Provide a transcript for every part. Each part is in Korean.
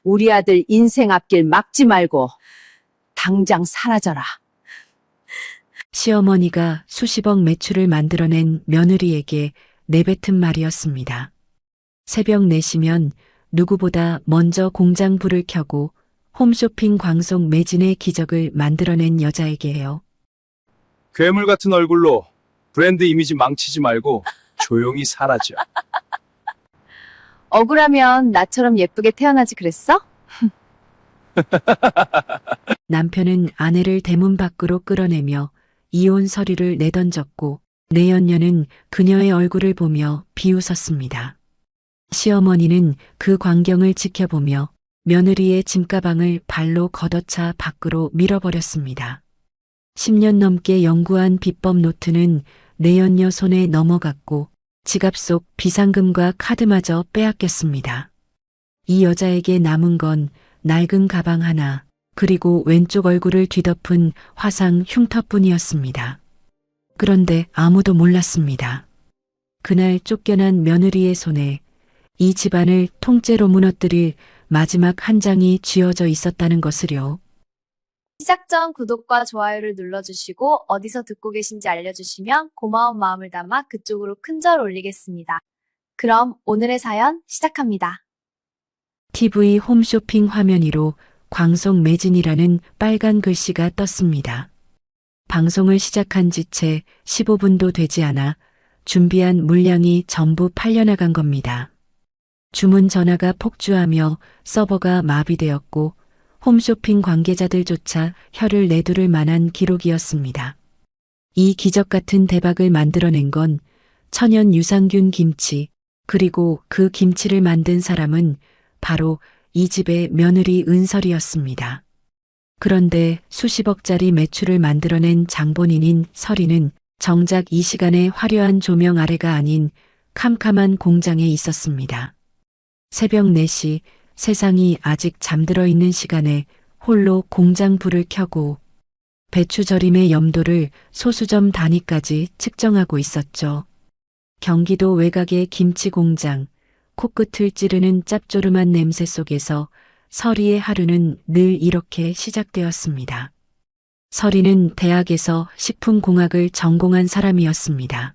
우리 아들 인생 앞길 막지 말고 당장 사라져라. 시어머니가 수십억 매출을 만들어낸 며느리에게 내뱉은 말이었습니다. 새벽 4시면 누구보다 먼저 공장 불을 켜고 홈쇼핑 광속 매진의 기적을 만들어낸 여자에게요. 괴물 같은 얼굴로 브랜드 이미지 망치지 말고 조용히 사라져. 억울하면 나처럼 예쁘게 태어나지 그랬어? 남편은 아내를 대문 밖으로 끌어내며 이혼 서류를 내던졌고 내연녀는 그녀의 얼굴을 보며 비웃었습니다. 시어머니는 그 광경을 지켜보며 며느리의 짐가방을 발로 걷어차 밖으로 밀어버렸습니다. 10년 넘게 연구한 비법 노트는 내연녀 손에 넘어갔고 지갑 속 비상금과 카드마저 빼앗겼습니다. 이 여자에게 남은 건 낡은 가방 하나, 그리고 왼쪽 얼굴을 뒤덮은 화상 흉터뿐이었습니다. 그런데 아무도 몰랐습니다. 그날 쫓겨난 며느리의 손에 이 집안을 통째로 무너뜨릴 마지막 한 장이 쥐어져 있었다는 것을요. 시작 전 구독과 좋아요를 눌러주시고 어디서 듣고 계신지 알려주시면 고마운 마음을 담아 그쪽으로 큰절 올리겠습니다. 그럼 오늘의 사연 시작합니다. TV 홈쇼핑 화면 위로 광속 매진이라는 빨간 글씨가 떴습니다. 방송을 시작한 지 채 15분도 되지 않아 준비한 물량이 전부 팔려나간 겁니다. 주문 전화가 폭주하며 서버가 마비되었고 홈쇼핑 관계자들조차 혀를 내두를 만한 기록이었습니다. 이 기적 같은 대박을 만들어낸 건 천연 유산균 김치, 그리고 그 김치를 만든 사람은 바로 이 집의 며느리 은설이었습니다. 그런데 수십억짜리 매출을 만들어낸 장본인인 설이는 정작 이 시간에 화려한 조명 아래가 아닌 캄캄한 공장에 있었습니다. 새벽 4시 세상이 아직 잠들어 있는 시간에 홀로 공장 불을 켜고 배추 절임의 염도를 소수점 단위까지 측정하고 있었죠. 경기도 외곽의 김치 공장, 코끝을 찌르는 짭조름한 냄새 속에서 설이의 하루는 늘 이렇게 시작되었습니다. 설이는 대학에서 식품공학을 전공한 사람이었습니다.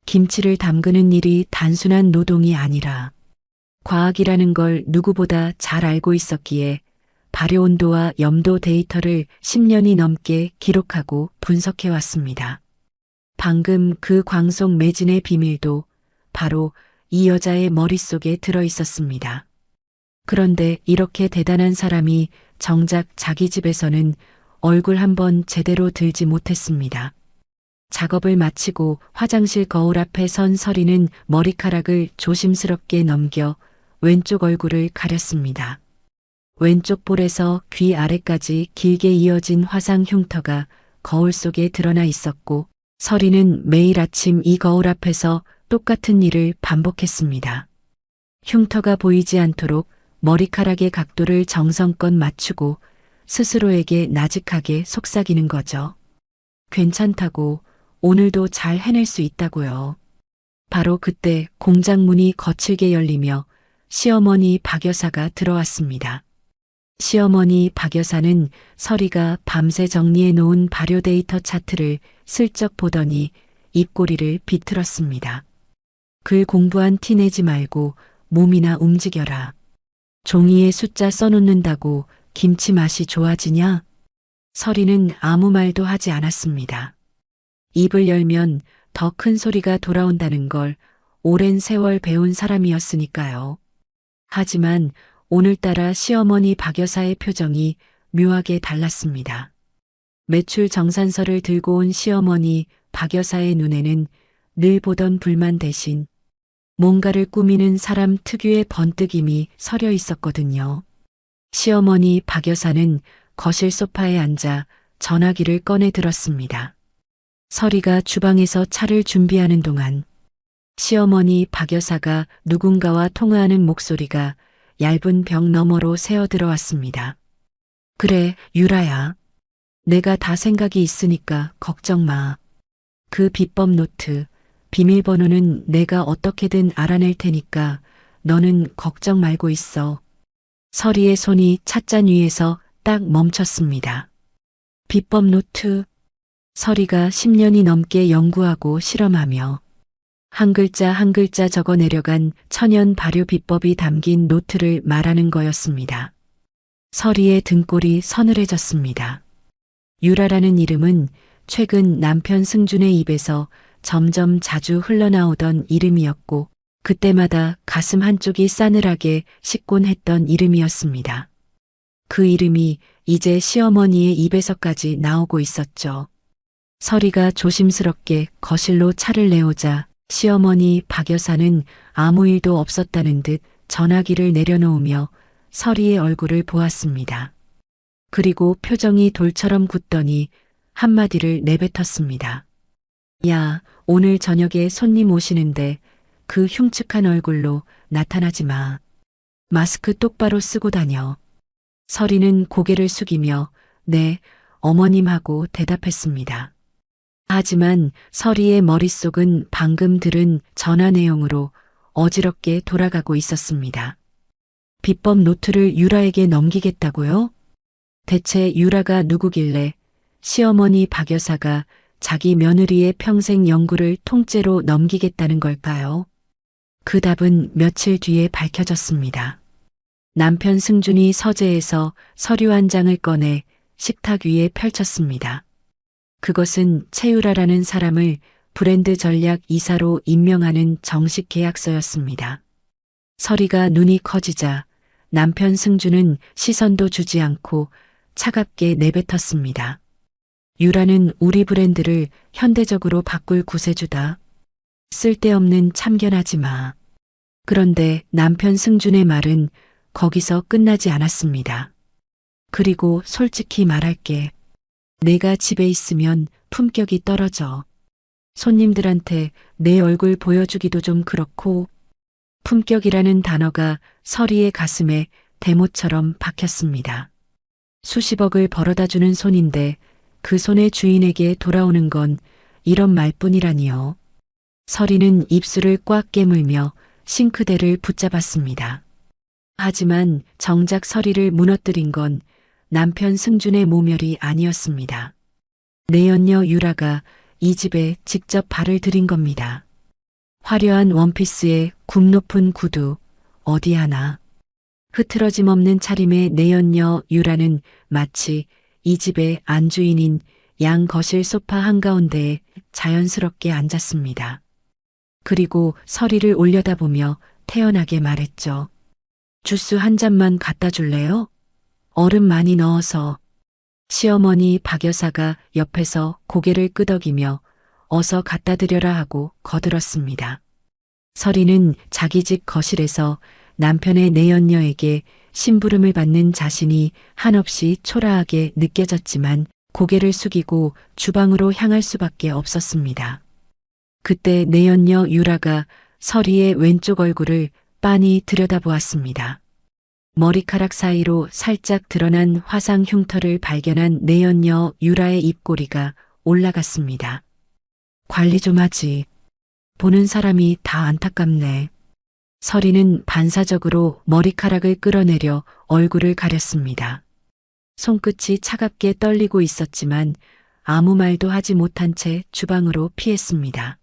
김치를 담그는 일이 단순한 노동이 아니라 과학이라는 걸 누구보다 잘 알고 있었기에 발효 온도와 염도 데이터를 10년이 넘게 기록하고 분석해 왔습니다. 방금 그 광속 매진의 비밀도 바로 이 여자의 머릿속에 들어 있었습니다. 그런데 이렇게 대단한 사람이 정작 자기 집에서는 얼굴 한번 제대로 들지 못했습니다. 작업을 마치고 화장실 거울 앞에 선 설이는 머리카락을 조심스럽게 넘겨 왼쪽 얼굴을 가렸습니다. 왼쪽 볼에서 귀 아래까지 길게 이어진 화상 흉터가 거울 속에 드러나 있었고 설이는 매일 아침 이 거울 앞에서 똑같은 일을 반복했습니다. 흉터가 보이지 않도록 머리카락의 각도를 정성껏 맞추고 스스로에게 나직하게 속삭이는 거죠. 괜찮다고, 오늘도 잘 해낼 수 있다고요. 바로 그때 공장 문이 거칠게 열리며 시어머니 박 여사가 들어왔습니다. 시어머니 박 여사는 설이가 밤새 정리해 놓은 발효 데이터 차트를 슬쩍 보더니 입꼬리를 비틀었습니다. 글 공부한 티 내지 말고 몸이나 움직여라. 종이에 숫자 써놓는다고 김치 맛이 좋아지냐? 설이는 아무 말도 하지 않았습니다. 입을 열면 더 큰 소리가 돌아온다는 걸 오랜 세월 배운 사람이었으니까요. 하지만 오늘따라 시어머니 박 여사의 표정이 묘하게 달랐습니다. 매출 정산서를 들고 온 시어머니 박 여사의 눈에는 늘 보던 불만 대신 뭔가를 꾸미는 사람 특유의 번뜩임이 서려 있었거든요. 시어머니 박 여사는 거실 소파에 앉아 전화기를 꺼내 들었습니다. 설이가 주방에서 차를 준비하는 동안 시어머니 박 여사가 누군가와 통화하는 목소리가 얇은 벽 너머로 새어 들어왔습니다. 그래, 유라야. 내가 다 생각이 있으니까 걱정 마. 그 비법 노트, 비밀번호는 내가 어떻게든 알아낼 테니까 너는 걱정 말고 있어. 서리의 손이 찻잔 위에서 딱 멈췄습니다. 비법 노트. 서리가 10년이 넘게 연구하고 실험하며 한 글자 한 글자 적어 내려간 천연 발효 비법이 담긴 노트를 말하는 거였습니다. 서리의 등골이 서늘해졌습니다. 유라라는 이름은 최근 남편 승준의 입에서 점점 자주 흘러나오던 이름이었고 그때마다 가슴 한쪽이 싸늘하게 식곤 했던 이름이었습니다. 그 이름이 이제 시어머니의 입에서까지 나오고 있었죠. 서리가 조심스럽게 거실로 차를 내오자 시어머니 박 여사는 아무 일도 없었다는 듯 전화기를 내려놓으며 서리의 얼굴을 보았습니다. 그리고 표정이 돌처럼 굳더니 한마디를 내뱉었습니다. 야, 오늘 저녁에 손님 오시는데 그 흉측한 얼굴로 나타나지 마. 마스크 똑바로 쓰고 다녀. 서리는 고개를 숙이며 네, 어머님 하고 대답했습니다. 하지만 서리의 머릿속은 방금 들은 전화 내용으로 어지럽게 돌아가고 있었습니다. 비법 노트를 유라에게 넘기겠다고요? 대체 유라가 누구길래 시어머니 박 여사가 자기 며느리의 평생 연구를 통째로 넘기겠다는 걸까요? 그 답은 며칠 뒤에 밝혀졌습니다. 남편 승준이 서재에서 서류 한 장을 꺼내 식탁 위에 펼쳤습니다. 그것은 최유라라는 사람을 브랜드 전략 이사로 임명하는 정식 계약서였습니다. 서리가 눈이 커지자 남편 승준은 시선도 주지 않고 차갑게 내뱉었습니다. 유라는 우리 브랜드를 현대적으로 바꿀 구세주다. 쓸데없는 참견하지 마. 그런데 남편 승준의 말은 거기서 끝나지 않았습니다. 그리고 솔직히 말할게. 내가 집에 있으면 품격이 떨어져. 손님들한테 내 얼굴 보여주기도 좀 그렇고 품격이라는 단어가 서리의 가슴에 대못처럼 박혔습니다. 수십억을 벌어다주는 손인데 그 손의 주인에게 돌아오는 건 이런 말뿐이라니요. 서리는 입술을 꽉 깨물며 싱크대를 붙잡았습니다. 하지만 정작 서리를 무너뜨린 건 남편 승준의 모멸이 아니었습니다. 내연녀 유라가 이 집에 직접 발을 들인 겁니다. 화려한 원피스에 굽 높은 구두, 어디 하나. 흐트러짐 없는 차림의 내연녀 유라는 마치 이 집의 안주인인 양 거실 소파 한가운데에 자연스럽게 앉았습니다. 그리고 서리를 올려다보며 태연하게 말했죠. 주스 한 잔만 갖다 줄래요? 얼음 많이 넣어서. 시어머니 박 여사가 옆에서 고개를 끄덕이며 어서 갖다 드려라 하고 거들었습니다. 서리는 자기 집 거실에서 남편의 내연녀에게 심부름을 받는 자신이 한없이 초라하게 느껴졌지만 고개를 숙이고 주방으로 향할 수밖에 없었습니다. 그때 내연녀 유라가 서리의 왼쪽 얼굴을 빤히 들여다보았습니다. 머리카락 사이로 살짝 드러난 화상 흉터를 발견한 내연녀 유라의 입꼬리가 올라갔습니다. 관리 좀 하지. 보는 사람이 다 안타깝네. 서리는 반사적으로 머리카락을 끌어내려 얼굴을 가렸습니다. 손끝이 차갑게 떨리고 있었지만 아무 말도 하지 못한 채 주방으로 피했습니다.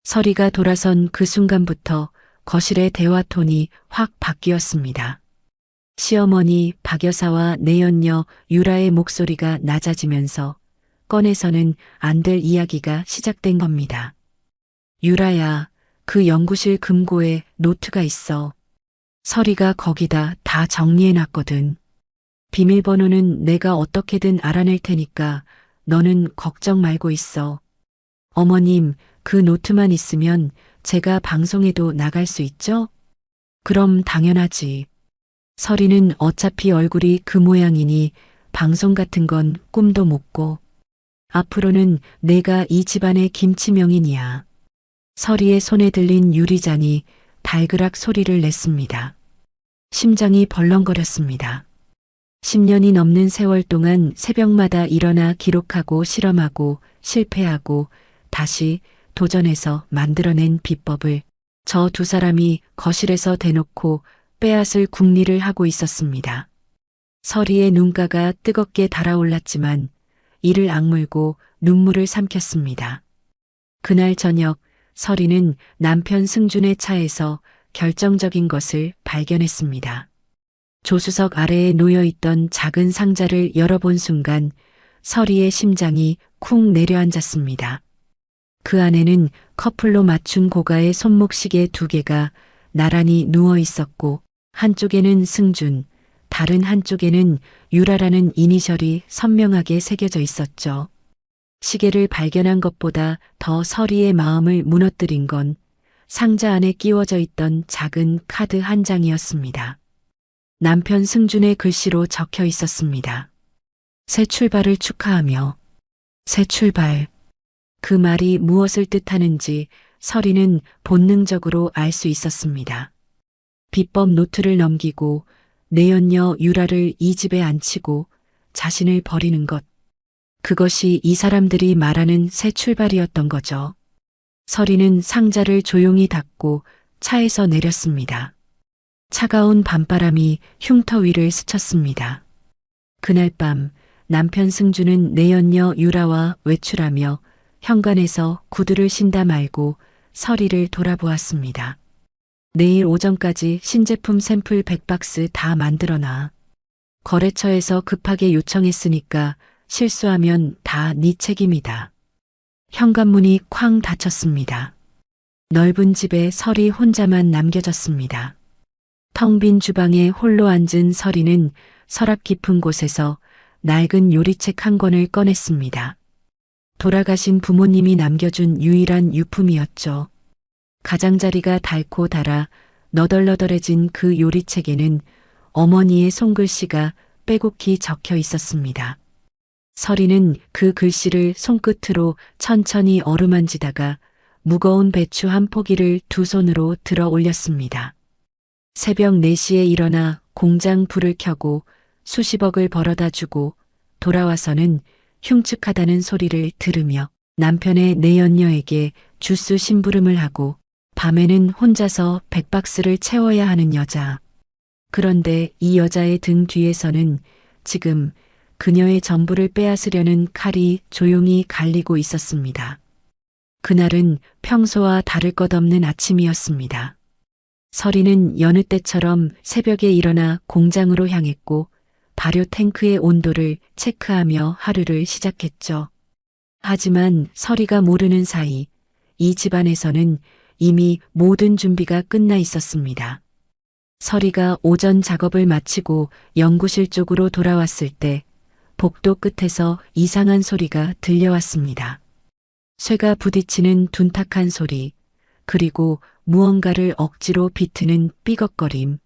서리가 돌아선 그 순간부터 거실의 대화 톤이 확 바뀌었습니다. 시어머니 박 여사와 내연녀 유라의 목소리가 낮아지면서 꺼내서는 안 될 이야기가 시작된 겁니다. 유라야, 그 연구실 금고에 노트가 있어. 서리가 거기다 다 정리해놨거든. 비밀번호는 내가 어떻게든 알아낼 테니까 너는 걱정 말고 있어. 어머님, 그 노트만 있으면 제가 방송에도 나갈 수 있죠? 그럼 당연하지. 서리는 어차피 얼굴이 그 모양이니 방송 같은 건 꿈도 못 꿔. 앞으로는 내가 이 집안의 김치 명인이야. 서리의 손에 들린 유리잔이 달그락 소리를 냈습니다. 심장이 벌렁거렸습니다. 10년이 넘는 세월 동안 새벽마다 일어나 기록하고 실험하고 실패하고 다시 도전해서 만들어낸 비법을 저 두 사람이 거실에서 대놓고 빼앗을 궁리를 하고 있었습니다. 서리의 눈가가 뜨겁게 달아올랐지만 이를 악물고 눈물을 삼켰습니다. 그날 저녁 서리는 남편 승준의 차에서 결정적인 것을 발견했습니다. 조수석 아래에 놓여있던 작은 상자를 열어본 순간 서리의 심장이 쿵 내려앉았습니다. 그 안에는 커플로 맞춘 고가의 손목시계 2개가 나란히 누워 있었고 한쪽에는 승준, 다른 한쪽에는 유라라는 이니셜이 선명하게 새겨져 있었죠. 시계를 발견한 것보다 더 서리의 마음을 무너뜨린 건 상자 안에 끼워져 있던 작은 카드 한 장이었습니다. 남편 승준의 글씨로 적혀 있었습니다. 새 출발을 축하하며. 새 출발. 그 말이 무엇을 뜻하는지 서리는 본능적으로 알 수 있었습니다. 비법 노트를 넘기고 내연녀 유라를 이 집에 앉히고 자신을 버리는 것. 그것이 이 사람들이 말하는 새 출발이었던 거죠. 서리는 상자를 조용히 닫고 차에서 내렸습니다. 차가운 밤바람이 흉터 위를 스쳤습니다. 그날 밤 남편 승주는 내연녀 유라와 외출하며 현관에서 구두를 신다 말고 서리를 돌아보았습니다. 내일 오전까지 신제품 샘플 100박스 다 만들어놔. 거래처에서 급하게 요청했으니까 실수하면 다 네 책임이다. 현관문이 쾅 닫혔습니다. 넓은 집에 서리 혼자만 남겨졌습니다. 텅 빈 주방에 홀로 앉은 서리는 서랍 깊은 곳에서 낡은 요리책 한 권을 꺼냈습니다. 돌아가신 부모님이 남겨준 유일한 유품이었죠. 가장자리가 닳고 닳아 너덜너덜해진 그 요리책에는 어머니의 손글씨가 빼곡히 적혀 있었습니다. 서리는 그 글씨를 손끝으로 천천히 어루만지다가 무거운 배추 한 포기를 두 손으로 들어 올렸습니다. 새벽 4시에 일어나 공장 불을 켜고 수십억을 벌어다 주고 돌아와서는 흉측하다는 소리를 들으며 남편의 내연녀에게 주스 심부름을 하고 밤에는 혼자서 100박스를 채워야 하는 여자. 그런데 이 여자의 등 뒤에서는 지금 그녀의 전부를 빼앗으려는 칼이 조용히 갈리고 있었습니다. 그날은 평소와 다를 것 없는 아침이었습니다. 서리는 여느 때처럼 새벽에 일어나 공장으로 향했고 발효 탱크의 온도를 체크하며 하루를 시작했죠. 하지만 서리가 모르는 사이 이 집안에서는 이미 모든 준비가 끝나 있었습니다. 서리가 오전 작업을 마치고 연구실 쪽으로 돌아왔을 때 복도 끝에서 이상한 소리가 들려왔습니다. 쇠가 부딪히는 둔탁한 소리, 그리고 무언가를 억지로 비트는 삐걱거림.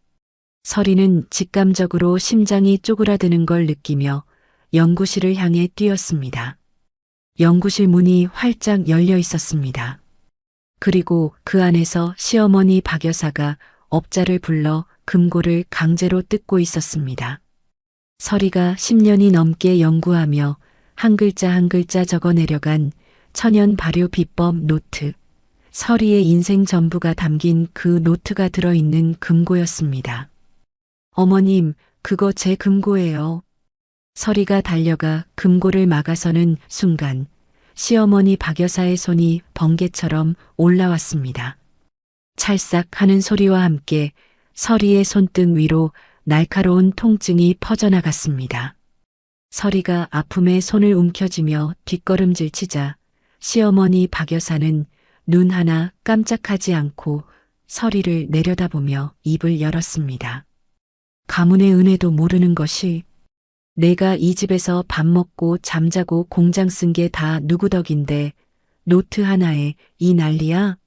서리는 직감적으로 심장이 쪼그라드는 걸 느끼며 연구실을 향해 뛰었습니다. 연구실 문이 활짝 열려 있었습니다. 그리고 그 안에서 시어머니 박 여사가 업자를 불러 금고를 강제로 뜯고 있었습니다. 서리가 10년이 넘게 연구하며 한 글자 한 글자 적어내려간 천연 발효 비법 노트. 서리의 인생 전부가 담긴 그 노트가 들어있는 금고였습니다. 어머님, 그거 제 금고예요. 서리가 달려가 금고를 막아서는 순간 시어머니 박 여사의 손이 번개처럼 올라왔습니다. 찰싹 하는 소리와 함께 서리의 손등 위로 날카로운 통증이 퍼져나갔습니다. 서리가 아픔에 손을 움켜쥐며 뒷걸음질 치자 시어머니 박 여사는 눈 하나 깜짝하지 않고 서리를 내려다보며 입을 열었습니다. 가문의 은혜도 모르는 것이 내가 이 집에서 밥 먹고 잠자고 공장 쓴 게 다 누구 덕인데 노트 하나에 이 난리야?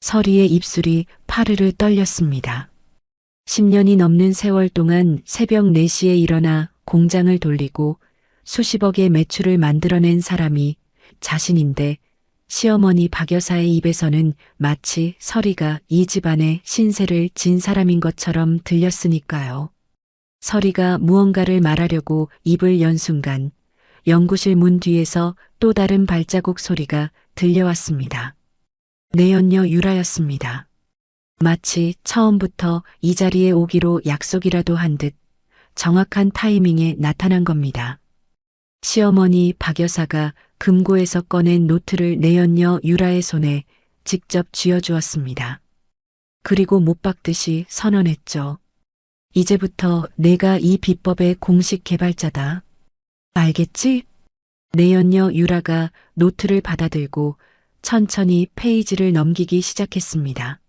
서리의 입술이 파르르 떨렸습니다. 10년이 넘는 세월 동안 새벽 4시에 일어나 공장을 돌리고 수십억의 매출을 만들어낸 사람이 자신인데 시어머니 박 여사의 입에서는 마치 서리가 이 집안의 신세를 진 사람인 것처럼 들렸으니까요. 서리가 무언가를 말하려고 입을 연 순간 연구실 문 뒤에서 또 다른 발자국 소리가 들려왔습니다. 내연녀 유라였습니다. 마치 처음부터 이 자리에 오기로 약속이라도 한 듯 정확한 타이밍에 나타난 겁니다. 시어머니 박 여사가 금고에서 꺼낸 노트를 내연녀 유라의 손에 직접 쥐어주었습니다. 그리고 못 박듯이 선언했죠. 이제부터 내가 이 비법의 공식 개발자다. 알겠지? 내연녀 유라가 노트를 받아들고 천천히 페이지를 넘기기 시작했습니다.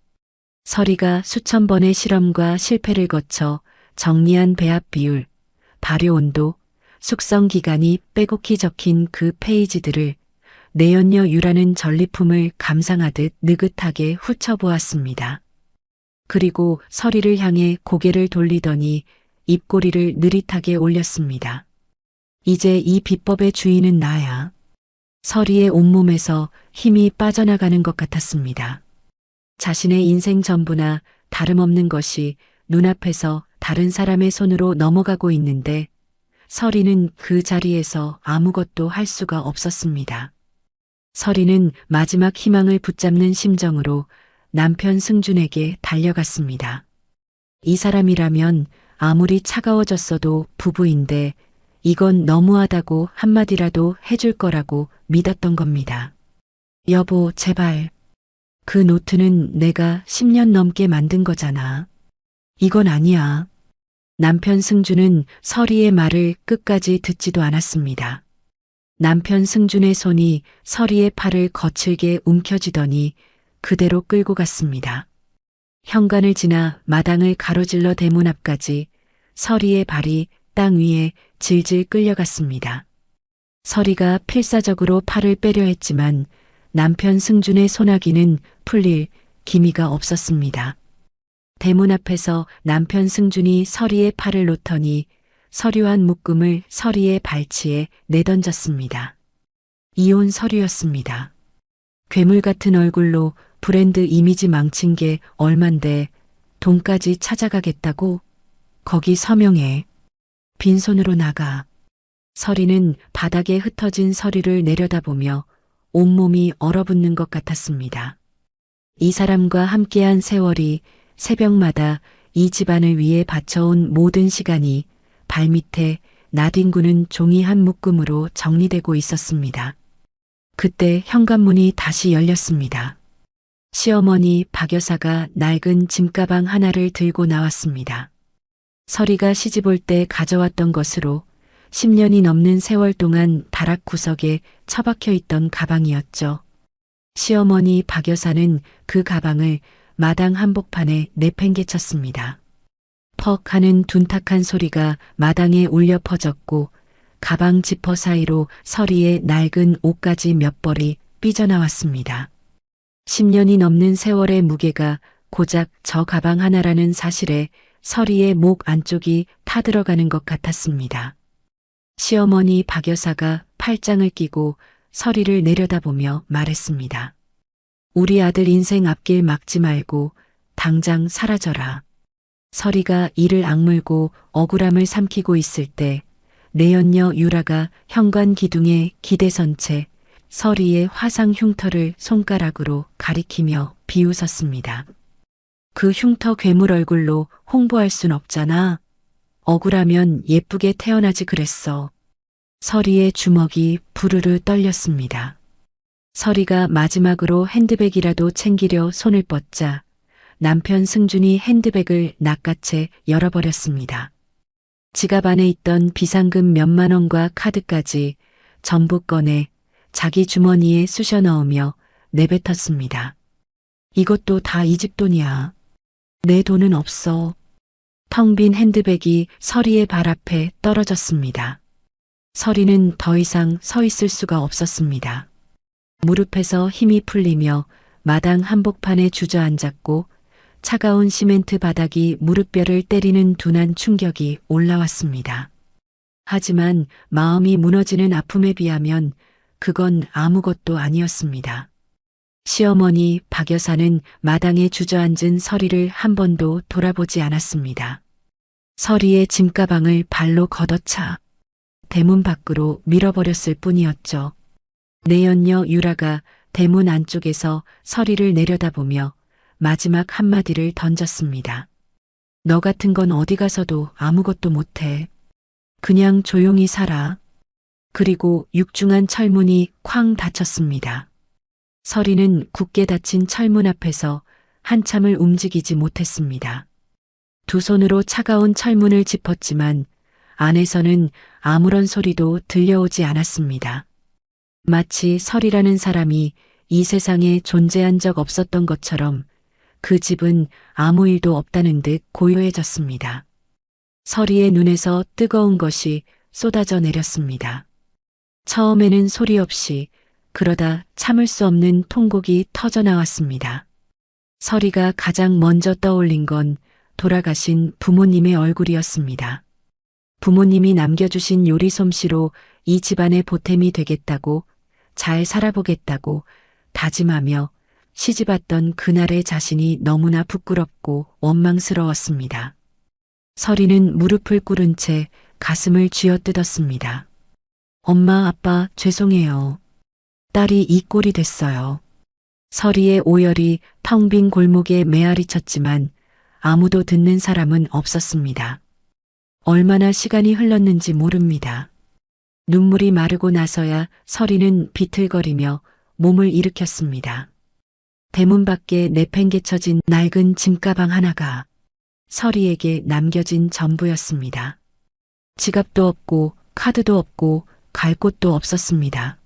서리가 수천 번의 실험과 실패를 거쳐 정리한 배합 비율, 발효 온도, 숙성 기간이 빼곡히 적힌 그 페이지들을 내연녀 유라는 전리품을 감상하듯 느긋하게 훑어보았습니다. 그리고 서리를 향해 고개를 돌리더니 입꼬리를 느릿하게 올렸습니다. 이제 이 비법의 주인은 나야. 서리의 온몸에서 힘이 빠져나가는 것 같았습니다. 자신의 인생 전부나 다름없는 것이 눈앞에서 다른 사람의 손으로 넘어가고 있는데 서리는 그 자리에서 아무것도 할 수가 없었습니다. 서리는 마지막 희망을 붙잡는 심정으로 남편 승준에게 달려갔습니다. 이 사람이라면 아무리 차가워졌어도 부부인데 이건 너무하다고 한마디라도 해줄 거라고 믿었던 겁니다. 여보, 제발. 그 노트는 내가 10년 넘게 만든 거잖아. 이건 아니야. 남편 승준은 서리의 말을 끝까지 듣지도 않았습니다. 남편 승준의 손이 서리의 팔을 거칠게 움켜쥐더니 그대로 끌고 갔습니다. 현관을 지나 마당을 가로질러 대문 앞까지 서리의 발이 땅 위에 질질 끌려갔습니다. 서리가 필사적으로 팔을 빼려 했지만 남편 승준의 소나기는 풀릴 기미가 없었습니다. 대문 앞에서 남편 승준이 서리의 팔을 놓더니 서류한 묶음을 서리의 발치에 내던졌습니다. 이혼 서류였습니다. 괴물 같은 얼굴로 브랜드 이미지 망친 게 얼만데 돈까지 찾아가겠다고? 거기 서명해. 빈손으로 나가. 서리는 바닥에 흩어진 서류를 내려다보며 온몸이 얼어붙는 것 같았습니다. 이 사람과 함께한 세월이 새벽마다 이 집안을 위해 바쳐온 모든 시간이 발밑에 나뒹구는 종이 한 묶음으로 정리되고 있었습니다. 그때 현관문이 다시 열렸습니다. 시어머니 박 여사가 낡은 짐가방 하나를 들고 나왔습니다. 서리가 시집 올 때 가져왔던 것으로 10년이 넘는 세월 동안 다락 구석에 처박혀 있던 가방이었죠. 시어머니 박 여사는 그 가방을 마당 한복판에 내팽개쳤습니다. 퍽 하는 둔탁한 소리가 마당에 울려 퍼졌고 가방 지퍼 사이로 서리의 낡은 옷가지 몇 벌이 삐져나왔습니다. 10년이 넘는 세월의 무게가 고작 저 가방 하나라는 사실에 서리의 목 안쪽이 타들어가는 것 같았습니다. 시어머니 박 여사가 팔짱을 끼고 서리를 내려다보며 말했습니다. 우리 아들 인생 앞길 막지 말고 당장 사라져라. 서리가 이를 악물고 억울함을 삼키고 있을 때 내연녀 유라가 현관 기둥에 기대선 채 서리의 화상 흉터를 손가락으로 가리키며 비웃었습니다. 그 흉터 괴물 얼굴로 홍보할 순 없잖아. 억울하면 예쁘게 태어나지 그랬어. 서리의 주먹이 부르르 떨렸습니다. 서리가 마지막으로 핸드백이라도 챙기려 손을 뻗자 남편 승준이 핸드백을 낚아채 열어버렸습니다. 지갑 안에 있던 비상금 몇만 원과 카드까지 전부 꺼내 자기 주머니에 쑤셔 넣으며 내뱉었습니다. 이것도 다 이 집 돈이야. 내 돈은 없어. 텅 빈 핸드백이 서리의 발 앞에 떨어졌습니다. 서리는 더 이상 서 있을 수가 없었습니다. 무릎에서 힘이 풀리며 마당 한복판에 주저앉았고 차가운 시멘트 바닥이 무릎뼈를 때리는 둔한 충격이 올라왔습니다. 하지만 마음이 무너지는 아픔에 비하면 그건 아무것도 아니었습니다. 시어머니 박 여사는 마당에 주저앉은 서리를 한 번도 돌아보지 않았습니다. 서리의 짐가방을 발로 걷어차 대문 밖으로 밀어버렸을 뿐이었죠. 내연녀 유라가 대문 안쪽에서 서리를 내려다보며 마지막 한마디를 던졌습니다. 너 같은 건 어디 가서도 아무것도 못해. 그냥 조용히 살아. 그리고 육중한 철문이 쾅 닫혔습니다. 서리는 굳게 닫힌 철문 앞에서 한참을 움직이지 못했습니다. 두 손으로 차가운 철문을 짚었지만 안에서는 아무런 소리도 들려오지 않았습니다. 마치 설이라는 사람이 이 세상에 존재한 적 없었던 것처럼 그 집은 아무 일도 없다는 듯 고요해졌습니다. 설이의 눈에서 뜨거운 것이 쏟아져 내렸습니다. 처음에는 소리 없이, 그러다 참을 수 없는 통곡이 터져 나왔습니다. 설이가 가장 먼저 떠올린 건 돌아가신 부모님의 얼굴이었습니다. 부모님이 남겨주신 요리 솜씨로 이 집안의 보탬이 되겠다고, 잘 살아보겠다고 다짐하며 시집왔던 그날의 자신이 너무나 부끄럽고 원망스러웠습니다. 설이는 무릎을 꿇은 채 가슴을 쥐어뜯었습니다. 엄마, 아빠, 죄송해요. 딸이 이 꼴이 됐어요. 설이의 오열이 텅 빈 골목에 메아리 쳤지만 아무도 듣는 사람은 없었습니다. 얼마나 시간이 흘렀는지 모릅니다. 눈물이 마르고 나서야 설이는 비틀거리며 몸을 일으켰습니다. 대문 밖에 내팽개쳐진 낡은 짐가방 하나가 설이에게 남겨진 전부였습니다. 지갑도 없고 카드도 없고 갈 곳도 없었습니다.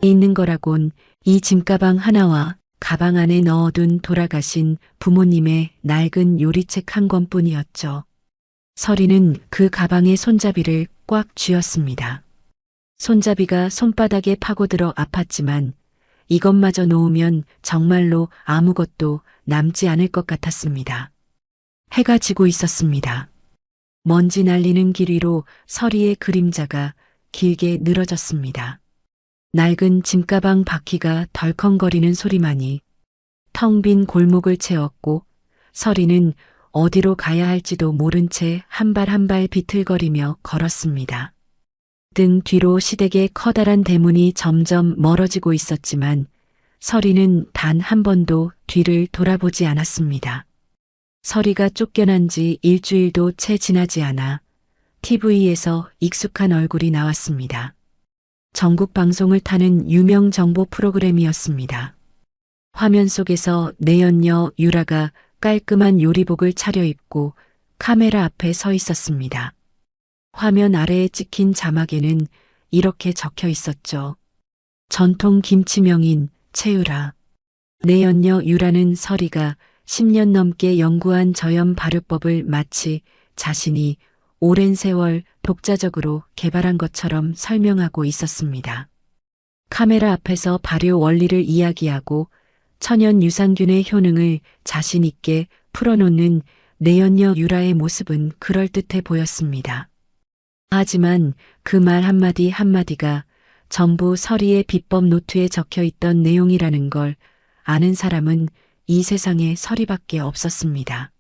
있는 거라곤 이 짐가방 하나와 가방 안에 넣어둔 돌아가신 부모님의 낡은 요리책 한 권뿐이었죠. 설이는 그 가방의 손잡이를 꽉 쥐었습니다. 손잡이가 손바닥에 파고들어 아팠지만 이것마저 놓으면 정말로 아무것도 남지 않을 것 같았습니다. 해가 지고 있었습니다. 먼지 날리는 길 위로 설이의 그림자가 길게 늘어졌습니다. 낡은 짐가방 바퀴가 덜컹거리는 소리만이 텅 빈 골목을 채웠고 설이는 어디로 가야 할지도 모른 채 한 발 한 발 비틀거리며 걸었습니다. 등 뒤로 시댁의 커다란 대문이 점점 멀어지고 있었지만 설이는 단 한 번도 뒤를 돌아보지 않았습니다. 설이가 쫓겨난 지 일주일도 채 지나지 않아 TV에서 익숙한 얼굴이 나왔습니다. 전국 방송을 타는 유명 정보 프로그램이었습니다. 화면 속에서 내연녀 유라가 깔끔한 요리복을 차려입고 카메라 앞에 서 있었습니다. 화면 아래에 찍힌 자막에는 이렇게 적혀 있었죠. 전통 김치 명인 최유라. 내연녀 유라는 설이가 10년 넘게 연구한 저염 발효법을 마치 자신이 오랜 세월 독자적으로 개발한 것처럼 설명하고 있었습니다. 카메라 앞에서 발효 원리를 이야기하고 천연 유산균의 효능을 자신 있게 풀어놓는 내연녀 유라의 모습은 그럴듯해 보였습니다. 하지만 그 말 한마디 한마디가 전부 설이의 비법 노트에 적혀 있던 내용이라는 걸 아는 사람은 이 세상에 설이밖에 없었습니다.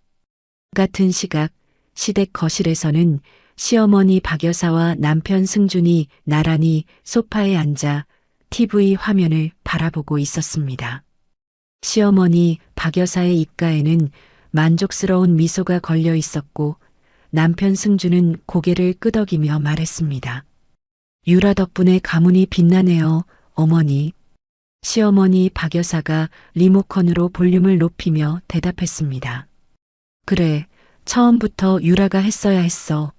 같은 시각 시댁 거실에서는 시어머니 박여사와 남편 승준이 나란히 소파에 앉아 TV 화면을 바라보고 있었습니다. 시어머니 박여사의 입가에는 만족스러운 미소가 걸려 있었고 남편 승준은 고개를 끄덕이며 말했습니다. 유라 덕분에 가문이 빛나네요, 어머니. 시어머니 박여사가 리모컨으로 볼륨을 높이며 대답했습니다. 그래, 처음부터 유라가 했어야 했어.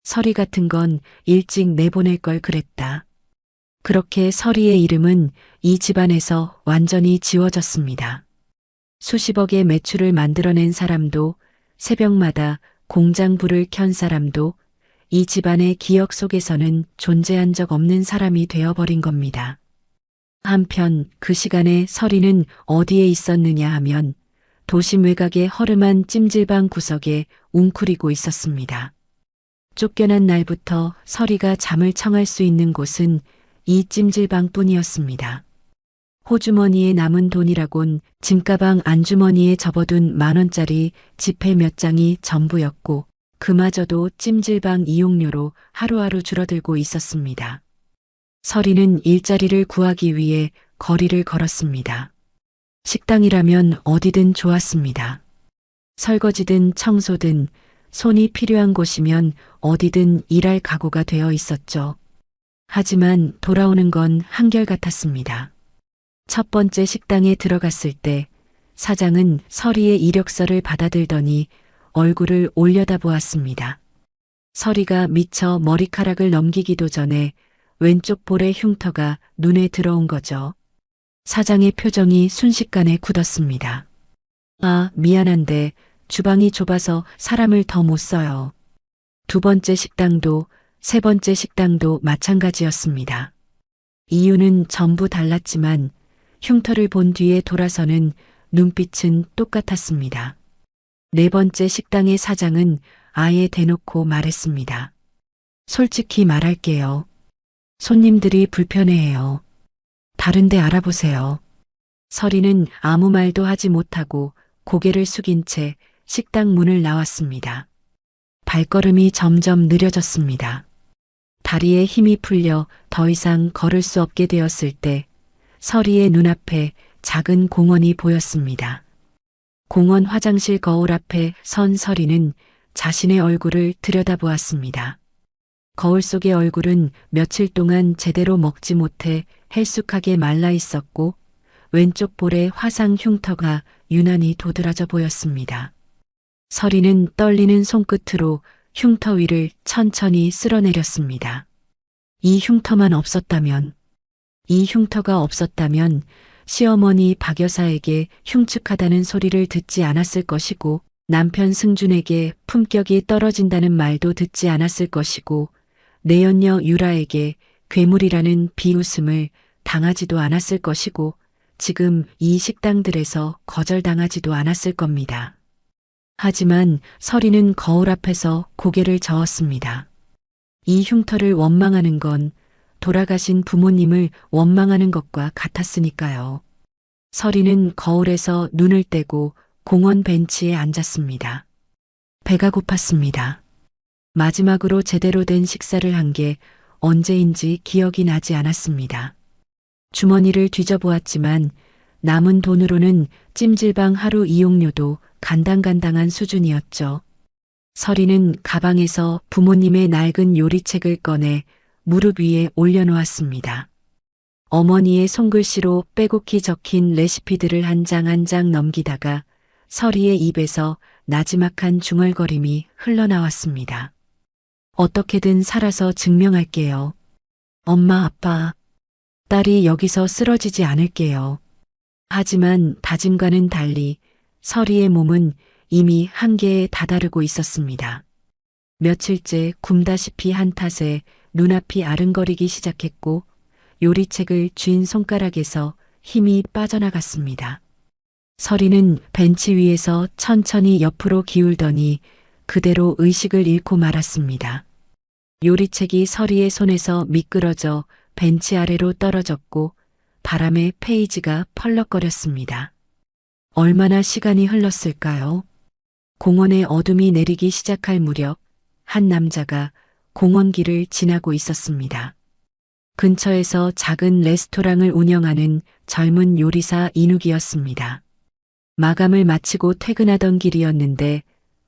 설이 같은 건 일찍 내보낼 걸 그랬다. 그렇게 설이의 이름은 이 집안에서 완전히 지워졌습니다. 수십억의 매출을 만들어낸 사람도 새벽마다 공장 불을 켠 사람도 이 집안의 기억 속에서는 존재한 적 없는 사람이 되어버린 겁니다. 한편 그 시간에 설이는 어디에 있었느냐 하면 도심 외곽의 허름한 찜질방 구석에 웅크리고 있었습니다. 쫓겨난 날부터 설이가 잠을 청할 수 있는 곳은 이 찜질방뿐이었습니다. 호주머니에 남은 돈이라곤 짐가방 안주머니에 접어둔 10,000원짜리 지폐 몇 장이 전부였고 그마저도 찜질방 이용료로 하루하루 줄어들고 있었습니다. 설이는 일자리를 구하기 위해 거리를 걸었습니다. 식당이라면 어디든 좋았습니다. 설거지든 청소든 손이 필요한 곳이면 어디든 일할 각오가 되어 있었죠. 하지만 돌아오는 건 한결같았습니다. 첫 번째 식당에 들어갔을 때 사장은 서리의 이력서를 받아들더니 얼굴을 올려다보았습니다. 서리가 미처 머리카락을 넘기기도 전에 왼쪽 볼의 흉터가 눈에 들어온 거죠. 사장의 표정이 순식간에 굳었습니다. 아, 미안한데 주방이 좁아서 사람을 더 못 써요. 두 번째 식당도 세 번째 식당도 마찬가지였습니다. 이유는 전부 달랐지만 흉터를 본 뒤에 돌아서는 눈빛은 똑같았습니다. 네 번째 식당의 사장은 아예 대놓고 말했습니다. 솔직히 말할게요. 손님들이 불편해해요. 다른 데 알아보세요. 서리는 아무 말도 하지 못하고 고개를 숙인 채 식당 문을 나왔습니다. 발걸음이 점점 느려졌습니다. 다리에 힘이 풀려 더 이상 걸을 수 없게 되었을 때 서리의 눈앞에 작은 공원이 보였습니다. 공원 화장실 거울 앞에 선 서리는 자신의 얼굴을 들여다보았습니다. 거울 속의 얼굴은 며칠 동안 제대로 먹지 못해 헬쑥하게 말라 있었고 왼쪽 볼에 화상 흉터가 유난히 도드라져 보였습니다. 서리는 떨리는 손끝으로 흉터 위를 천천히 쓸어내렸습니다. 이 흉터만 없었다면, 이 흉터가 없었다면 시어머니 박 여사에게 흉측하다는 소리를 듣지 않았을 것이고 남편 승준에게 품격이 떨어진다는 말도 듣지 않았을 것이고 내연녀 유라에게 괴물이라는 비웃음을 당하지도 않았을 것이고 지금 이 식당들에서 거절당하지도 않았을 겁니다. 하지만 서리는 거울 앞에서 고개를 저었습니다. 이 흉터를 원망하는 건 돌아가신 부모님을 원망하는 것과 같았으니까요. 서리는 거울에서 눈을 떼고 공원 벤치에 앉았습니다. 배가 고팠습니다. 마지막으로 제대로 된 식사를 한 게 언제인지 기억이 나지 않았습니다. 주머니를 뒤져보았지만 남은 돈으로는 찜질방 하루 이용료도 간당간당한 수준이었죠. 서리는 가방에서 부모님의 낡은 요리책을 꺼내 무릎 위에 올려놓았습니다. 어머니의 손글씨로 빼곡히 적힌 레시피들을 한 장 한 장 넘기다가 서리의 입에서 나지막한 중얼거림이 흘러나왔습니다. 어떻게든 살아서 증명할게요. 엄마, 아빠, 딸이 여기서 쓰러지지 않을게요. 하지만 다짐과는 달리 서리의 몸은 이미 한계에 다다르고 있었습니다. 며칠째 굼다시피 한 탓에 눈앞이 아른거리기 시작했고 요리책을 쥔 손가락에서 힘이 빠져나갔습니다. 서리는 벤치 위에서 천천히 옆으로 기울더니 그대로 의식을 잃고 말았습니다. 요리책이 서리의 손에서 미끄러져 벤치 아래로 떨어졌고 바람에 페이지가 펄럭거렸습니다. 얼마나 시간이 흘렀을까요? 공원에 어둠이 내리기 시작할 무렵 한 남자가 공원길을 지나고 있었습니다. 근처에서 작은 레스토랑을 운영하는 젊은 요리사 이누기였습니다. 마감을 마치고 퇴근하던 길이었는데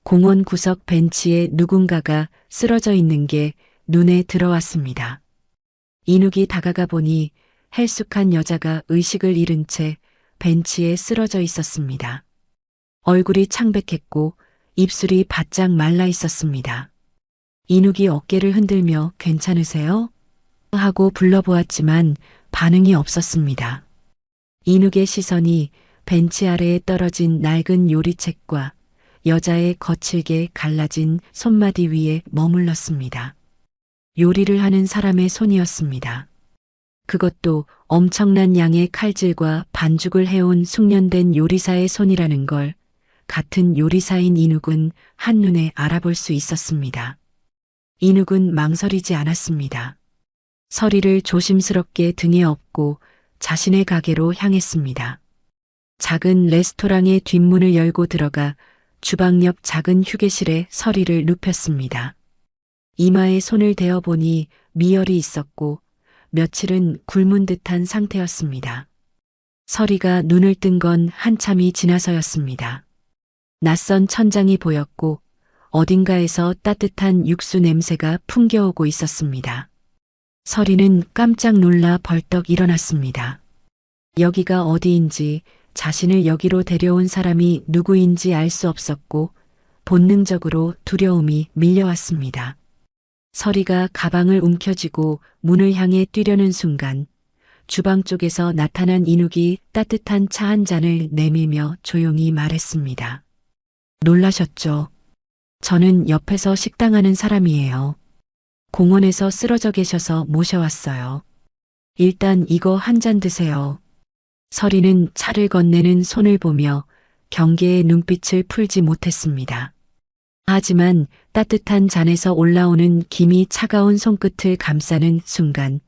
공원 구석 벤치에 누군가가 쓰러져 있는 게 눈에 들어왔습니다. 이누기 다가가 보니 헬쑥한 여자가 의식을 잃은 채 벤치에 쓰러져 있었습니다. 얼굴이 창백했고 입술이 바짝 말라 있었습니다. 이누기 어깨를 흔들며 괜찮으세요? 하고 불러보았지만 반응이 없었습니다. 이누기의 시선이 벤치 아래에 떨어진 낡은 요리책과 여자의 거칠게 갈라진 손마디 위에 머물렀습니다. 요리를 하는 사람의 손이었습니다. 그것도 엄청난 양의 칼질과 반죽을 해온 숙련된 요리사의 손이라는 걸 같은 요리사인 이눅은 한눈에 알아볼 수 있었습니다. 이눅은 망설이지 않았습니다. 서리를 조심스럽게 등에 업고 자신의 가게로 향했습니다. 작은 레스토랑의 뒷문을 열고 들어가 주방 옆 작은 휴게실에 서리를 눕혔습니다. 이마에 손을 대어보니 미열이 있었고 며칠은 굶은 듯한 상태였습니다. 서리가 눈을 뜬 건 한참이 지나서였습니다. 낯선 천장이 보였고 어딘가에서 따뜻한 육수 냄새가 풍겨오고 있었습니다. 서리는 깜짝 놀라 벌떡 일어났습니다. 여기가 어디인지, 자신을 여기로 데려온 사람이 누구인지 알 수 없었고 본능적으로 두려움이 밀려왔습니다. 서리가 가방을 움켜쥐고 문을 향해 뛰려는 순간 주방 쪽에서 나타난 인욱이 따뜻한 차 한 잔을 내밀며 조용히 말했습니다. 놀라셨죠? 저는 옆에서 식당하는 사람이에요. 공원에서 쓰러져 계셔서 모셔왔어요. 일단 이거 한 잔 드세요. 서리는 차를 건네는 손을 보며 경계의 눈빛을 풀지 못했습니다. 하지만 따뜻한 잔에서 올라오는 김이 차가운 손끝을 감싸는 순간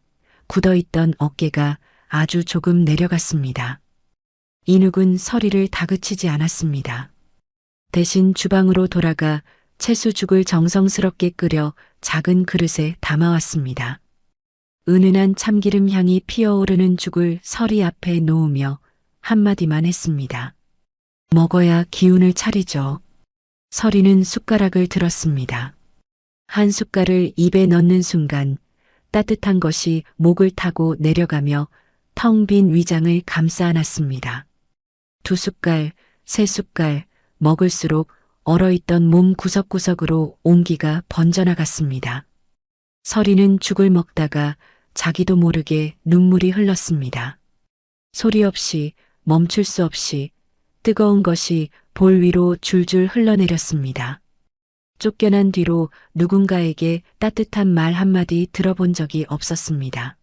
굳어있던 어깨가 아주 조금 내려갔습니다. 인욱은 서리를 다그치지 않았습니다. 대신 주방으로 돌아가 채소죽을 정성스럽게 끓여 작은 그릇에 담아왔습니다. 은은한 참기름 향이 피어오르는 죽을 서리 앞에 놓으며 한마디만 했습니다. 먹어야 기운을 차리죠. 서리는 숟가락을 들었습니다. 한 숟갈을 입에 넣는 순간 따뜻한 것이 목을 타고 내려가며 텅 빈 위장을 감싸 안았습니다. 두 숟갈, 세 숟갈, 먹을수록 얼어있던 몸 구석구석으로 온기가 번져나갔습니다. 서리는 죽을 먹다가 자기도 모르게 눈물이 흘렀습니다. 소리 없이, 멈출 수 없이 뜨거운 것이 볼 위로 줄줄 흘러내렸습니다. 쫓겨난 뒤로 누군가에게 따뜻한 말 한마디 들어본 적이 없었습니다.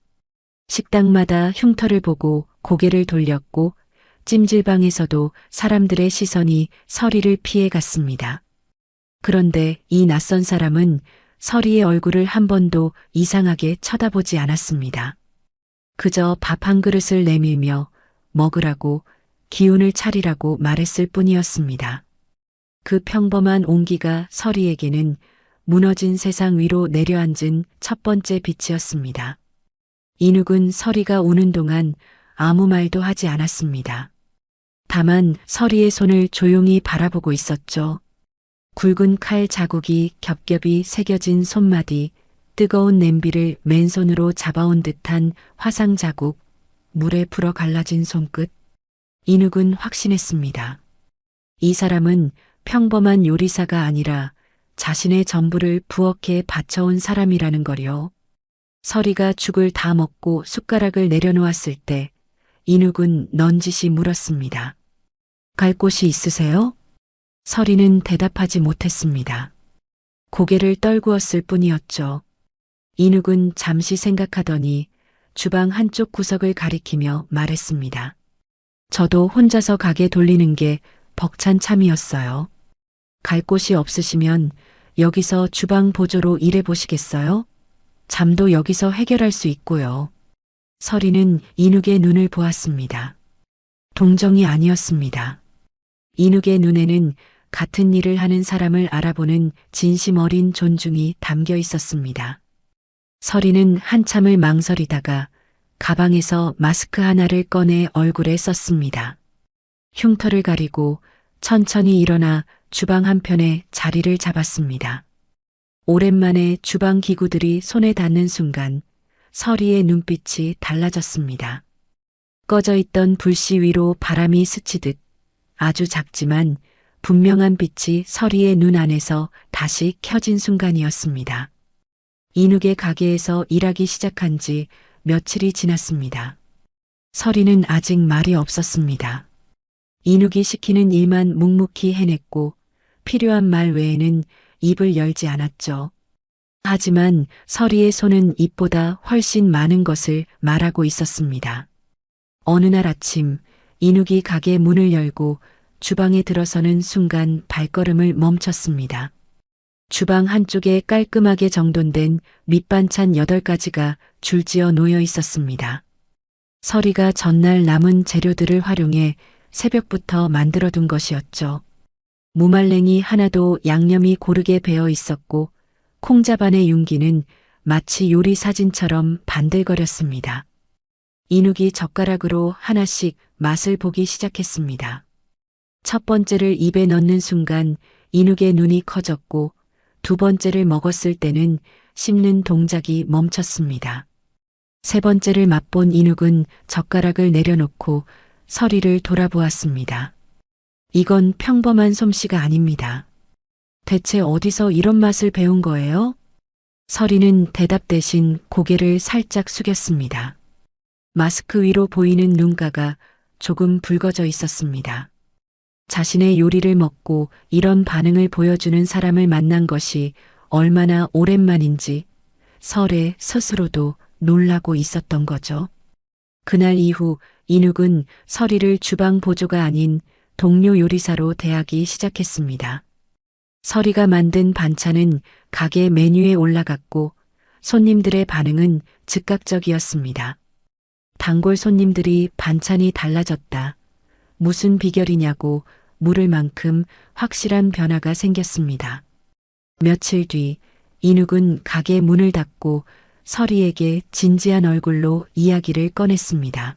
식당마다 흉터를 보고 고개를 돌렸고 찜질방에서도 사람들의 시선이 서리를 피해 갔습니다. 그런데 이 낯선 사람은 서리의 얼굴을 한 번도 이상하게 쳐다보지 않았습니다. 그저 밥 한 그릇을 내밀며 먹으라고, 기운을 차리라고 말했을 뿐이었습니다. 그 평범한 온기가 서리에게는 무너진 세상 위로 내려앉은 첫 번째 빛이었습니다. 인욱은 서리가 오는 동안 아무 말도 하지 않았습니다. 다만 서리의 손을 조용히 바라보고 있었죠. 굵은 칼 자국이 겹겹이 새겨진 손마디, 뜨거운 냄비를 맨손으로 잡아온 듯한 화상 자국, 물에 불어 갈라진 손끝. 인욱은 확신했습니다. 이 사람은 평범한 요리사가 아니라 자신의 전부를 부엌에 바쳐온 사람이라는 거요. 서리가 죽을 다 먹고 숟가락을 내려놓았을 때 인욱은 넌지시 물었습니다. 갈 곳이 있으세요? 서리는 대답하지 못했습니다. 고개를 떨구었을 뿐이었죠. 인욱은 잠시 생각하더니 주방 한쪽 구석을 가리키며 말했습니다. 저도 혼자서 가게 돌리는 게 벅찬 참이었어요. 갈 곳이 없으시면 여기서 주방 보조로 일해 보시겠어요? 잠도 여기서 해결할 수 있고요. 서리는 인욱의 눈을 보았습니다. 동정이 아니었습니다. 인욱의 눈에는 같은 일을 하는 사람을 알아보는 진심 어린 존중이 담겨 있었습니다. 서리는 한참을 망설이다가 가방에서 마스크 하나를 꺼내 얼굴에 썼습니다. 흉터를 가리고 천천히 일어나 주방 한편에 자리를 잡았습니다. 오랜만에 주방 기구들이 손에 닿는 순간 서리의 눈빛이 달라졌습니다. 꺼져 있던 불씨 위로 바람이 스치듯 아주 작지만 분명한 빛이 서리의 눈 안에서 다시 켜진 순간이었습니다. 인욱의 가게에서 일하기 시작한 지 며칠이 지났습니다. 서리는 아직 말이 없었습니다. 인욱이 시키는 일만 묵묵히 해냈고 필요한 말 외에는 입을 열지 않았죠. 하지만 서리의 손은 입보다 훨씬 많은 것을 말하고 있었습니다. 어느 날 아침 인욱이 가게 문을 열고 주방에 들어서는 순간 발걸음을 멈췄습니다. 주방 한쪽에 깔끔하게 정돈된 밑반찬 8가지가 줄지어 놓여 있었습니다. 서리가 전날 남은 재료들을 활용해 새벽부터 만들어둔 것이었죠. 무말랭이 하나도 양념이 고르게 배어 있었고 콩자반의 윤기는 마치 요리 사진처럼 반들거렸습니다. 인욱이 젓가락으로 하나씩 맛을 보기 시작했습니다. 첫 번째를 입에 넣는 순간 인욱의 눈이 커졌고 두 번째를 먹었을 때는 씹는 동작이 멈췄습니다. 세 번째를 맛본 인욱은 젓가락을 내려놓고 서리를 돌아보았습니다. 이건 평범한 솜씨가 아닙니다. 대체 어디서 이런 맛을 배운 거예요? 서리는 대답 대신 고개를 살짝 숙였습니다. 마스크 위로 보이는 눈가가 조금 붉어져 있었습니다. 자신의 요리를 먹고 이런 반응을 보여주는 사람을 만난 것이 얼마나 오랜만인지 설에 스스로도 놀라고 있었던 거죠. 그날 이후 인욱은 서리를 주방 보조가 아닌 동료 요리사로 대하기 시작했습니다. 서리가 만든 반찬은 가게 메뉴에 올라갔고 손님들의 반응은 즉각적이었습니다. 단골 손님들이 반찬이 달라졌다. 무슨 비결이냐고 물을 만큼 확실한 변화가 생겼습니다. 며칠 뒤 인욱은 가게 문을 닫고 서리에게 진지한 얼굴로 이야기를 꺼냈습니다.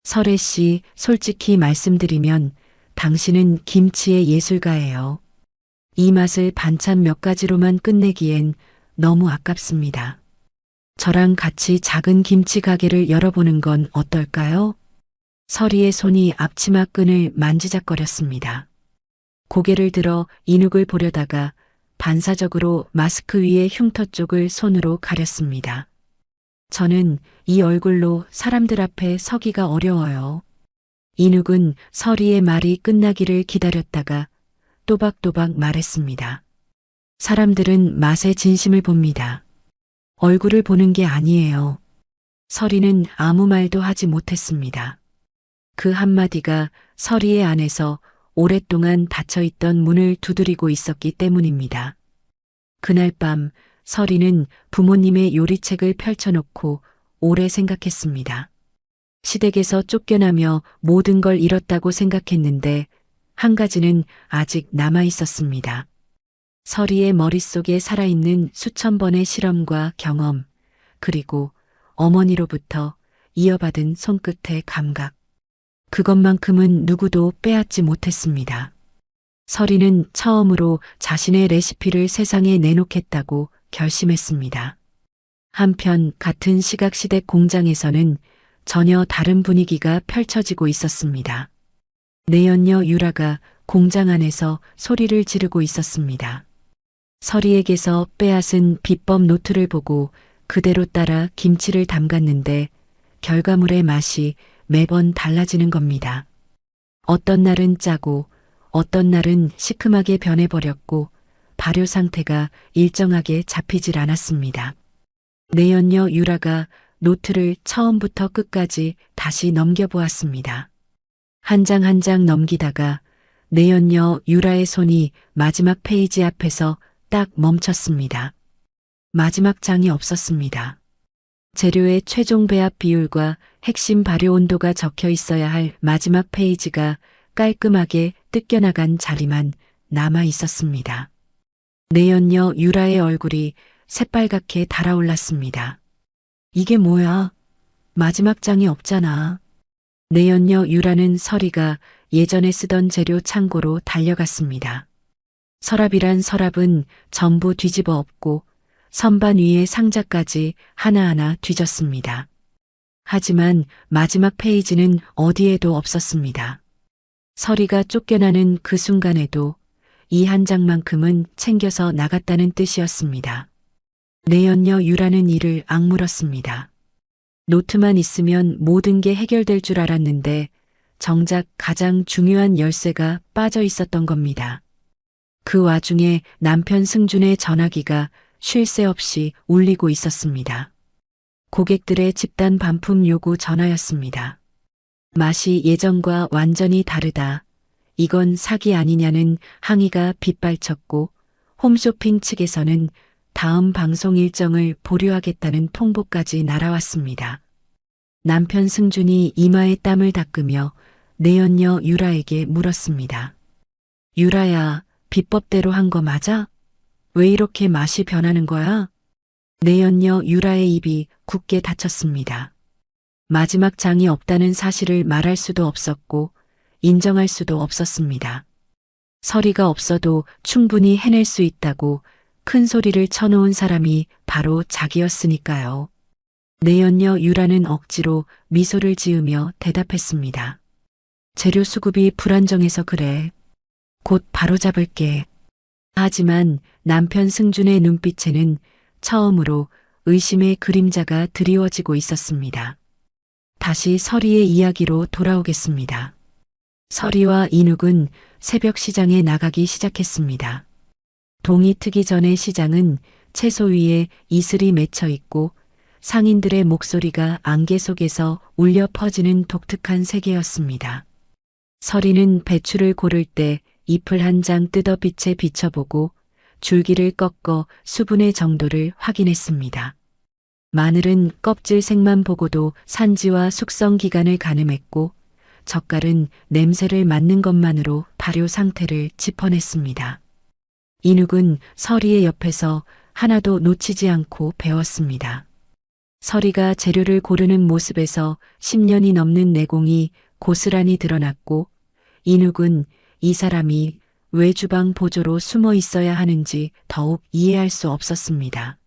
설혜 씨, 솔직히 말씀드리면 당신은 김치의 예술가예요. 이 맛을 반찬 몇 가지로만 끝내기엔 너무 아깝습니다. 저랑 같이 작은 김치 가게를 열어보는 건 어떨까요? 서리의 손이 앞치마 끈을 만지작거렸습니다. 고개를 들어 인욱을 보려다가 반사적으로 마스크 위의 흉터 쪽을 손으로 가렸습니다. 저는 이 얼굴로 사람들 앞에 서기가 어려워요. 인욱은 서리의 말이 끝나기를 기다렸다가 또박또박 말했습니다. 사람들은 맛의 진심을 봅니다. 얼굴을 보는 게 아니에요. 서리는 아무 말도 하지 못했습니다. 그 한마디가 서리의 안에서 오랫동안 닫혀있던 문을 두드리고 있었기 때문입니다. 그날 밤 서리는 부모님의 요리책을 펼쳐놓고 오래 생각했습니다. 시댁에서 쫓겨나며 모든 걸 잃었다고 생각했는데 한 가지는 아직 남아 있었습니다. 서리의 머릿속에 살아있는 수천 번의 실험과 경험, 그리고 어머니로부터 이어받은 손끝의 감각. 그것만큼은 누구도 빼앗지 못했습니다. 서리는 처음으로 자신의 레시피를 세상에 내놓겠다고 결심했습니다. 한편 같은 시각시댁 공장에서는 전혀 다른 분위기가 펼쳐지고 있었습니다. 내연녀 유라가 공장 안에서 소리를 지르고 있었습니다. 서리에게서 빼앗은 비법 노트를 보고 그대로 따라 김치를 담갔는데 결과물의 맛이 매번 달라지는 겁니다. 어떤 날은 짜고 어떤 날은 시큼하게 변해버렸고 발효 상태가 일정하게 잡히질 않았습니다. 내연녀 유라가 노트를 처음부터 끝까지 다시 넘겨보았습니다. 한 장 한 장 넘기다가 내연녀 유라의 손이 마지막 페이지 앞에서 딱 멈췄습니다. 마지막 장이 없었습니다. 재료의 최종 배합 비율과 핵심 발효 온도가 적혀 있어야 할 마지막 페이지가 깔끔하게 뜯겨나간 자리만 남아 있었습니다. 내연녀 유라의 얼굴이 새빨갛게 달아올랐습니다. 이게 뭐야? 마지막 장이 없잖아. 내연녀 유라는 서리가 예전에 쓰던 재료 창고로 달려갔습니다. 서랍이란 서랍은 전부 뒤집어 엎고 선반 위에 상자까지 하나하나 뒤졌습니다. 하지만 마지막 페이지는 어디에도 없었습니다. 서리가 쫓겨나는 그 순간에도 이 한 장만큼은 챙겨서 나갔다는 뜻이었습니다. 내연녀 유라는 이를 악물었습니다. 노트만 있으면 모든 게 해결될 줄 알았는데 정작 가장 중요한 열쇠가 빠져 있었던 겁니다. 그 와중에 남편 승준의 전화기가 쉴 새 없이 울리고 있었습니다. 고객들의 집단 반품 요구 전화였습니다. 맛이 예전과 완전히 다르다. 이건 사기 아니냐는 항의가 빗발쳤고 홈쇼핑 측에서는 다음 방송 일정을 보류하겠다는 통보까지 날아왔습니다. 남편 승준이 이마에 땀을 닦으며 내연녀 유라에게 물었습니다. 유라야, 비법대로 한 거 맞아? 왜 이렇게 맛이 변하는 거야? 내연녀 유라의 입이 굳게 닫혔습니다. 마지막 장이 없다는 사실을 말할 수도 없었고 인정할 수도 없었습니다. 서리가 없어도 충분히 해낼 수 있다고 큰 소리를 쳐놓은 사람이 바로 자기였으니까요. 내연녀 유라는 억지로 미소를 지으며 대답했습니다. 재료 수급이 불안정해서 그래. 곧 바로잡을게. 하지만 남편 승준의 눈빛에는 처음으로 의심의 그림자가 드리워지고 있었습니다. 다시 서리의 이야기로 돌아오겠습니다. 서리와 인욱은 새벽 시장에 나가기 시작했습니다. 동이 트기 전에 시장은 채소 위에 이슬이 맺혀 있고 상인들의 목소리가 안개 속에서 울려 퍼지는 독특한 세계였습니다. 서리는 배추를 고를 때 잎을 한 장 뜯어 빛에 비춰보고 줄기를 꺾어 수분의 정도를 확인했습니다. 마늘은 껍질 색만 보고도 산지와 숙성 기간을 가늠했고 젓갈은 냄새를 맡는 것만으로 발효 상태를 짚어냈습니다. 인욱은 서리의 옆에서 하나도 놓치지 않고 배웠습니다. 서리가 재료를 고르는 모습에서 10년이 넘는 내공이 고스란히 드러났고 인욱은 이 사람이 왜 주방 보조로 숨어 있어야 하는지 더욱 이해할 수 없었습니다.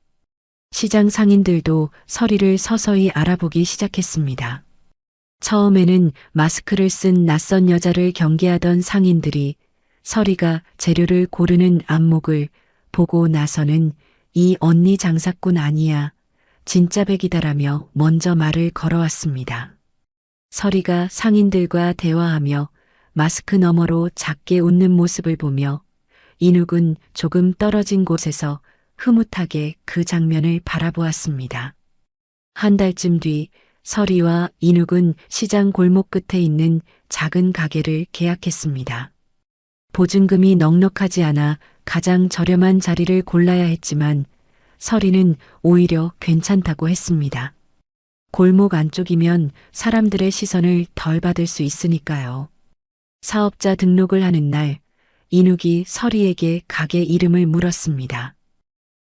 시장 상인들도 서리를 서서히 알아보기 시작했습니다. 처음에는 마스크를 쓴 낯선 여자를 경계하던 상인들이 서리가 재료를 고르는 안목을 보고 나서는 이 언니 장사꾼 아니야. 진짜 백이다라며 먼저 말을 걸어왔습니다. 서리가 상인들과 대화하며 마스크 너머로 작게 웃는 모습을 보며 인욱은 조금 떨어진 곳에서 흐뭇하게 그 장면을 바라보았습니다. 한 달쯤 뒤 서리와 인욱은 시장 골목 끝에 있는 작은 가게를 계약했습니다. 보증금이 넉넉하지 않아 가장 저렴한 자리를 골라야 했지만 서리는 오히려 괜찮다고 했습니다. 골목 안쪽이면 사람들의 시선을 덜 받을 수 있으니까요. 사업자 등록을 하는 날 인욱이 서리에게 가게 이름을 물었습니다.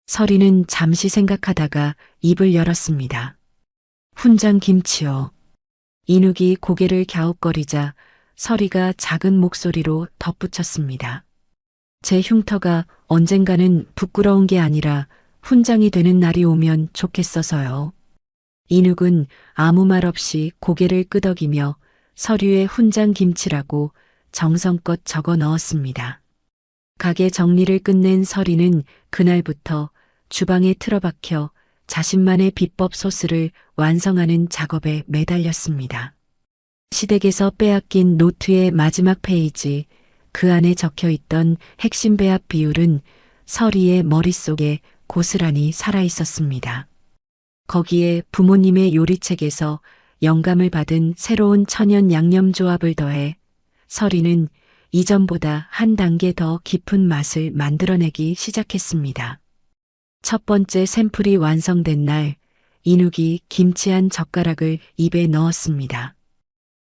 서리는 잠시 생각하다가 입을 열었습니다. 훈장 김치요. 인욱이 고개를 갸웃거리자 서리가 작은 목소리로 덧붙였습니다. 제 흉터가 언젠가는 부끄러운 게 아니라 훈장이 되는 날이 오면 좋겠어서요. 인욱은 아무 말 없이 고개를 끄덕이며 서류에 훈장 김치라고 정성껏 적어 넣었습니다. 가게 정리를 끝낸 서리는 그날부터 주방에 틀어박혀 자신만의 비법 소스를 완성하는 작업에 매달렸습니다. 시댁에서 빼앗긴 노트의 마지막 페이지, 그 안에 적혀있던 핵심 배합 비율은 서리의 머릿속에 고스란히 살아있었습니다. 거기에 부모님의 요리책에서 영감을 받은 새로운 천연 양념 조합을 더해 서리는 이전보다 한 단계 더 깊은 맛을 만들어내기 시작했습니다. 첫 번째 샘플이 완성된 날, 인욱이 김치 한 젓가락을 입에 넣었습니다.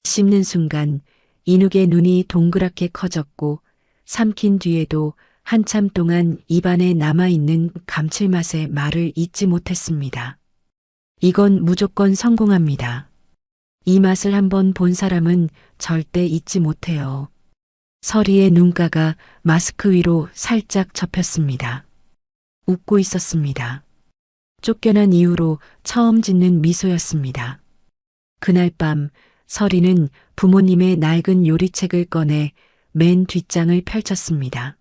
씹는 순간 인욱의 눈이 동그랗게 커졌고 삼킨 뒤에도 한참 동안 입안에 남아있는 감칠맛의 말을 잊지 못했습니다. 이건 무조건 성공합니다. 이 맛을 한번 본 사람은 절대 잊지 못해요. 서리의 눈가가 마스크 위로 살짝 접혔습니다. 웃고 있었습니다. 쫓겨난 이후로 처음 짓는 미소였습니다. 그날 밤 서리는 부모님의 낡은 요리책을 꺼내 맨 뒷장을 펼쳤습니다.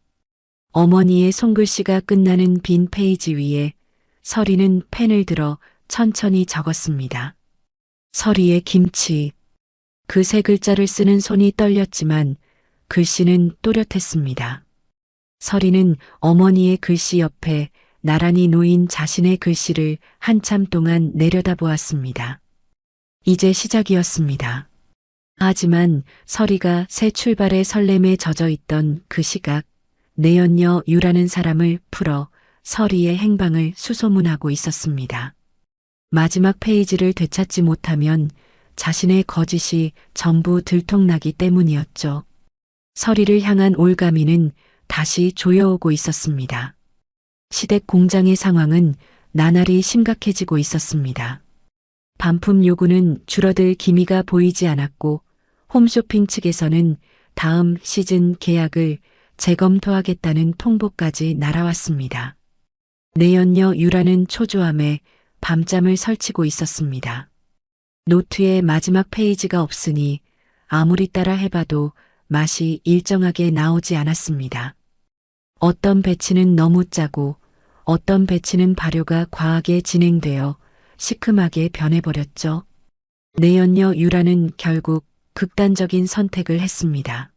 어머니의 손글씨가 끝나는 빈 페이지 위에 서리는 펜을 들어 천천히 적었습니다. 서리의 김치. 그 세 글자를 쓰는 손이 떨렸지만 글씨는 또렷했습니다. 서리는 어머니의 글씨 옆에 나란히 놓인 자신의 글씨를 한참 동안 내려다보았습니다. 이제 시작이었습니다. 하지만 서리가 새 출발의 설렘에 젖어 있던 그 시각, 내연녀 유라는 사람을 풀어 서리의 행방을 수소문하고 있었습니다. 마지막 페이지를 되찾지 못하면 자신의 거짓이 전부 들통나기 때문이었죠. 서리를 향한 올가미는 다시 조여오고 있었습니다. 시댁 공장의 상황은 나날이 심각해지고 있었습니다. 반품 요구는 줄어들 기미가 보이지 않았고 홈쇼핑 측에서는 다음 시즌 계약을 재검토하겠다는 통보까지 날아왔습니다. 내연녀 유라는 초조함에 밤잠을 설치고 있었습니다. 노트에 마지막 페이지가 없으니 아무리 따라 해봐도 맛이 일정하게 나오지 않았습니다. 어떤 배치는 너무 짜고 어떤 배치는 발효가 과하게 진행되어 시큼하게 변해버렸죠. 내연녀 유라는 결국 극단적인 선택을 했습니다.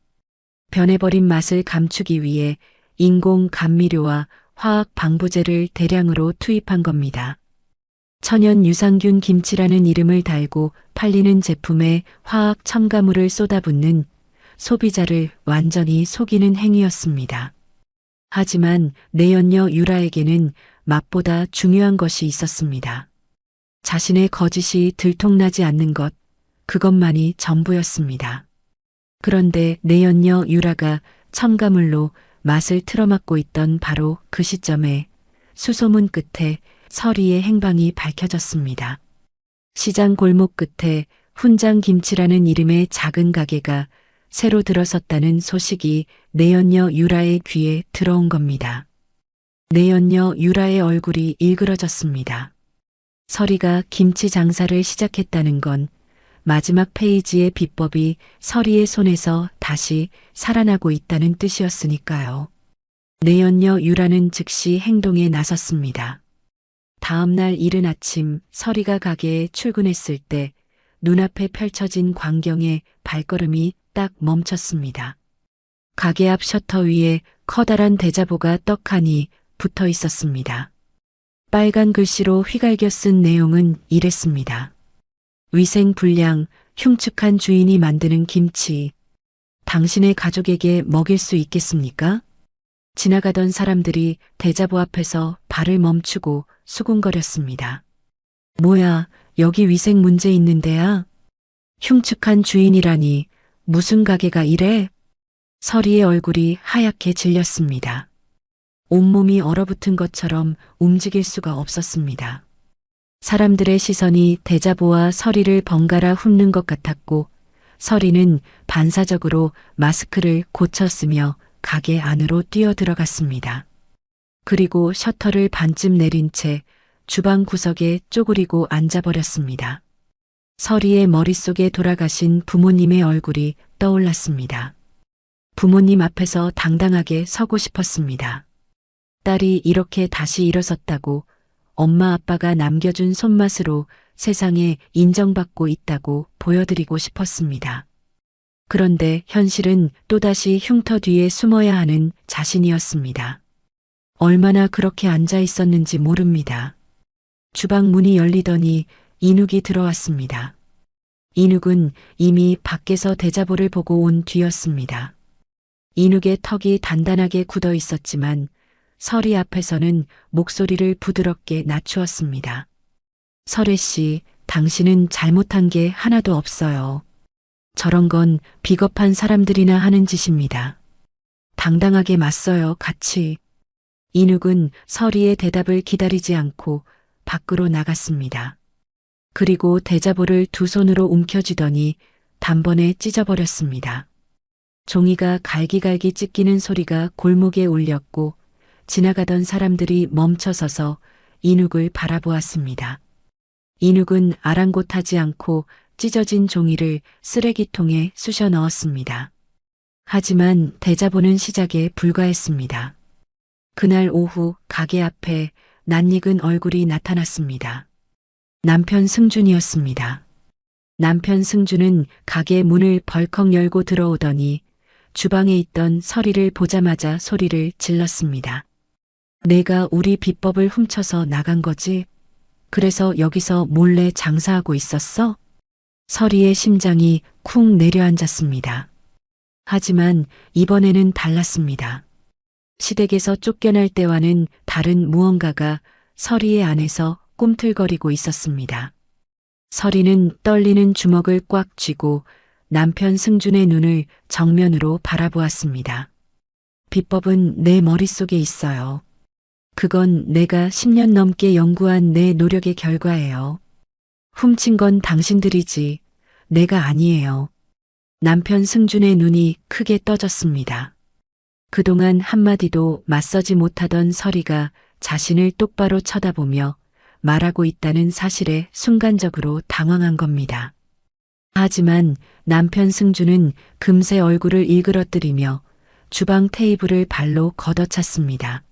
변해버린 맛을 감추기 위해 인공 감미료와 화학 방부제를 대량으로 투입한 겁니다. 천연 유산균 김치라는 이름을 달고 팔리는 제품에 화학 첨가물을 쏟아붓는 소비자를 완전히 속이는 행위였습니다. 하지만 내연녀 유라에게는 맛보다 중요한 것이 있었습니다. 자신의 거짓이 들통나지 않는 것, 그것만이 전부였습니다. 그런데 내연녀 유라가 첨가물로 맛을 틀어막고 있던 바로 그 시점에 수소문 끝에 서리의 행방이 밝혀졌습니다. 시장 골목 끝에 훈장 김치라는 이름의 작은 가게가 새로 들어섰다는 소식이 내연녀 유라의 귀에 들어온 겁니다. 내연녀 유라의 얼굴이 일그러졌습니다. 서리가 김치 장사를 시작했다는 건 마지막 페이지의 비법이 서리의 손에서 다시 살아나고 있다는 뜻이었으니까요. 내연녀 유라는 즉시 행동에 나섰습니다. 다음 날 이른 아침 서리가 가게에 출근했을 때 눈앞에 펼쳐진 광경에 발걸음이 딱 멈췄습니다. 가게 앞 셔터 위에 커다란 대자보가 떡하니 붙어 있었습니다. 빨간 글씨로 휘갈겨 쓴 내용은 이랬습니다. 위생 불량, 흉측한 주인이 만드는 김치. 당신의 가족에게 먹일 수 있겠습니까? 지나가던 사람들이 대자보 앞에서 발을 멈추고 수군거렸습니다. 뭐야, 여기 위생 문제 있는 데야? 흉측한 주인이라니, 무슨 가게가 이래? 서리의 얼굴이 하얗게 질렸습니다. 온몸이 얼어붙은 것처럼 움직일 수가 없었습니다. 사람들의 시선이 대자보와 서리를 번갈아 훑는 것 같았고 서리는 반사적으로 마스크를 고쳤으며 가게 안으로 뛰어들어갔습니다. 그리고 셔터를 반쯤 내린 채 주방 구석에 쪼그리고 앉아버렸습니다. 서리의 머릿속에 돌아가신 부모님의 얼굴이 떠올랐습니다. 부모님 앞에서 당당하게 서고 싶었습니다. 딸이 이렇게 다시 일어섰다고, 엄마 아빠가 남겨준 손맛으로 세상에 인정받고 있다고 보여드리고 싶었습니다. 그런데 현실은 또다시 흉터 뒤에 숨어야 하는 자신이었습니다. 얼마나 그렇게 앉아 있었는지 모릅니다. 주방 문이 열리더니 인욱이 들어왔습니다. 인욱은 이미 밖에서 대자보를 보고 온 뒤였습니다. 인욱의 턱이 단단하게 굳어 있었지만 서리 앞에서는 목소리를 부드럽게 낮추었습니다. 설혜 씨, 당신은 잘못한 게 하나도 없어요. 저런 건 비겁한 사람들이나 하는 짓입니다. 당당하게 맞서요, 같이. 인욱은 서리의 대답을 기다리지 않고 밖으로 나갔습니다. 그리고 대자보를 두 손으로 움켜쥐더니 단번에 찢어버렸습니다. 종이가 갈기갈기 찢기는 소리가 골목에 울렸고 지나가던 사람들이 멈춰서서 인욱을 바라보았습니다. 인욱은 아랑곳하지 않고 찢어진 종이를 쓰레기통에 쑤셔 넣었습니다. 하지만 대자보는 시작에 불과했습니다. 그날 오후 가게 앞에 낯익은 얼굴이 나타났습니다. 남편 승준이었습니다. 남편 승준은 가게 문을 벌컥 열고 들어오더니 주방에 있던 서리를 보자마자 소리를 질렀습니다. 내가 우리 비법을 훔쳐서 나간 거지? 그래서 여기서 몰래 장사하고 있었어? 서리의 심장이 쿵 내려앉았습니다. 하지만 이번에는 달랐습니다. 시댁에서 쫓겨날 때와는 다른 무언가가 서리의 안에서 꿈틀거리고 있었습니다. 서리는 떨리는 주먹을 꽉 쥐고 남편 승준의 눈을 정면으로 바라보았습니다. 비법은 내 머릿속에 있어요. 그건 내가 10년 넘게 연구한 내 노력의 결과예요. 훔친 건 당신들이지. 내가 아니에요. 남편 승준의 눈이 크게 떠졌습니다. 그동안 한마디도 맞서지 못하던 서리가 자신을 똑바로 쳐다보며 말하고 있다는 사실에 순간적으로 당황한 겁니다. 하지만 남편 승준은 금세 얼굴을 일그러뜨리며 주방 테이블을 발로 걷어찼습니다.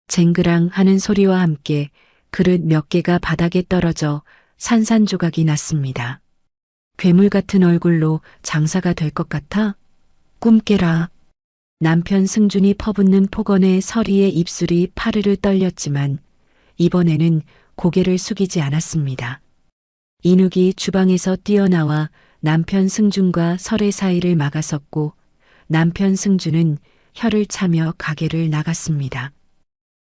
쟁그랑 하는 소리와 함께 그릇 몇 개가 바닥에 떨어져 산산조각이 났습니다. 괴물 같은 얼굴로 장사가 될 것 같아? 꿈 깨라. 남편 승준이 퍼붓는 폭언에 서리의 입술이 파르르 떨렸지만 이번에는 고개를 숙이지 않았습니다. 인욱이 주방에서 뛰어나와 남편 승준과 설의 사이를 막아섰고 남편 승준은 혀를 차며 가게를 나갔습니다.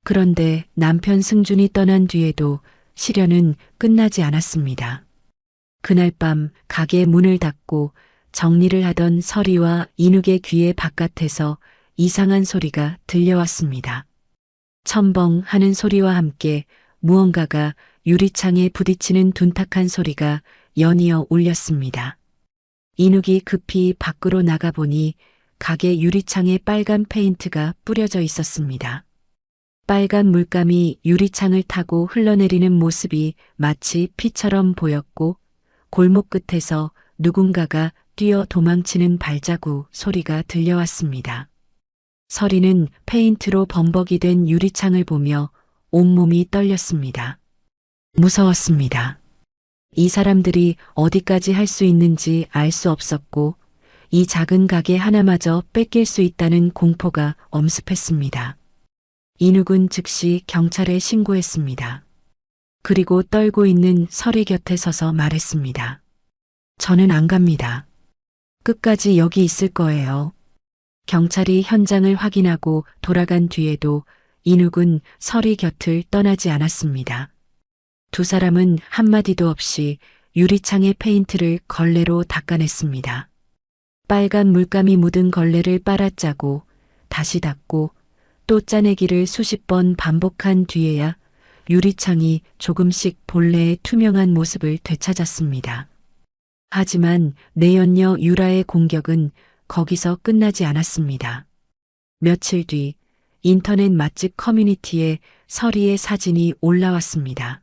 그런데 남편 승준이 떠난 뒤에도 시련은 끝나지 않았습니다. 그날 밤 가게 문을 닫고 정리를 하던 서리와 인욱의 귀에 바깥에서 이상한 소리가 들려왔습니다. 첨벙 하는 소리와 함께 무언가가 유리창에 부딪히는 둔탁한 소리가 연이어 울렸습니다. 인욱이 급히 밖으로 나가보니 가게 유리창에 빨간 페인트가 뿌려져 있었습니다. 빨간 물감이 유리창을 타고 흘러내리는 모습이 마치 피처럼 보였고 골목 끝에서 누군가가 뛰어 도망치는 발자국 소리가 들려왔습니다. 서리는 페인트로 범벅이 된 유리창을 보며 온몸이 떨렸습니다. 무서웠습니다. 이 사람들이 어디까지 할 수 있는지 알 수 없었고 이 작은 가게 하나마저 뺏길 수 있다는 공포가 엄습했습니다. 인욱은 즉시 경찰에 신고했습니다. 그리고 떨고 있는 서리 곁에 서서 말했습니다. 저는 안 갑니다. 끝까지 여기 있을 거예요. 경찰이 현장을 확인하고 돌아간 뒤에도 인욱은 서리 곁을 떠나지 않았습니다. 두 사람은 한마디도 없이 유리창의 페인트를 걸레로 닦아냈습니다. 빨간 물감이 묻은 걸레를 빨아짜고 다시 닦고 또 짜내기를 수십 번 반복한 뒤에야 유리창이 조금씩 본래의 투명한 모습을 되찾았습니다. 하지만 내연녀 유라의 공격은 거기서 끝나지 않았습니다. 며칠 뒤 인터넷 맛집 커뮤니티에 서리의 사진이 올라왔습니다.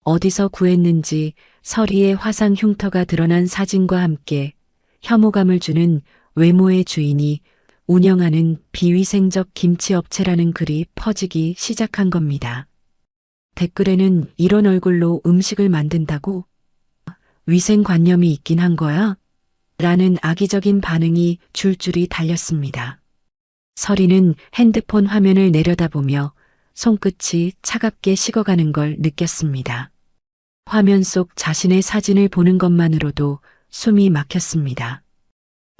어디서 구했는지 서리의 화상 흉터가 드러난 사진과 함께 혐오감을 주는 외모의 주인이 운영하는 비위생적 김치업체라는 글이 퍼지기 시작한 겁니다. 댓글에는 이런 얼굴로 음식을 만든다고? 위생관념이 있긴 한 거야? 라는 악의적인 반응이 줄줄이 달렸습니다. 서리는 핸드폰 화면을 내려다보며 손끝이 차갑게 식어가는 걸 느꼈습니다. 화면 속 자신의 사진을 보는 것만으로도 숨이 막혔습니다.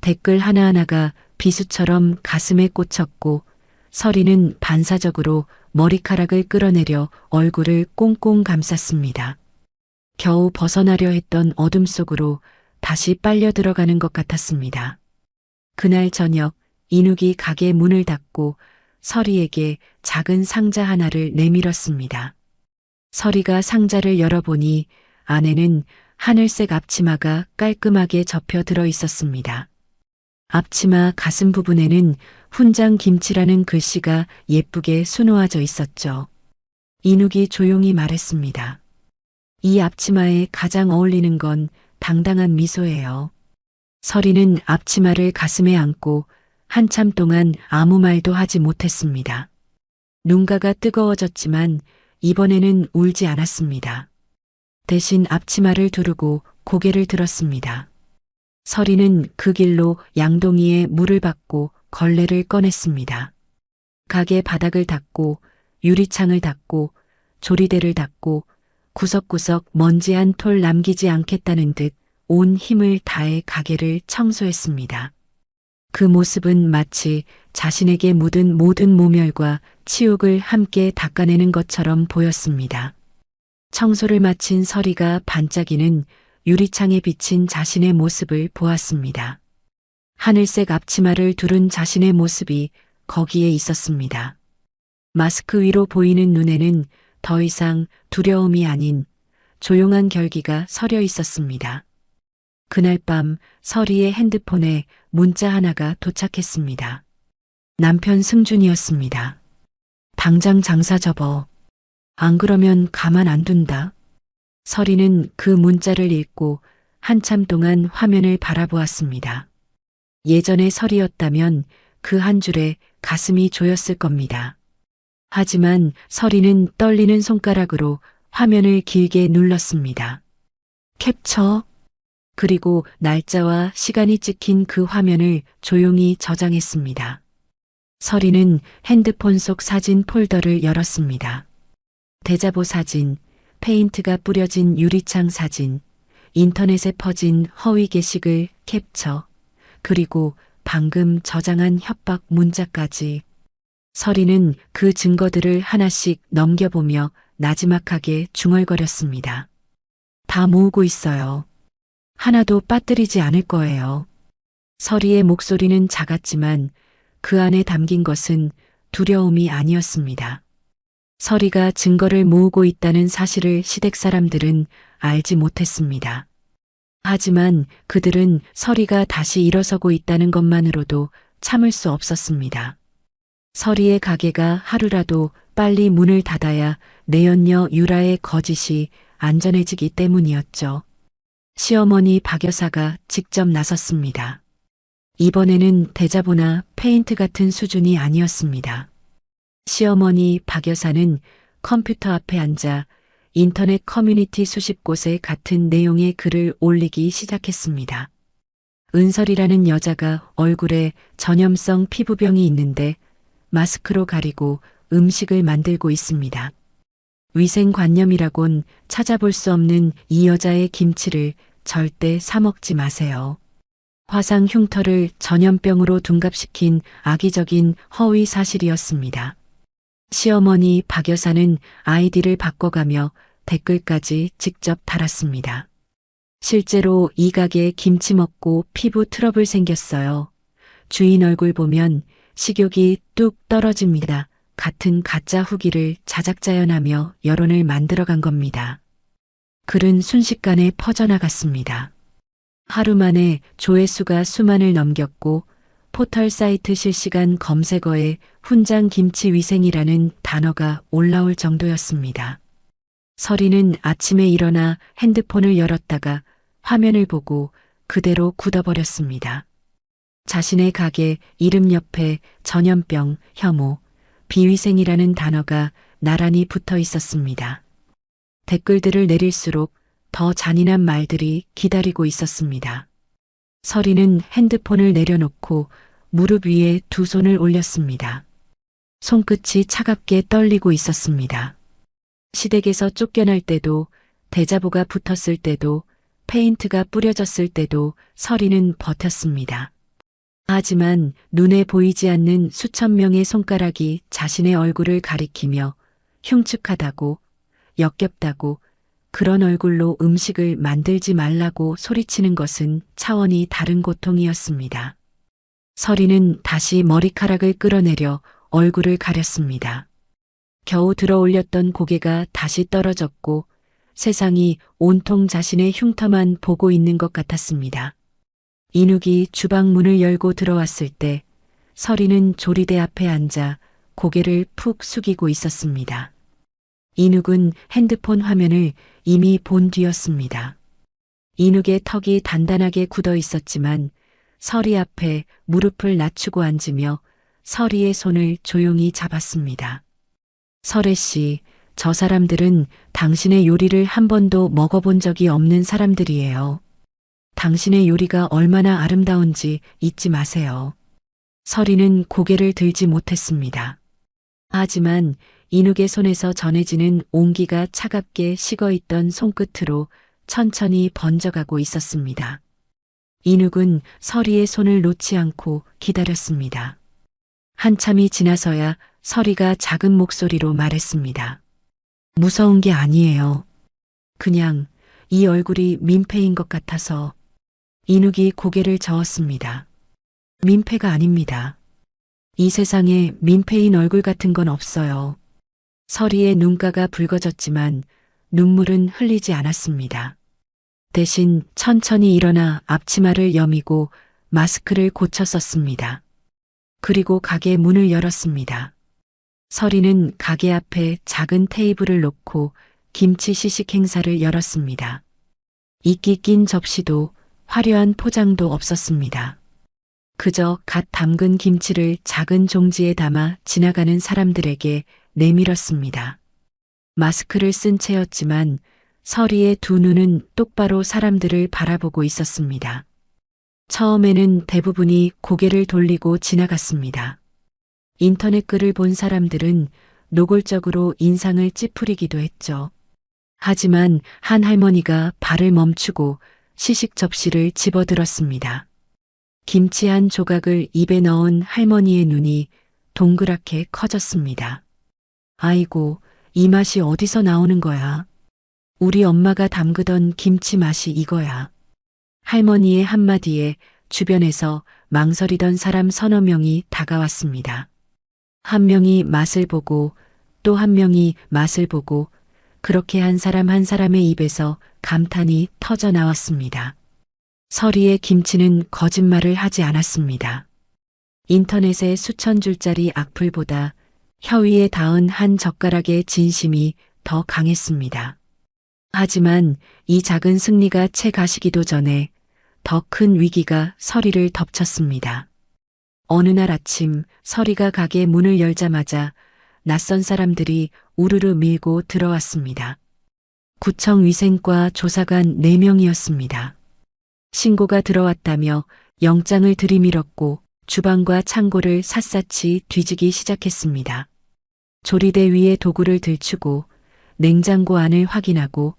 댓글 하나하나가 비수처럼 가슴에 꽂혔고 서리는 반사적으로 머리카락을 끌어내려 얼굴을 꽁꽁 감쌌습니다. 겨우 벗어나려 했던 어둠 속으로 다시 빨려 들어가는 것 같았습니다. 그날 저녁 인욱이 가게 문을 닫고 서리에게 작은 상자 하나를 내밀었습니다. 서리가 상자를 열어보니 안에는 하늘색 앞치마가 깔끔하게 접혀 들어 있었습니다. 앞치마 가슴 부분에는 훈장 김치라는 글씨가 예쁘게 수놓아져 있었죠. 인욱이 조용히 말했습니다. 이 앞치마에 가장 어울리는 건 당당한 미소예요. 서리는 앞치마를 가슴에 안고 한참 동안 아무 말도 하지 못했습니다. 눈가가 뜨거워졌지만 이번에는 울지 않았습니다. 대신 앞치마를 두르고 고개를 들었습니다. 서리는 그 길로 양동이에 물을 받고 걸레를 꺼냈습니다. 가게 바닥을 닦고 유리창을 닦고 조리대를 닦고 구석구석 먼지 한 톨 남기지 않겠다는 듯 온 힘을 다해 가게를 청소했습니다. 그 모습은 마치 자신에게 묻은 모든 모멸과 치욕을 함께 닦아내는 것처럼 보였습니다. 청소를 마친 서리가 반짝이는 유리창에 비친 자신의 모습을 보았습니다. 하늘색 앞치마를 두른 자신의 모습이 거기에 있었습니다. 마스크 위로 보이는 눈에는 더 이상 두려움이 아닌 조용한 결기가 서려 있었습니다. 그날 밤 서리의 핸드폰에 문자 하나가 도착했습니다. 남편 승준이었습니다. 당장 장사 접어. 안 그러면 가만 안 둔다. 서리는 그 문자를 읽고 한참 동안 화면을 바라보았습니다. 예전의 서리였다면 그 한 줄에 가슴이 조였을 겁니다. 하지만 서리는 떨리는 손가락으로 화면을 길게 눌렀습니다. 캡처. 그리고 날짜와 시간이 찍힌 그 화면을 조용히 저장했습니다. 서리는 핸드폰 속 사진 폴더를 열었습니다. 대자보 사진, 페인트가 뿌려진 유리창 사진, 인터넷에 퍼진 허위 게시글 캡처, 그리고 방금 저장한 협박 문자까지. 서리는 그 증거들을 하나씩 넘겨보며 나지막하게 중얼거렸습니다. 다 모으고 있어요. 하나도 빠뜨리지 않을 거예요. 서리의 목소리는 작았지만 그 안에 담긴 것은 두려움이 아니었습니다. 서리가 증거를 모으고 있다는 사실을 시댁 사람들은 알지 못했습니다. 하지만 그들은 서리가 다시 일어서고 있다는 것만으로도 참을 수 없었습니다. 서리의 가게가 하루라도 빨리 문을 닫아야 내연녀 유라의 거짓이 안전해지기 때문이었죠. 시어머니 박 여사가 직접 나섰습니다. 이번에는 대자보나 페인트 같은 수준이 아니었습니다. 시어머니 박 여사는 컴퓨터 앞에 앉아 인터넷 커뮤니티 수십 곳에 같은 내용의 글을 올리기 시작했습니다. 은설이라는 여자가 얼굴에 전염성 피부병이 있는데 마스크로 가리고 음식을 만들고 있습니다. 위생관념이라곤 찾아볼 수 없는 이 여자의 김치를 절대 사 먹지 마세요. 화상 흉터를 전염병으로 둔갑시킨 악의적인 허위 사실이었습니다. 시어머니 박 여사는 아이디를 바꿔가며 댓글까지 직접 달았습니다. 실제로 이 가게에 김치 먹고 피부 트러블 생겼어요. 주인 얼굴 보면 식욕이 뚝 떨어집니다. 같은 가짜 후기를 자작자연하며 여론을 만들어간 겁니다. 글은 순식간에 퍼져나갔습니다. 하루 만에 조회수가 수만을 넘겼고 포털 사이트 실시간 검색어에 훈장 김치 위생이라는 단어가 올라올 정도였습니다. 서리는 아침에 일어나 핸드폰을 열었다가 화면을 보고 그대로 굳어버렸습니다. 자신의 가게 이름 옆에 전염병, 혐오, 비위생이라는 단어가 나란히 붙어 있었습니다. 댓글들을 내릴수록 더 잔인한 말들이 기다리고 있었습니다. 서리는 핸드폰을 내려놓고 무릎 위에 두 손을 올렸습니다. 손끝이 차갑게 떨리고 있었습니다. 시댁에서 쫓겨날 때도, 대자보가 붙었을 때도, 페인트가 뿌려졌을 때도 서리는 버텼습니다. 하지만 눈에 보이지 않는 수천 명의 손가락이 자신의 얼굴을 가리키며 흉측하다고, 역겹다고, 그런 얼굴로 음식을 만들지 말라고 소리치는 것은 차원이 다른 고통이었습니다. 서리는 다시 머리카락을 끌어내려 얼굴을 가렸습니다. 겨우 들어 올렸던 고개가 다시 떨어졌고 세상이 온통 자신의 흉터만 보고 있는 것 같았습니다. 인욱이 주방 문을 열고 들어왔을 때 서리는 조리대 앞에 앉아 고개를 푹 숙이고 있었습니다. 인욱은 핸드폰 화면을 이미 본 뒤였습니다. 인욱의 턱이 단단하게 굳어 있었지만 서리 앞에 무릎을 낮추고 앉으며 서리의 손을 조용히 잡았습니다. 설혜 씨, 저 사람들은 당신의 요리를 한 번도 먹어본 적이 없는 사람들이에요. 당신의 요리가 얼마나 아름다운지 잊지 마세요. 서리는 고개를 들지 못했습니다. 하지만 인욱의 손에서 전해지는 온기가 차갑게 식어있던 손끝으로 천천히 번져가고 있었습니다. 인욱은 서리의 손을 놓지 않고 기다렸습니다. 한참이 지나서야 서리가 작은 목소리로 말했습니다. 무서운 게 아니에요. 그냥 이 얼굴이 민폐인 것 같아서. 인욱이 고개를 저었습니다. 민폐가 아닙니다. 이 세상에 민폐인 얼굴 같은 건 없어요. 서리의 눈가가 붉어졌지만 눈물은 흘리지 않았습니다. 대신 천천히 일어나 앞치마를 여미고 마스크를 고쳐 썼습니다. 그리고 가게 문을 열었습니다. 서리는 가게 앞에 작은 테이블을 놓고 김치 시식 행사를 열었습니다. 이끼 낀 접시도 화려한 포장도 없었습니다. 그저 갓 담근 김치를 작은 종지에 담아 지나가는 사람들에게 내밀었습니다. 마스크를 쓴 채였지만 서리의 두 눈은 똑바로 사람들을 바라보고 있었습니다. 처음에는 대부분이 고개를 돌리고 지나갔습니다. 인터넷 글을 본 사람들은 노골적으로 인상을 찌푸리기도 했죠. 하지만 한 할머니가 발을 멈추고 시식 접시를 집어들었습니다. 김치 한 조각을 입에 넣은 할머니의 눈이 동그랗게 커졌습니다. 아이고, 이 맛이 어디서 나오는 거야? 우리 엄마가 담그던 김치 맛이 이거야. 할머니의 한마디에 주변에서 망설이던 사람 서너 명이 다가왔습니다. 한 명이 맛을 보고 또 한 명이 맛을 보고 그렇게 한 사람 한 사람의 입에서 감탄이 터져 나왔습니다. 서리의 김치는 거짓말을 하지 않았습니다. 인터넷의 수천 줄짜리 악플보다 혀 위에 닿은 한 젓가락의 진심이 더 강했습니다. 하지만 이 작은 승리가 채 가시기도 전에 더 큰 위기가 서리를 덮쳤습니다. 어느 날 아침 서리가 가게 문을 열자마자 낯선 사람들이 우르르 밀고 들어왔습니다. 구청 위생과 조사관 4명이었습니다. 신고가 들어왔다며 영장을 들이밀었고 주방과 창고를 샅샅이 뒤지기 시작했습니다. 조리대 위에 도구를 들추고 냉장고 안을 확인하고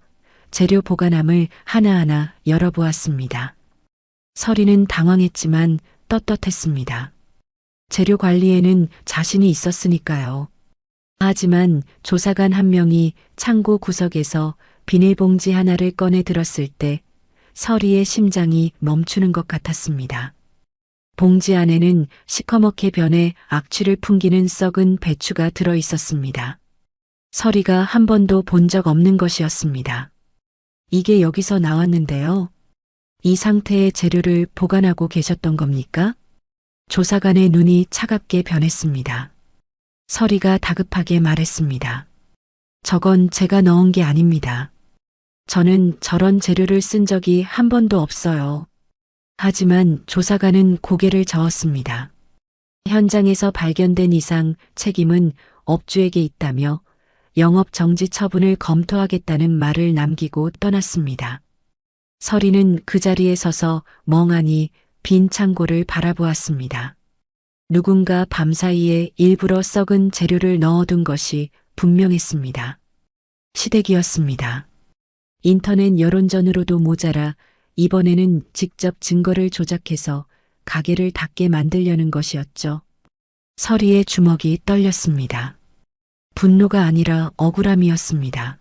재료 보관함을 하나하나 열어보았습니다. 서리는 당황했지만 떳떳했습니다. 재료 관리에는 자신이 있었으니까요. 하지만 조사관 한 명이 창고 구석에서 비닐봉지 하나를 꺼내 들었을 때 서리의 심장이 멈추는 것 같았습니다. 봉지 안에는 시커멓게 변해 악취를 풍기는 썩은 배추가 들어 있었습니다. 서리가 한 번도 본 적 없는 것이었습니다. 이게 여기서 나왔는데요. 이 상태의 재료를 보관하고 계셨던 겁니까? 조사관의 눈이 차갑게 변했습니다. 서리가 다급하게 말했습니다. 저건 제가 넣은 게 아닙니다. 저는 저런 재료를 쓴 적이 한 번도 없어요. 하지만 조사관은 고개를 저었습니다. 현장에서 발견된 이상 책임은 업주에게 있다며 영업 정지 처분을 검토하겠다는 말을 남기고 떠났습니다. 서리는 그 자리에 서서 멍하니 빈 창고를 바라보았습니다. 누군가 밤사이에 일부러 썩은 재료를 넣어둔 것이 분명했습니다. 시댁이었습니다. 인터넷 여론전으로도 모자라 이번에는 직접 증거를 조작해서 가게를 닫게 만들려는 것이었죠. 서리의 주먹이 떨렸습니다. 분노가 아니라 억울함이었습니다.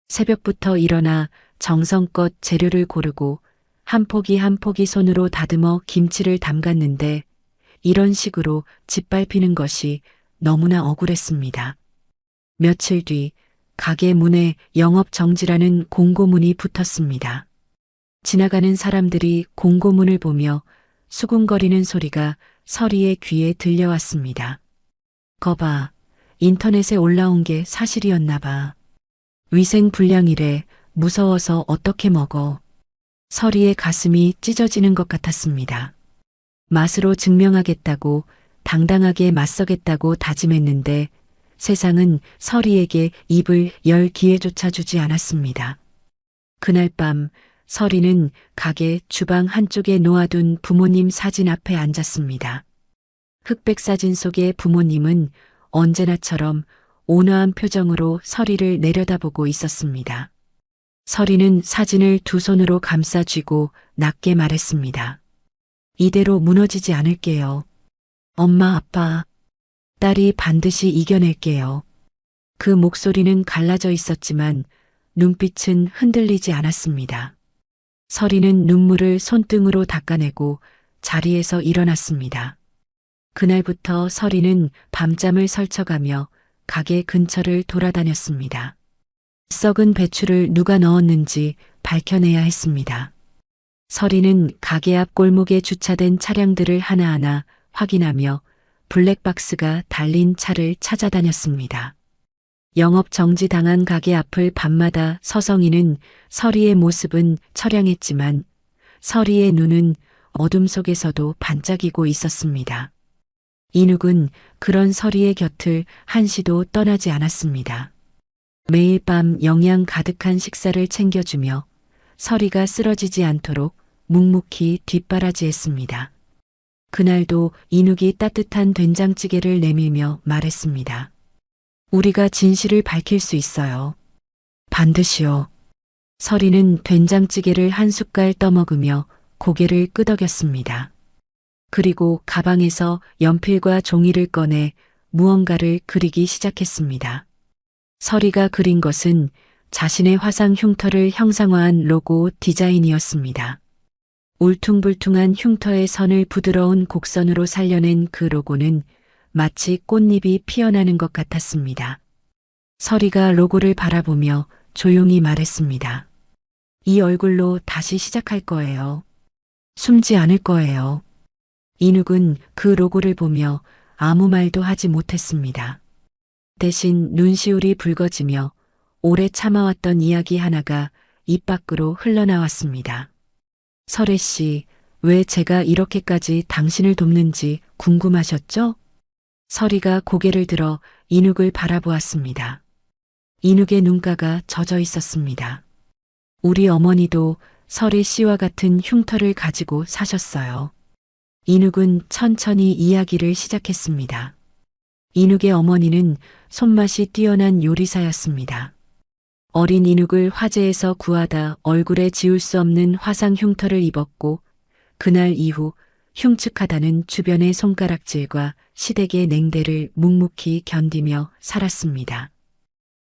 새벽부터 일어나 정성껏 재료를 고르고 한 포기 한 포기 손으로 다듬어 김치를 담갔는데 이런 식으로 짓밟히는 것이 너무나 억울했습니다. 며칠 뒤 가게 문에 영업 정지라는 공고문이 붙었습니다. 지나가는 사람들이 공고문을 보며 수군거리는 소리가 서리의 귀에 들려왔습니다. 거봐, 인터넷에 올라온 게 사실이었나 봐. 위생 불량이래. 무서워서 어떻게 먹어. 서리의 가슴이 찢어지는 것 같았습니다. 맛으로 증명하겠다고 당당하게 맞서겠다고 다짐했는데 세상은 서리에게 입을 열 기회조차 주지 않았습니다. 그날 밤 서리는 가게 주방 한쪽에 놓아둔 부모님 사진 앞에 앉았습니다. 흑백 사진 속의 부모님은 언제나처럼 온화한 표정으로 서리를 내려다보고 있었습니다. 서리는 사진을 두 손으로 감싸 쥐고 낮게 말했습니다. 이대로 무너지지 않을게요. 엄마, 아빠, 딸이 반드시 이겨낼게요. 그 목소리는 갈라져 있었지만 눈빛은 흔들리지 않았습니다. 서리는 눈물을 손등으로 닦아내고 자리에서 일어났습니다. 그날부터 서리는 밤잠을 설쳐가며 가게 근처를 돌아다녔습니다. 썩은 배추를 누가 넣었는지 밝혀내야 했습니다. 서리는 가게 앞 골목에 주차된 차량들을 하나하나 확인하며 블랙박스가 달린 차를 찾아다녔습니다. 영업 정지당한 가게 앞을 밤마다 서성이는 서리의 모습은 처량했지만 서리의 눈은 어둠 속에서도 반짝이고 있었습니다. 이눅은 그런 서리의 곁을 한시도 떠나지 않았습니다. 매일 밤 영양 가득한 식사를 챙겨주며 서리가 쓰러지지 않도록 묵묵히 뒷바라지했습니다. 그날도 이눅이 따뜻한 된장찌개를 내밀며 말했습니다. 우리가 진실을 밝힐 수 있어요. 반드시요. 서리는 된장찌개를 한 숟갈 떠먹으며 고개를 끄덕였습니다. 그리고 가방에서 연필과 종이를 꺼내 무언가를 그리기 시작했습니다. 서리가 그린 것은 자신의 화상 흉터를 형상화한 로고 디자인이었습니다. 울퉁불퉁한 흉터의 선을 부드러운 곡선으로 살려낸 그 로고는 마치 꽃잎이 피어나는 것 같았습니다. 서리가 로고를 바라보며 조용히 말했습니다. 이 얼굴로 다시 시작할 거예요. 숨지 않을 거예요. 이눅은 그 로고를 보며 아무 말도 하지 못했습니다. 대신 눈시울이 붉어지며 오래 참아왔던 이야기 하나가 입 밖으로 흘러나왔습니다. 설혜 씨, 왜 제가 이렇게까지 당신을 돕는지 궁금하셨죠? 서리가 고개를 들어 이눅을 바라보았습니다. 이눅의 눈가가 젖어 있었습니다. 우리 어머니도 설혜 씨와 같은 흉터를 가지고 사셨어요. 이눅은 천천히 이야기를 시작했습니다. 이눅의 어머니는 손맛이 뛰어난 요리사였습니다. 어린 이눅을 화재에서 구하다 얼굴에 지울 수 없는 화상 흉터를 입었고 그날 이후 흉측하다는 주변의 손가락질과 시댁의 냉대를 묵묵히 견디며 살았습니다.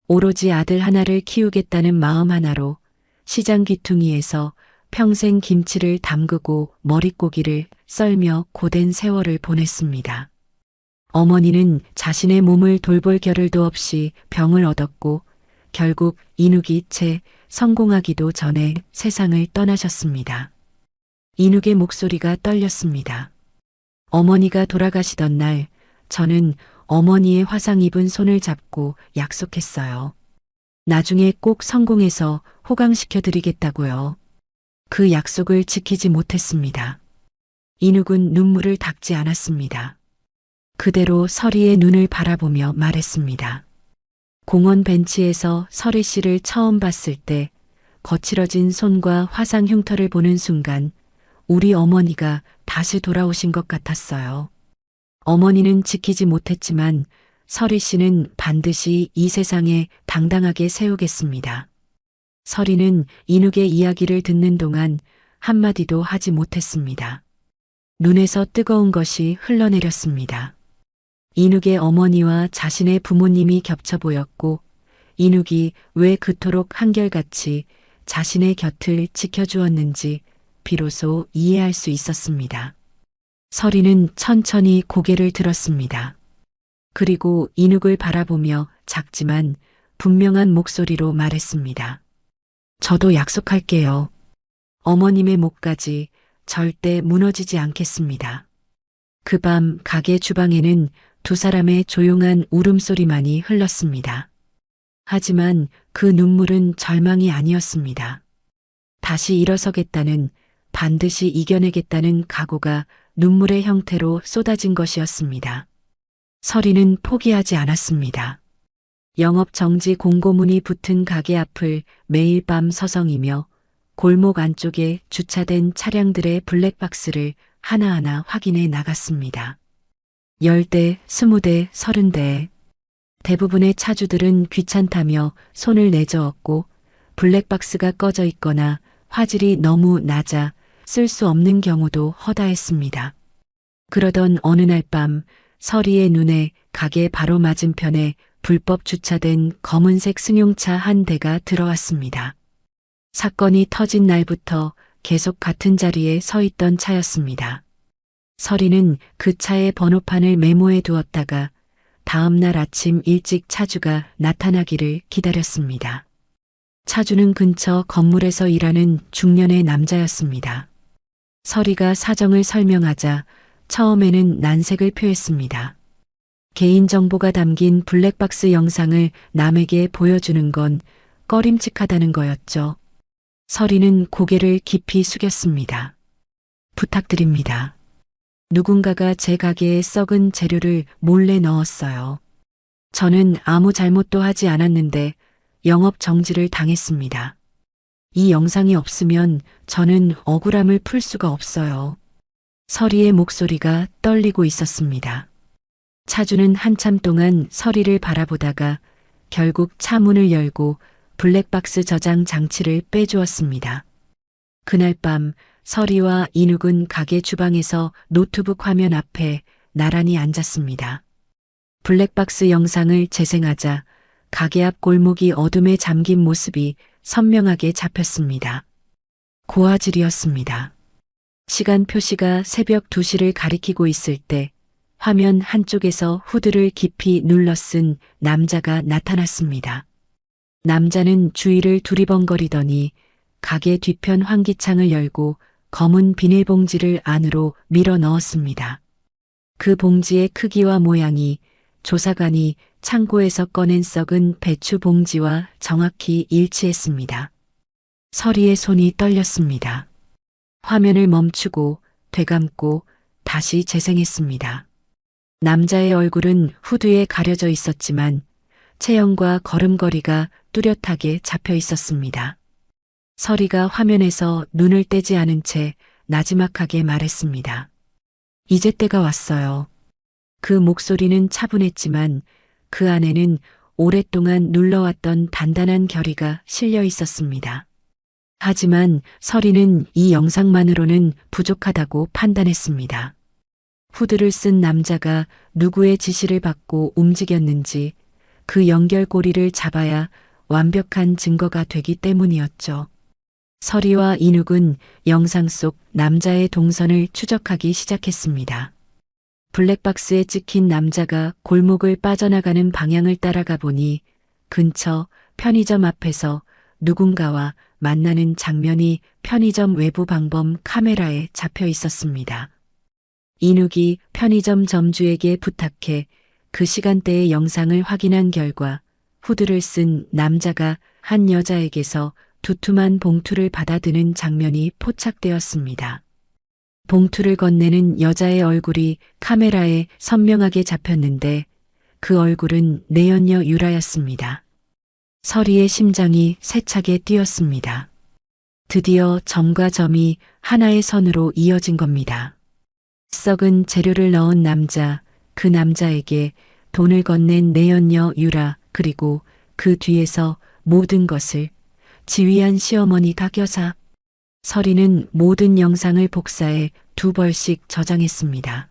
오로지 아들 하나를 키우겠다는 마음 하나로 시장 귀퉁이에서 평생 김치를 담그고 머릿고기를 썰며 고된 세월을 보냈습니다. 어머니는 자신의 몸을 돌볼 겨를도 없이 병을 얻었고 결국 이눅이 채 성공하기도 전에 세상을 떠나셨습니다. 이눅의 목소리가 떨렸습니다. 어머니가 돌아가시던 날 저는 어머니의 화상 입은 손을 잡고 약속했어요. 나중에 꼭 성공해서 호강시켜 드리겠다고요. 그 약속을 지키지 못했습니다. 이눅은 눈물을 닦지 않았습니다. 그대로 서리의 눈을 바라보며 말했습니다. 공원 벤치에서 서리 씨를 처음 봤을 때 거칠어진 손과 화상 흉터를 보는 순간 우리 어머니가 다시 돌아오신 것 같았어요. 어머니는 지키지 못했지만 서리 씨는 반드시 이 세상에 당당하게 세우겠습니다. 서리는 이눅의 이야기를 듣는 동안 한마디도 하지 못했습니다. 눈에서 뜨거운 것이 흘러내렸습니다. 이눅의 어머니와 자신의 부모님이 겹쳐 보였고 이눅이 왜 그토록 한결같이 자신의 곁을 지켜주었는지 비로소 이해할 수 있었습니다. 서리는 천천히 고개를 들었습니다. 그리고 이눅을 바라보며 작지만 분명한 목소리로 말했습니다. 저도 약속할게요. 어머님의 목까지 절대 무너지지 않겠습니다. 그 밤 가게 주방에는 두 사람의 조용한 울음소리만이 흘렀습니다. 하지만 그 눈물은 절망이 아니었습니다. 다시 일어서겠다는, 반드시 이겨내겠다는 각오가 눈물의 형태로 쏟아진 것이었습니다. 서리는 포기하지 않았습니다. 영업 정지 공고문이 붙은 가게 앞을 매일 밤 서성이며 골목 안쪽에 주차된 차량들의 블랙박스를 하나하나 확인해 나갔습니다. 10대, 20대, 30대. 대부분의 차주들은 귀찮다며 손을 내저었고 블랙박스가 꺼져 있거나 화질이 너무 낮아 쓸 수 없는 경우도 허다했습니다. 그러던 어느 날 밤 서리의 눈에 가게 바로 맞은편에 불법 주차된 검은색 승용차 한 대가 들어왔습니다. 사건이 터진 날부터 계속 같은 자리에 서 있던 차였습니다. 서리는 그 차의 번호판을 메모해 두었다가 다음 날 아침 일찍 차주가 나타나기를 기다렸습니다. 차주는 근처 건물에서 일하는 중년의 남자였습니다. 서리가 사정을 설명하자 처음에는 난색을 표했습니다. 개인정보가 담긴 블랙박스 영상을 남에게 보여주는 건 꺼림칙하다는 거였죠. 서리는 고개를 깊이 숙였습니다. 부탁드립니다. 누군가가 제 가게에 썩은 재료를 몰래 넣었어요. 저는 아무 잘못도 하지 않았는데 영업 정지를 당했습니다. 이 영상이 없으면 저는 억울함을 풀 수가 없어요. 서리의 목소리가 떨리고 있었습니다. 차주는 한참 동안 서리를 바라보다가 결국 차 문을 열고 블랙박스 저장 장치를 빼주었습니다. 그날 밤 서리와 인욱은 가게 주방에서 노트북 화면 앞에 나란히 앉았습니다. 블랙박스 영상을 재생하자 가게 앞 골목이 어둠에 잠긴 모습이 선명하게 잡혔습니다. 고화질이었습니다. 시간 표시가 새벽 2시를 가리키고 있을 때 화면 한쪽에서 후드를 깊이 눌러 쓴 남자가 나타났습니다. 남자는 주위를 두리번거리더니 가게 뒤편 환기창을 열고 검은 비닐봉지를 안으로 밀어 넣었습니다. 그 봉지의 크기와 모양이 조사관이 창고에서 꺼낸 썩은 배추 봉지와 정확히 일치했습니다. 서리의 손이 떨렸습니다. 화면을 멈추고 되감고 다시 재생했습니다. 남자의 얼굴은 후드에 가려져 있었지만 체형과 걸음걸이가 뚜렷하게 잡혀 있었습니다. 서리가 화면에서 눈을 떼지 않은 채 나지막하게 말했습니다. 이제 때가 왔어요. 그 목소리는 차분했지만 그 안에는 오랫동안 눌러왔던 단단한 결의가 실려 있었습니다. 하지만 서리는 이 영상만으로는 부족하다고 판단했습니다. 후드를 쓴 남자가 누구의 지시를 받고 움직였는지 그 연결고리를 잡아야 완벽한 증거가 되기 때문이었죠. 서리와 인욱은 영상 속 남자의 동선을 추적하기 시작했습니다. 블랙박스에 찍힌 남자가 골목을 빠져나가는 방향을 따라가 보니 근처 편의점 앞에서 누군가와 만나는 장면이 편의점 외부 방범 카메라에 잡혀 있었습니다. 인욱이 편의점 점주에게 부탁해 그 시간대의 영상을 확인한 결과 후드를 쓴 남자가 한 여자에게서 두툼한 봉투를 받아드는 장면이 포착되었습니다. 봉투를 건네는 여자의 얼굴이 카메라에 선명하게 잡혔는데 그 얼굴은 내연녀 유라였습니다. 서리의 심장이 세차게 뛰었습니다. 드디어 점과 점이 하나의 선으로 이어진 겁니다. 썩은 재료를 넣은 남자, 그 남자에게 돈을 건넨 내연녀 유라, 그리고 그 뒤에서 모든 것을 지휘한 시어머니가 껴사 서리는 모든 영상을 복사해 2벌씩 저장했습니다.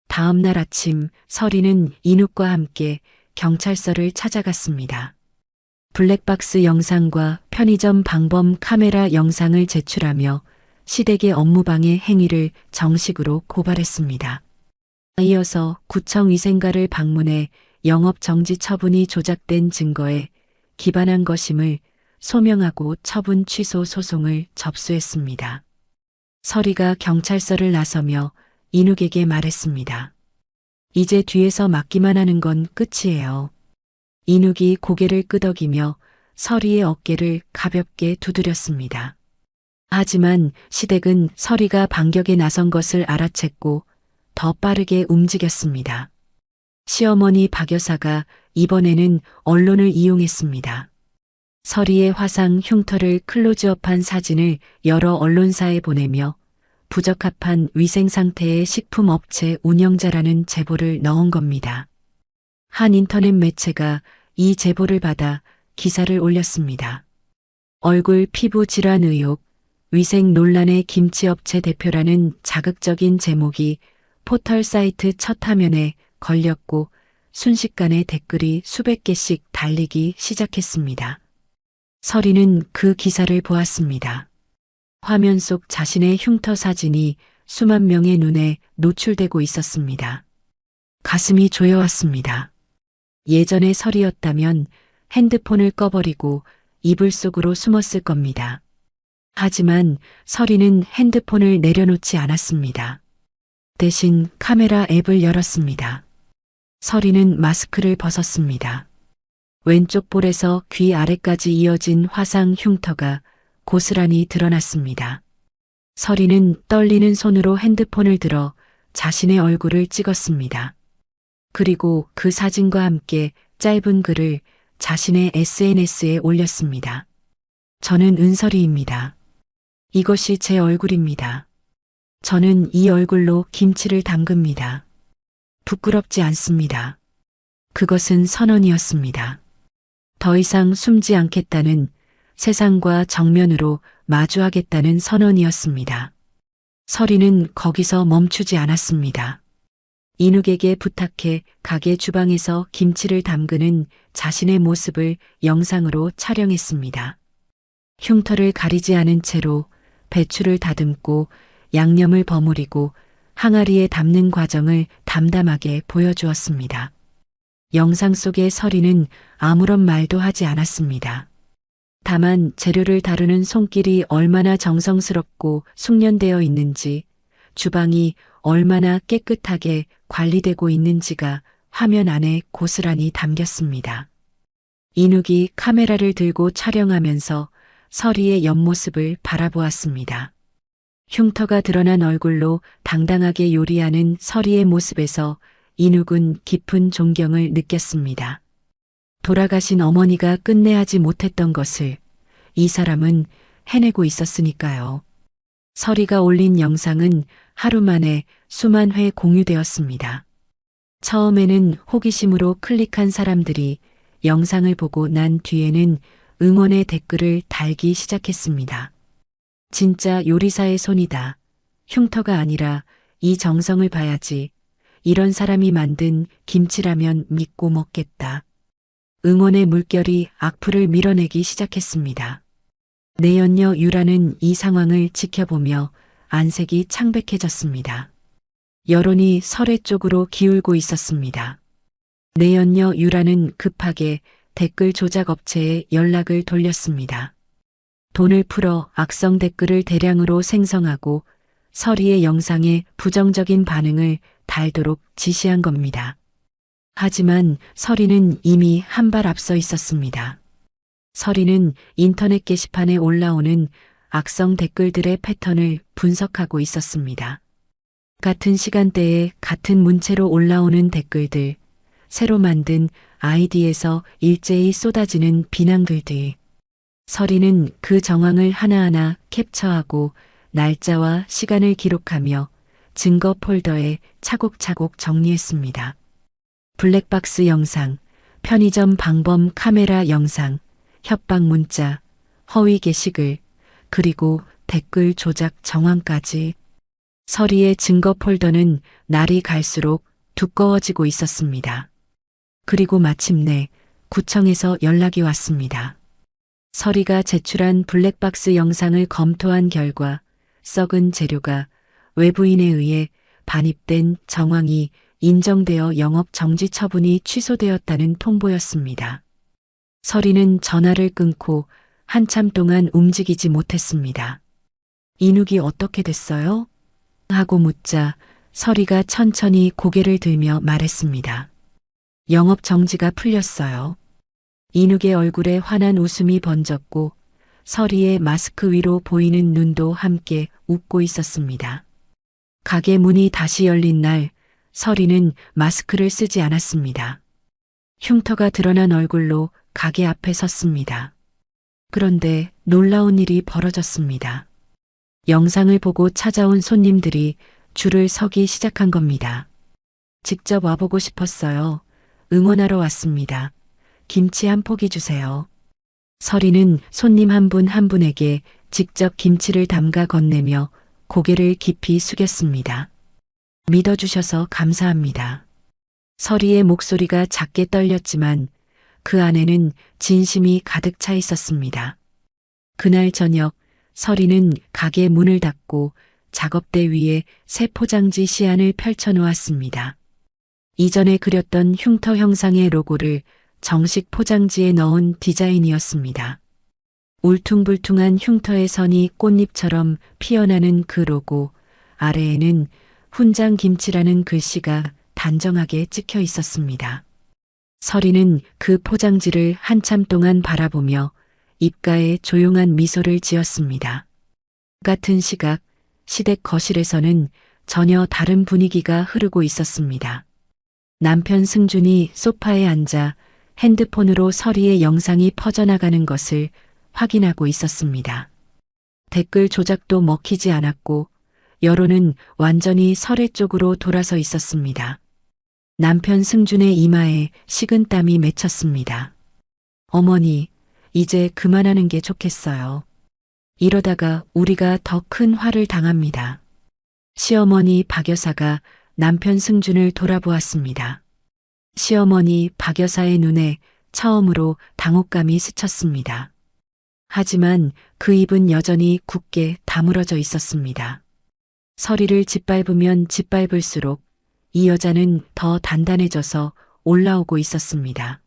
다음 날 아침 서리는 인욱과 함께 경찰서를 찾아갔습니다. 블랙박스 영상과 편의점 방범 카메라 영상을 제출하며 시댁의 업무방해 행위를 정식으로 고발했습니다. 이어서 구청 위생과를 방문해 영업정지 처분이 조작된 증거에 기반한 것임을 소명하고 처분 취소 소송을 접수했습니다. 서리가 경찰서를 나서며 인욱에게 말했습니다. 이제 뒤에서 막기만 하는 건 끝이에요. 인욱이 고개를 끄덕이며 서리의 어깨를 가볍게 두드렸습니다. 하지만 시댁은 서리가 반격에 나선 것을 알아챘고 더 빠르게 움직였습니다. 시어머니 박 여사가 이번에는 언론을 이용했습니다. 서리의 화상 흉터를 클로즈업한 사진을 여러 언론사에 보내며 부적합한 위생 상태의 식품업체 운영자라는 제보를 넣은 겁니다. 한 인터넷 매체가 이 제보를 받아 기사를 올렸습니다. 얼굴 피부 질환 의혹, 위생 논란의 김치업체 대표라는 자극적인 제목이 포털 사이트 첫 화면에 걸렸고 순식간에 댓글이 수백 개씩 달리기 시작했습니다. 서리는 그 기사를 보았습니다. 화면 속 자신의 흉터 사진이 수만 명의 눈에 노출되고 있었습니다. 가슴이 조여왔습니다. 예전의 서리였다면 핸드폰을 꺼버리고 이불 속으로 숨었을 겁니다. 하지만 서리는 핸드폰을 내려놓지 않았습니다. 대신 카메라 앱을 열었습니다. 서리는 마스크를 벗었습니다. 왼쪽 볼에서 귀 아래까지 이어진 화상 흉터가 고스란히 드러났습니다. 서리는 떨리는 손으로 핸드폰을 들어 자신의 얼굴을 찍었습니다. 그리고 그 사진과 함께 짧은 글을 자신의 SNS에 올렸습니다. 저는 은설이입니다. 이것이 제 얼굴입니다. 저는 이 얼굴로 김치를 담급니다. 부끄럽지 않습니다. 그것은 선언이었습니다. 더 이상 숨지 않겠다는, 세상과 정면으로 마주하겠다는 선언이었습니다. 서리는 거기서 멈추지 않았습니다. 인욱에게 부탁해 가게 주방에서 김치를 담그는 자신의 모습을 영상으로 촬영했습니다. 흉터를 가리지 않은 채로 배추를 다듬고 양념을 버무리고 항아리에 담는 과정을 담담하게 보여주었습니다. 영상 속의 서리는 아무런 말도 하지 않았습니다. 다만 재료를 다루는 손길이 얼마나 정성스럽고 숙련되어 있는지, 주방이 얼마나 깨끗하게 관리되고 있는지가 화면 안에 고스란히 담겼습니다. 인욱이 카메라를 들고 촬영하면서 서리의 옆모습을 바라보았습니다. 흉터가 드러난 얼굴로 당당하게 요리하는 서리의 모습에서 인욱은 깊은 존경을 느꼈습니다. 돌아가신 어머니가 끝내 하지 못했던 것을 이 사람은 해내고 있었으니까요. 서리가 올린 영상은 하루 만에 수만 회 공유되었습니다. 처음에는 호기심으로 클릭한 사람들이 영상을 보고 난 뒤에는 응원의 댓글을 달기 시작했습니다. 진짜 요리사의 손이다. 흉터가 아니라 이 정성을 봐야지. 이런 사람이 만든 김치라면 믿고 먹겠다. 응원의 물결이 악플을 밀어내기 시작했습니다. 내연녀 유라는 이 상황을 지켜보며 안색이 창백해졌습니다. 여론이 설의 쪽으로 기울고 있었습니다. 내연녀 유라는 급하게 댓글 조작 업체에 연락을 돌렸습니다. 돈을 풀어 악성 댓글을 대량으로 생성하고 서리의 영상에 부정적인 반응을 달도록 지시한 겁니다. 하지만 서리는 이미 한 발 앞서 있었습니다. 서리는 인터넷 게시판에 올라오는 악성 댓글들의 패턴을 분석하고 있었습니다. 같은 시간대에 같은 문체로 올라오는 댓글들, 새로 만든 아이디에서 일제히 쏟아지는 비난글들. 서리는 그 정황을 하나하나 캡처하고 날짜와 시간을 기록하며 증거 폴더에 차곡차곡 정리했습니다. 블랙박스 영상, 편의점 방범 카메라 영상, 협박 문자, 허위 게시글, 그리고 댓글 조작 정황까지. 서리의 증거 폴더는 날이 갈수록 두꺼워지고 있었습니다. 그리고 마침내 구청에서 연락이 왔습니다. 서리가 제출한 블랙박스 영상을 검토한 결과 썩은 재료가 외부인에 의해 반입된 정황이 인정되어 영업 정지 처분이 취소되었다는 통보였습니다. 서리는 전화를 끊고 한참 동안 움직이지 못했습니다. 인욱이 어떻게 됐어요? 하고 묻자 서리가 천천히 고개를 들며 말했습니다. 영업 정지가 풀렸어요. 인욱의 얼굴에 환한 웃음이 번졌고 서리의 마스크 위로 보이는 눈도 함께 웃고 있었습니다. 가게 문이 다시 열린 날 서리는 마스크를 쓰지 않았습니다. 흉터가 드러난 얼굴로 가게 앞에 섰습니다. 그런데 놀라운 일이 벌어졌습니다. 영상을 보고 찾아온 손님들이 줄을 서기 시작한 겁니다. 직접 와보고 싶었어요. 응원하러 왔습니다. 김치 한 포기 주세요. 서리는 손님 한 분 한 분에게 직접 김치를 담가 건네며 고개를 깊이 숙였습니다. 믿어주셔서 감사합니다. 서리의 목소리가 작게 떨렸지만 그 안에는 진심이 가득 차 있었습니다. 그날 저녁 서리는 가게 문을 닫고 작업대 위에 새 포장지 시안을 펼쳐놓았습니다. 이전에 그렸던 흉터 형상의 로고를 정식 포장지에 넣은 디자인이었습니다. 울퉁불퉁한 흉터의 선이 꽃잎처럼 피어나는 그 로고 아래에는 훈장 김치라는 글씨가 단정하게 찍혀 있었습니다. 서리는 그 포장지를 한참 동안 바라보며 입가에 조용한 미소를 지었습니다. 같은 시각 시댁 거실에서는 전혀 다른 분위기가 흐르고 있었습니다. 남편 승준이 소파에 앉아 핸드폰으로 서리의 영상이 퍼져나가는 것을 확인하고 있었습니다. 댓글 조작도 먹히지 않았고 여론은 완전히 설의 쪽으로 돌아서 있었습니다. 남편 승준의 이마에 식은땀이 맺혔습니다. 어머니, 이제 그만하는 게 좋겠어요. 이러다가 우리가 더 큰 화를 당합니다. 시어머니 박 여사가 남편 승준을 돌아보았습니다. 시어머니 박 여사의 눈에 처음으로 당혹감이 스쳤습니다. 하지만 그 입은 여전히 굳게 다물어져 있었습니다. 서리를 짓밟으면 짓밟을수록 이 여자는 더 단단해져서 올라오고 있었습니다.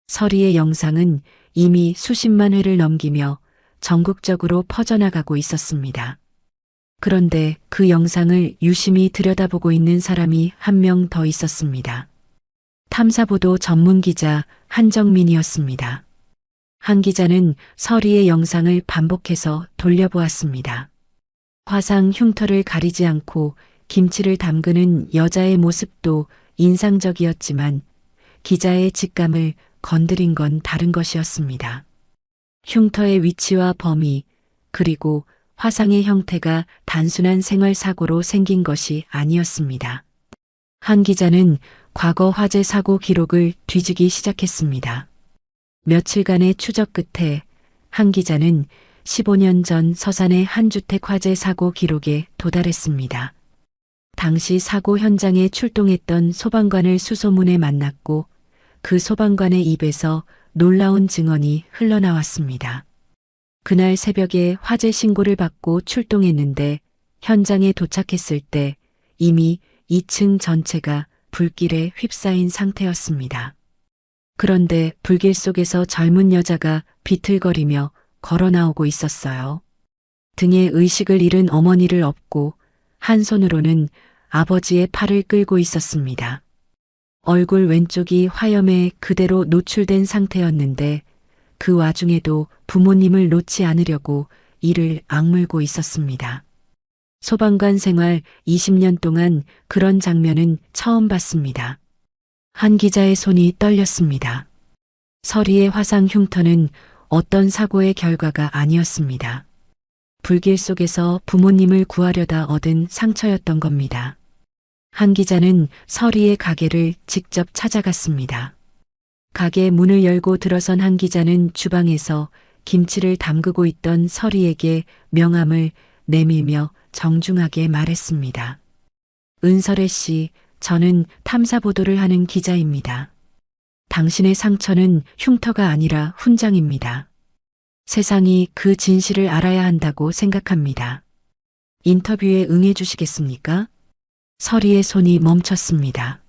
서리의 영상은 이미 수십만 회를 넘기며 전국적으로 퍼져나가고 있었습니다. 그런데 그 영상을 유심히 들여다보고 있는 사람이 한 명 더 있었습니다. 탐사보도 전문 기자 한정민이었습니다. 한 기자는 서리의 영상을 반복해서 돌려보았습니다. 화상 흉터를 가리지 않고 김치를 담그는 여자의 모습도 인상적이었지만 기자의 직감을 건드린 건 다른 것이었습니다. 흉터의 위치와 범위, 그리고 화상의 형태가 단순한 생활사고로 생긴 것이 아니었습니다. 한 기자는 과거 화재 사고 기록을 뒤지기 시작했습니다. 며칠간의 추적 끝에 한 기자는 15년 전 서산의 한 주택 화재 사고 기록에 도달했습니다. 당시 사고 현장에 출동했던 소방관을 수소문에 만났고 그 소방관의 입에서 놀라운 증언이 흘러나왔습니다. 그날 새벽에 화재 신고를 받고 출동했는데 현장에 도착했을 때 이미 2층 전체가 불길에 휩싸인 상태였습니다. 그런데 불길 속에서 젊은 여자가 비틀거리며 걸어 나오고 있었어요. 등에 의식을 잃은 어머니를 업고 한 손으로는 아버지의 팔을 끌고 있었습니다. 얼굴 왼쪽이 화염에 그대로 노출된 상태였는데 그 와중에도 부모님을 놓지 않으려고 이를 악물고 있었습니다. 소방관 생활 20년 동안 그런 장면은 처음 봤습니다. 한 기자의 손이 떨렸습니다. 서리의 화상 흉터는 어떤 사고의 결과가 아니었습니다. 불길 속에서 부모님을 구하려다 얻은 상처였던 겁니다. 한 기자는 서리의 가게를 직접 찾아갔습니다. 가게 문을 열고 들어선 한 기자는 주방에서 김치를 담그고 있던 서리에게 명함을 내밀며 정중하게 말했습니다. 은설애 씨, 저는 탐사보도를 하는 기자입니다. 당신의 상처는 흉터가 아니라 훈장입니다. 세상이 그 진실을 알아야 한다고 생각합니다. 인터뷰에 응해 주시겠습니까? 서리의 손이 멈췄습니다.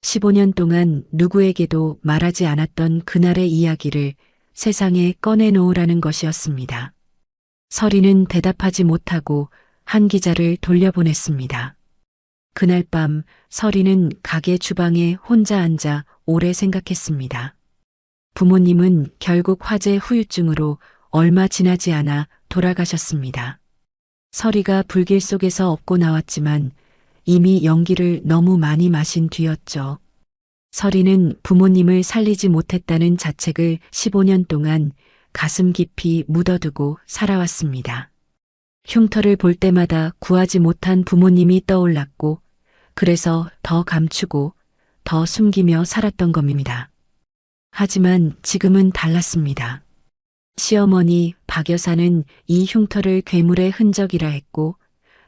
15년 동안 누구에게도 말하지 않았던 그날의 이야기를 세상에 꺼내놓으라는 것이었습니다. 서리는 대답하지 못하고 한 기자를 돌려보냈습니다. 그날 밤 서리는 가게 주방에 혼자 앉아 오래 생각했습니다. 부모님은 결국 화재 후유증으로 얼마 지나지 않아 돌아가셨습니다. 서리가 불길 속에서 업고 나왔지만 이미 연기를 너무 많이 마신 뒤였죠. 서리는 부모님을 살리지 못했다는 자책을 15년 동안 가슴 깊이 묻어두고 살아왔습니다. 흉터를 볼 때마다 구하지 못한 부모님이 떠올랐고 그래서 더 감추고 더 숨기며 살았던 겁니다. 하지만 지금은 달랐습니다. 시어머니 박 여사는 이 흉터를 괴물의 흔적이라 했고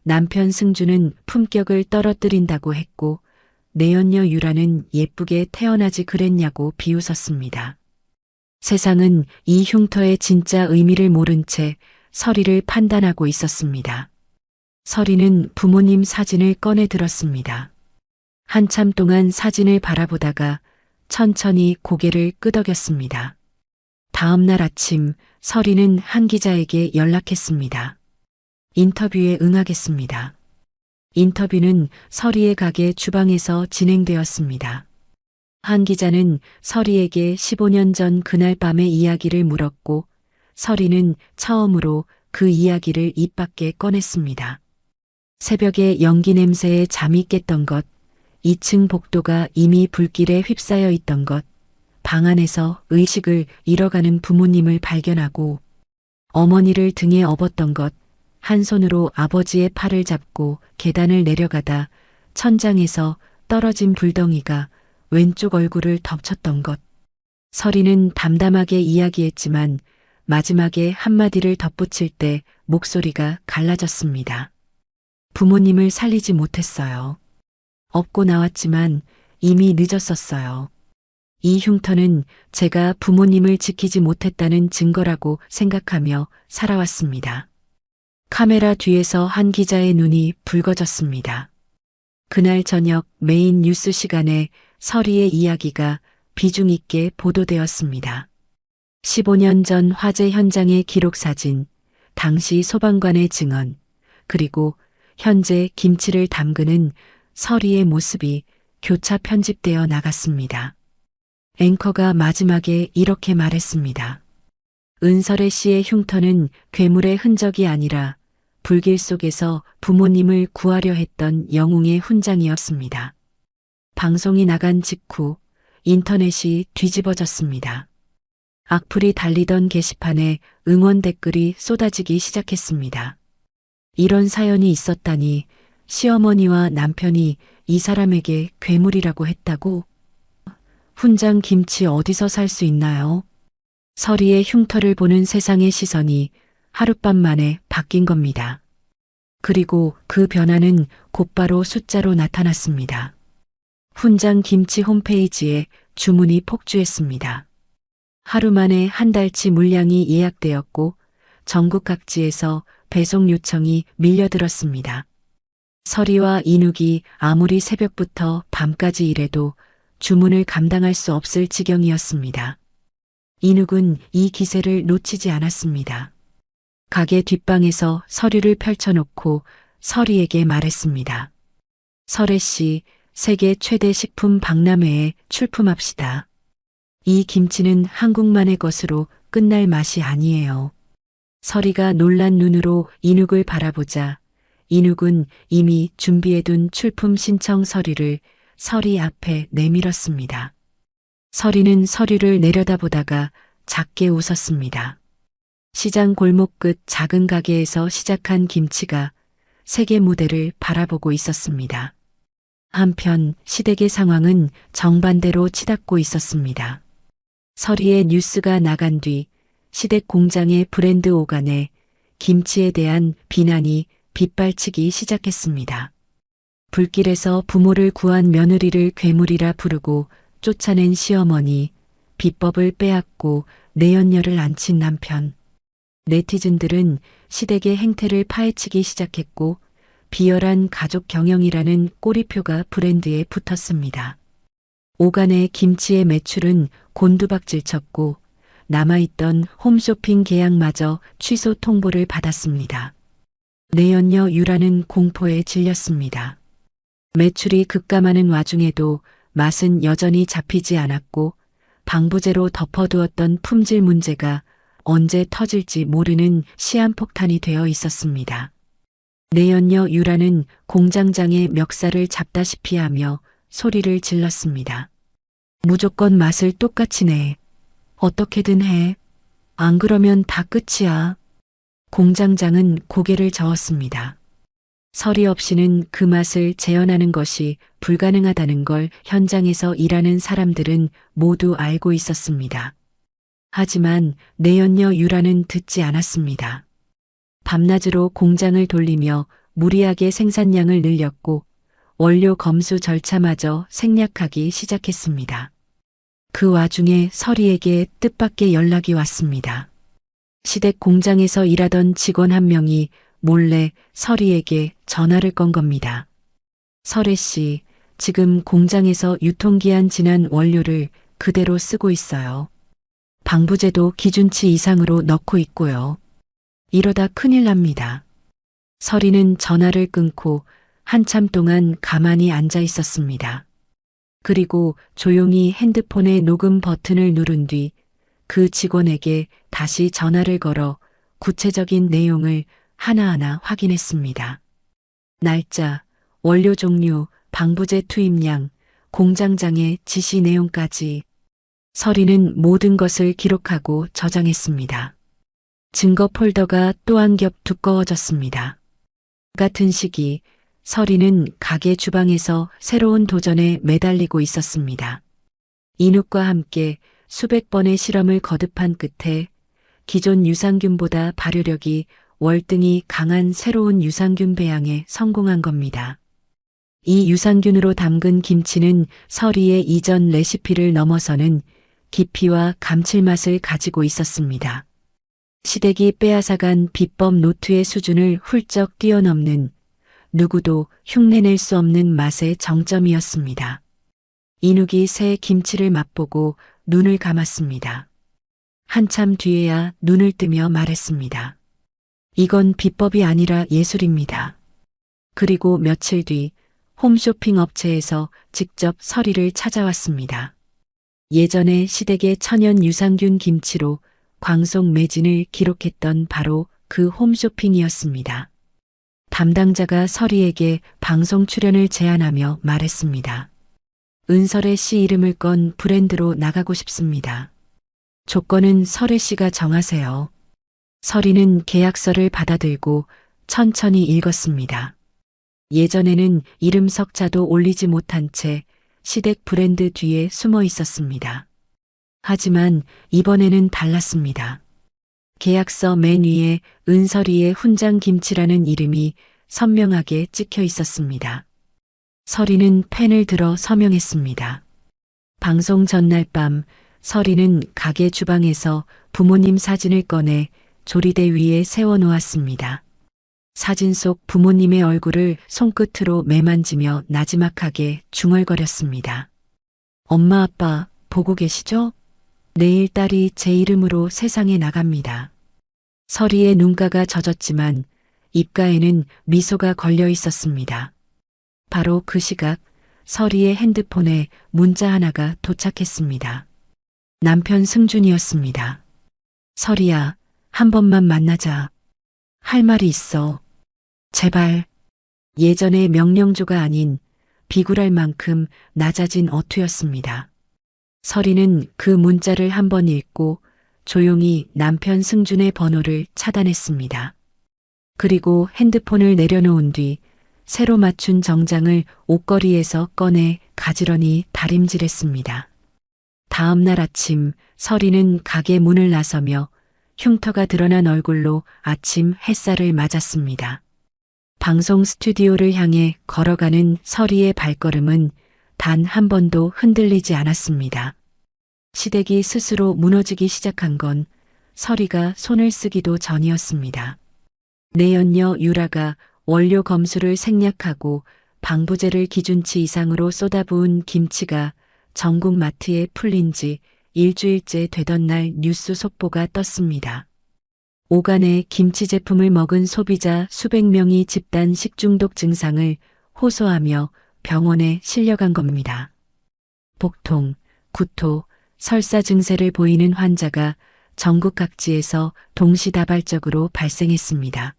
남편 승주는 품격을 떨어뜨린다고 했고 내연녀 유라는 예쁘게 태어나지 그랬냐고 비웃었습니다. 세상은 이 흉터의 진짜 의미를 모른 채 서리를 판단하고 있었습니다. 서리는 부모님 사진을 꺼내 들었습니다. 한참 동안 사진을 바라보다가 천천히 고개를 끄덕였습니다. 다음 날 아침 설이는 한 기자에게 연락했습니다. 인터뷰에 응하겠습니다. 인터뷰는 설이의 가게 주방에서 진행되었습니다. 한 기자는 설이에게 15년 전 그날 밤의 이야기를 물었고 설이는 처음으로 그 이야기를 입 밖에 꺼냈습니다. 새벽에 연기 냄새에 잠이 깼던 것, 2층 복도가 이미 불길에 휩싸여 있던 것, 방 안에서 의식을 잃어가는 부모님을 발견하고 어머니를 등에 업었던 것, 한 손으로 아버지의 팔을 잡고 계단을 내려가다 천장에서 떨어진 불덩이가 왼쪽 얼굴을 덮쳤던 것. 설이는 담담하게 이야기했지만 마지막에 한마디를 덧붙일 때 목소리가 갈라졌습니다. 부모님을 살리지 못했어요. 업고 나왔지만 이미 늦었었어요. 이 흉터는 제가 부모님을 지키지 못했다는 증거라고 생각하며 살아왔습니다. 카메라 뒤에서 한 기자의 눈이 붉어졌습니다. 그날 저녁 메인 뉴스 시간에 설이의 이야기가 비중 있게 보도되었습니다. 15년 전 화재 현장의 기록 사진, 당시 소방관의 증언, 그리고 현재 김치를 담그는 설이의 모습이 교차 편집되어 나갔습니다. 앵커가 마지막에 이렇게 말했습니다. 은설의 씨의 흉터는 괴물의 흔적이 아니라 불길 속에서 부모님을 구하려 했던 영웅의 훈장이었습니다. 방송이 나간 직후 인터넷이 뒤집어졌습니다. 악플이 달리던 게시판에 응원 댓글이 쏟아지기 시작했습니다. 이런 사연이 있었다니 시어머니와 남편이 이 사람에게 괴물이라고 했다고? 훈장 김치 어디서 살 수 있나요? 설이의 흉터를 보는 세상의 시선이 하룻밤 만에 바뀐 겁니다. 그리고 그 변화는 곧바로 숫자로 나타났습니다. 훈장 김치 홈페이지에 주문이 폭주했습니다. 하루 만에 한 달치 물량이 예약되었고 전국 각지에서 배송 요청이 밀려들었습니다. 설이와 인욱이 아무리 새벽부터 밤까지 일해도 주문을 감당할 수 없을 지경이었습니다. 인욱은 이 기세를 놓치지 않았습니다. 가게 뒷방에서 서류를 펼쳐놓고 설이에게 말했습니다. 설애 씨, 세계 최대 식품 박람회에 출품합시다. 이 김치는 한국만의 것으로 끝날 맛이 아니에요. 설이가 놀란 눈으로 인욱을 바라보자 인욱은 이미 준비해둔 출품 신청 서류를 설이 앞에 내밀었습니다. 설이는 서류를 내려다보다가 작게 웃었습니다. 시장 골목 끝 작은 가게에서 시작한 김치가 세계 무대를 바라보고 있었습니다. 한편 시댁의 상황은 정반대로 치닫고 있었습니다. 설이의 뉴스가 나간 뒤 시댁 공장의 브랜드 오간에 김치에 대한 비난이 빗발치기 시작했습니다. 불길에서 부모를 구한 며느리를 괴물이라 부르고 쫓아낸 시어머니, 비법을 빼앗고 내연녀를 안친 남편. 네티즌들은 시댁의 행태를 파헤치기 시작했고 비열한 가족 경영이라는 꼬리표가 브랜드에 붙었습니다. 오간의 김치의 매출은 곤두박질 쳤고 남아있던 홈쇼핑 계약마저 취소 통보를 받았습니다. 내연녀 유라는 공포에 질렸습니다. 매출이 급감하는 와중에도 맛은 여전히 잡히지 않았고 방부제로 덮어두었던 품질 문제가 언제 터질지 모르는 시한폭탄이 되어 있었습니다. 내연녀 유라는 공장장의 멱살을 잡다시피 하며 소리를 질렀습니다. 무조건 맛을 똑같이 내. 어떻게든 해. 안 그러면 다 끝이야. 공장장은 고개를 저었습니다. 설이 없이는 그 맛을 재현하는 것이 불가능하다는 걸 현장에서 일하는 사람들은 모두 알고 있었습니다. 하지만 내연녀 유라는 듣지 않았습니다. 밤낮으로 공장을 돌리며 무리하게 생산량을 늘렸고 원료 검수 절차마저 생략하기 시작했습니다. 그 와중에 설이에게 뜻밖의 연락이 왔습니다. 시댁 공장에서 일하던 직원 한 명이 몰래 설이에게 전화를 건 겁니다. 설애 씨, 지금 공장에서 유통기한 지난 원료를 그대로 쓰고 있어요. 방부제도 기준치 이상으로 넣고 있고요. 이러다 큰일 납니다. 서리는 전화를 끊고 한참 동안 가만히 앉아 있었습니다. 그리고 조용히 핸드폰의 녹음 버튼을 누른 뒤 그 직원에게 다시 전화를 걸어 구체적인 내용을 하나하나 확인했습니다. 날짜, 원료 종류, 방부제 투입량, 공장장의 지시 내용까지 서리는 모든 것을 기록하고 저장했습니다. 증거 폴더가 또 한 겹 두꺼워졌습니다. 같은 시기 서리는 가게 주방에서 새로운 도전에 매달리고 있었습니다. 인욱과 함께 수백 번의 실험을 거듭한 끝에 기존 유산균보다 발효력이 월등히 강한 새로운 유산균 배양에 성공한 겁니다. 이 유산균으로 담근 김치는 서리의 이전 레시피를 넘어서는 깊이와 감칠맛을 가지고 있었습니다. 시댁이 빼앗아간 비법 노트의 수준을 훌쩍 뛰어넘는 누구도 흉내낼 수 없는 맛의 정점이었습니다. 인욱이 새 김치를 맛보고 눈을 감았습니다. 한참 뒤에야 눈을 뜨며 말했습니다. 이건 비법이 아니라 예술입니다. 그리고 며칠 뒤 홈쇼핑 업체에서 직접 서리를 찾아왔습니다. 예전에 시댁의 천연 유산균 김치로 광속 매진을 기록했던 바로 그 홈쇼핑이었습니다. 담당자가 서리에게 방송 출연을 제안하며 말했습니다. 은설의 씨 이름을 건 브랜드로 나가고 싶습니다. 조건은 설혜 씨가 정하세요. 서리는 계약서를 받아들고 천천히 읽었습니다. 예전에는 이름 석자도 올리지 못한 채 시댁 브랜드 뒤에 숨어 있었습니다. 하지만 이번에는 달랐습니다. 계약서 맨 위에 은설이의 훈장김치라는 이름이 선명하게 찍혀 있었습니다. 서리는 펜을 들어 서명했습니다. 방송 전날 밤 서리는 가게 주방에서 부모님 사진을 꺼내 조리대 위에 세워놓았습니다. 사진 속 부모님의 얼굴을 손끝으로 매만지며 나지막하게 중얼거렸습니다. 엄마 아빠 보고 계시죠? 내일 딸이 제 이름으로 세상에 나갑니다. 서리의 눈가가 젖었지만 입가에는 미소가 걸려 있었습니다. 바로 그 시각 서리의 핸드폰에 문자 하나가 도착했습니다. 남편 승준이었습니다. 서리야, 한 번만 만나자. 할 말이 있어. 제발. 예전의 명령조가 아닌 비굴할 만큼 낮아진 어투였습니다. 서리는 그 문자를 한 번 읽고 조용히 남편 승준의 번호를 차단했습니다. 그리고 핸드폰을 내려놓은 뒤 새로 맞춘 정장을 옷걸이에서 꺼내 가지런히 다림질했습니다. 다음 날 아침 서리는 가게 문을 나서며 흉터가 드러난 얼굴로 아침 햇살을 맞았습니다. 방송 스튜디오를 향해 걸어가는 서리의 발걸음은 단 한 번도 흔들리지 않았습니다. 시댁이 스스로 무너지기 시작한 건 서리가 손을 쓰기도 전이었습니다. 내연녀 유라가 원료 검수를 생략하고 방부제를 기준치 이상으로 쏟아부은 김치가 전국 마트에 풀린 지 일주일째 되던 날 뉴스 속보가 떴습니다. 오간의 김치 제품을 먹은 소비자 수백 명이 집단 식중독 증상을 호소하며 병원에 실려간 겁니다. 복통, 구토, 설사 증세를 보이는 환자가 전국 각지에서 동시다발적으로 발생했습니다.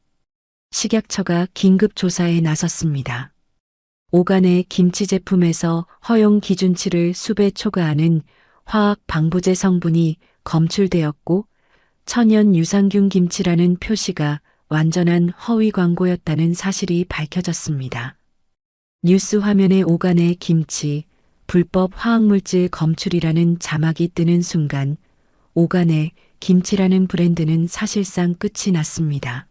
식약처가 긴급 조사에 나섰습니다. 오간의 김치 제품에서 허용 기준치를 수배 초과하는 화학 방부제 성분이 검출되었고 천연 유산균 김치라는 표시가 완전한 허위 광고였다는 사실이 밝혀졌습니다. 뉴스 화면에 오간의 김치, 불법 화학물질 검출이라는 자막이 뜨는 순간 오간의 김치라는 브랜드는 사실상 끝이 났습니다.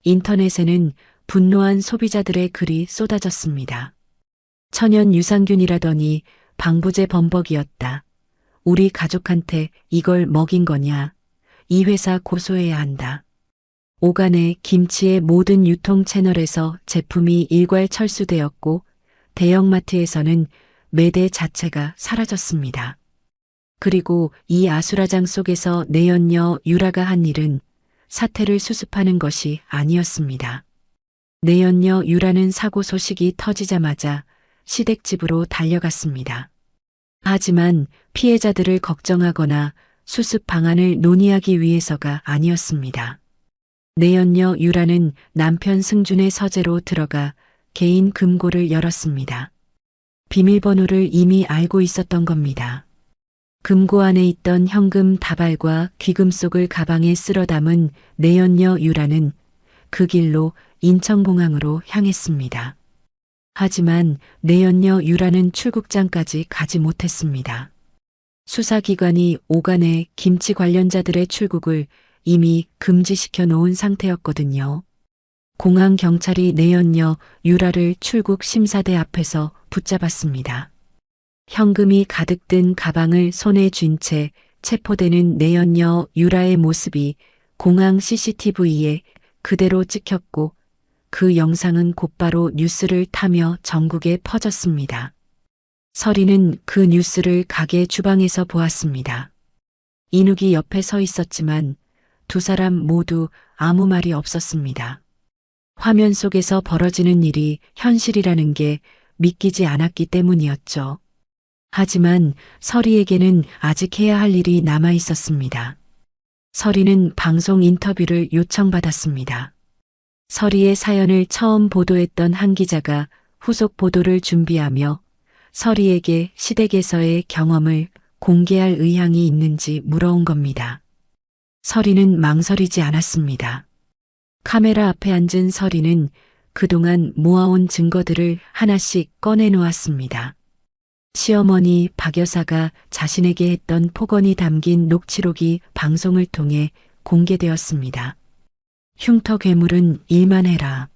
인터넷에는 분노한 소비자들의 글이 쏟아졌습니다. 천연 유산균이라더니 방부제 범벅이었다. 우리 가족한테 이걸 먹인 거냐? 이 회사 고소해야 한다. 오간의 김치의 모든 유통 채널에서 제품이 일괄 철수되었고 대형마트에서는 매대 자체가 사라졌습니다. 그리고 이 아수라장 속에서 내연녀 유라가 한 일은 사태를 수습하는 것이 아니었습니다. 내연녀 유라는 사고 소식이 터지자마자 시댁집으로 달려갔습니다. 하지만 피해자들을 걱정하거나 수습 방안을 논의하기 위해서가 아니었습니다. 내연녀 유라는 남편 승준의 서재로 들어가 개인 금고를 열었습니다. 비밀번호를 이미 알고 있었던 겁니다. 금고 안에 있던 현금 다발과 귀금속을 가방에 쓸어 담은 내연녀 유라는 그 길로 인천공항으로 향했습니다. 하지만 내연녀 유라는 출국장까지 가지 못했습니다. 수사기관이 오간의 김치 관련자들의 출국을 이미 금지시켜 놓은 상태였거든요. 공항 경찰이 내연녀 유라를 출국 심사대 앞에서 붙잡았습니다. 현금이 가득 든 가방을 손에 쥔 채 체포되는 내연녀 유라의 모습이 공항 CCTV에 그대로 찍혔고 그 영상은 곧바로 뉴스를 타며 전국에 퍼졌습니다. 서리는 그 뉴스를 가게 주방에서 보았습니다. 인욱이 옆에 서 있었지만 두 사람 모두 아무 말이 없었습니다. 화면 속에서 벌어지는 일이 현실이라는 게 믿기지 않았기 때문이었죠. 하지만 서리에게는 아직 해야 할 일이 남아 있었습니다. 서리는 방송 인터뷰를 요청받았습니다. 서리의 사연을 처음 보도했던 한 기자가 후속 보도를 준비하며 서리에게 시댁에서의 경험을 공개할 의향이 있는지 물어온 겁니다. 서리는 망설이지 않았습니다. 카메라 앞에 앉은 서리는 그동안 모아온 증거들을 하나씩 꺼내놓았습니다. 시어머니 박 여사가 자신에게 했던 폭언이 담긴 녹취록이 방송을 통해 공개되었습니다. 흉터 괴물은 일만 해라.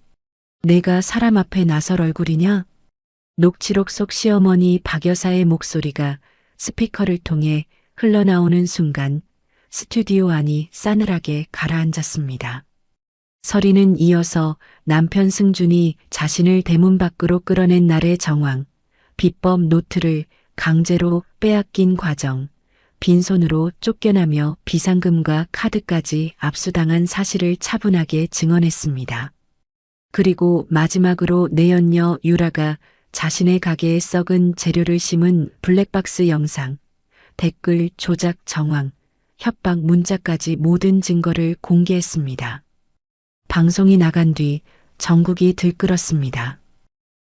내가 사람 앞에 나설 얼굴이냐? 녹취록 속 시어머니 박 여사의 목소리가 스피커를 통해 흘러나오는 순간 스튜디오 안이 싸늘하게 가라앉았습니다. 서리는 이어서 남편 승준이 자신을 대문 밖으로 끌어낸 날의 정황, 비법 노트를 강제로 빼앗긴 과정, 빈손으로 쫓겨나며 비상금과 카드까지 압수당한 사실을 차분하게 증언했습니다. 그리고 마지막으로 내연녀 유라가 자신의 가게에 썩은 재료를 심은 블랙박스 영상, 댓글 조작 정황, 협박 문자까지 모든 증거를 공개했습니다. 방송이 나간 뒤 전국이 들끓었습니다.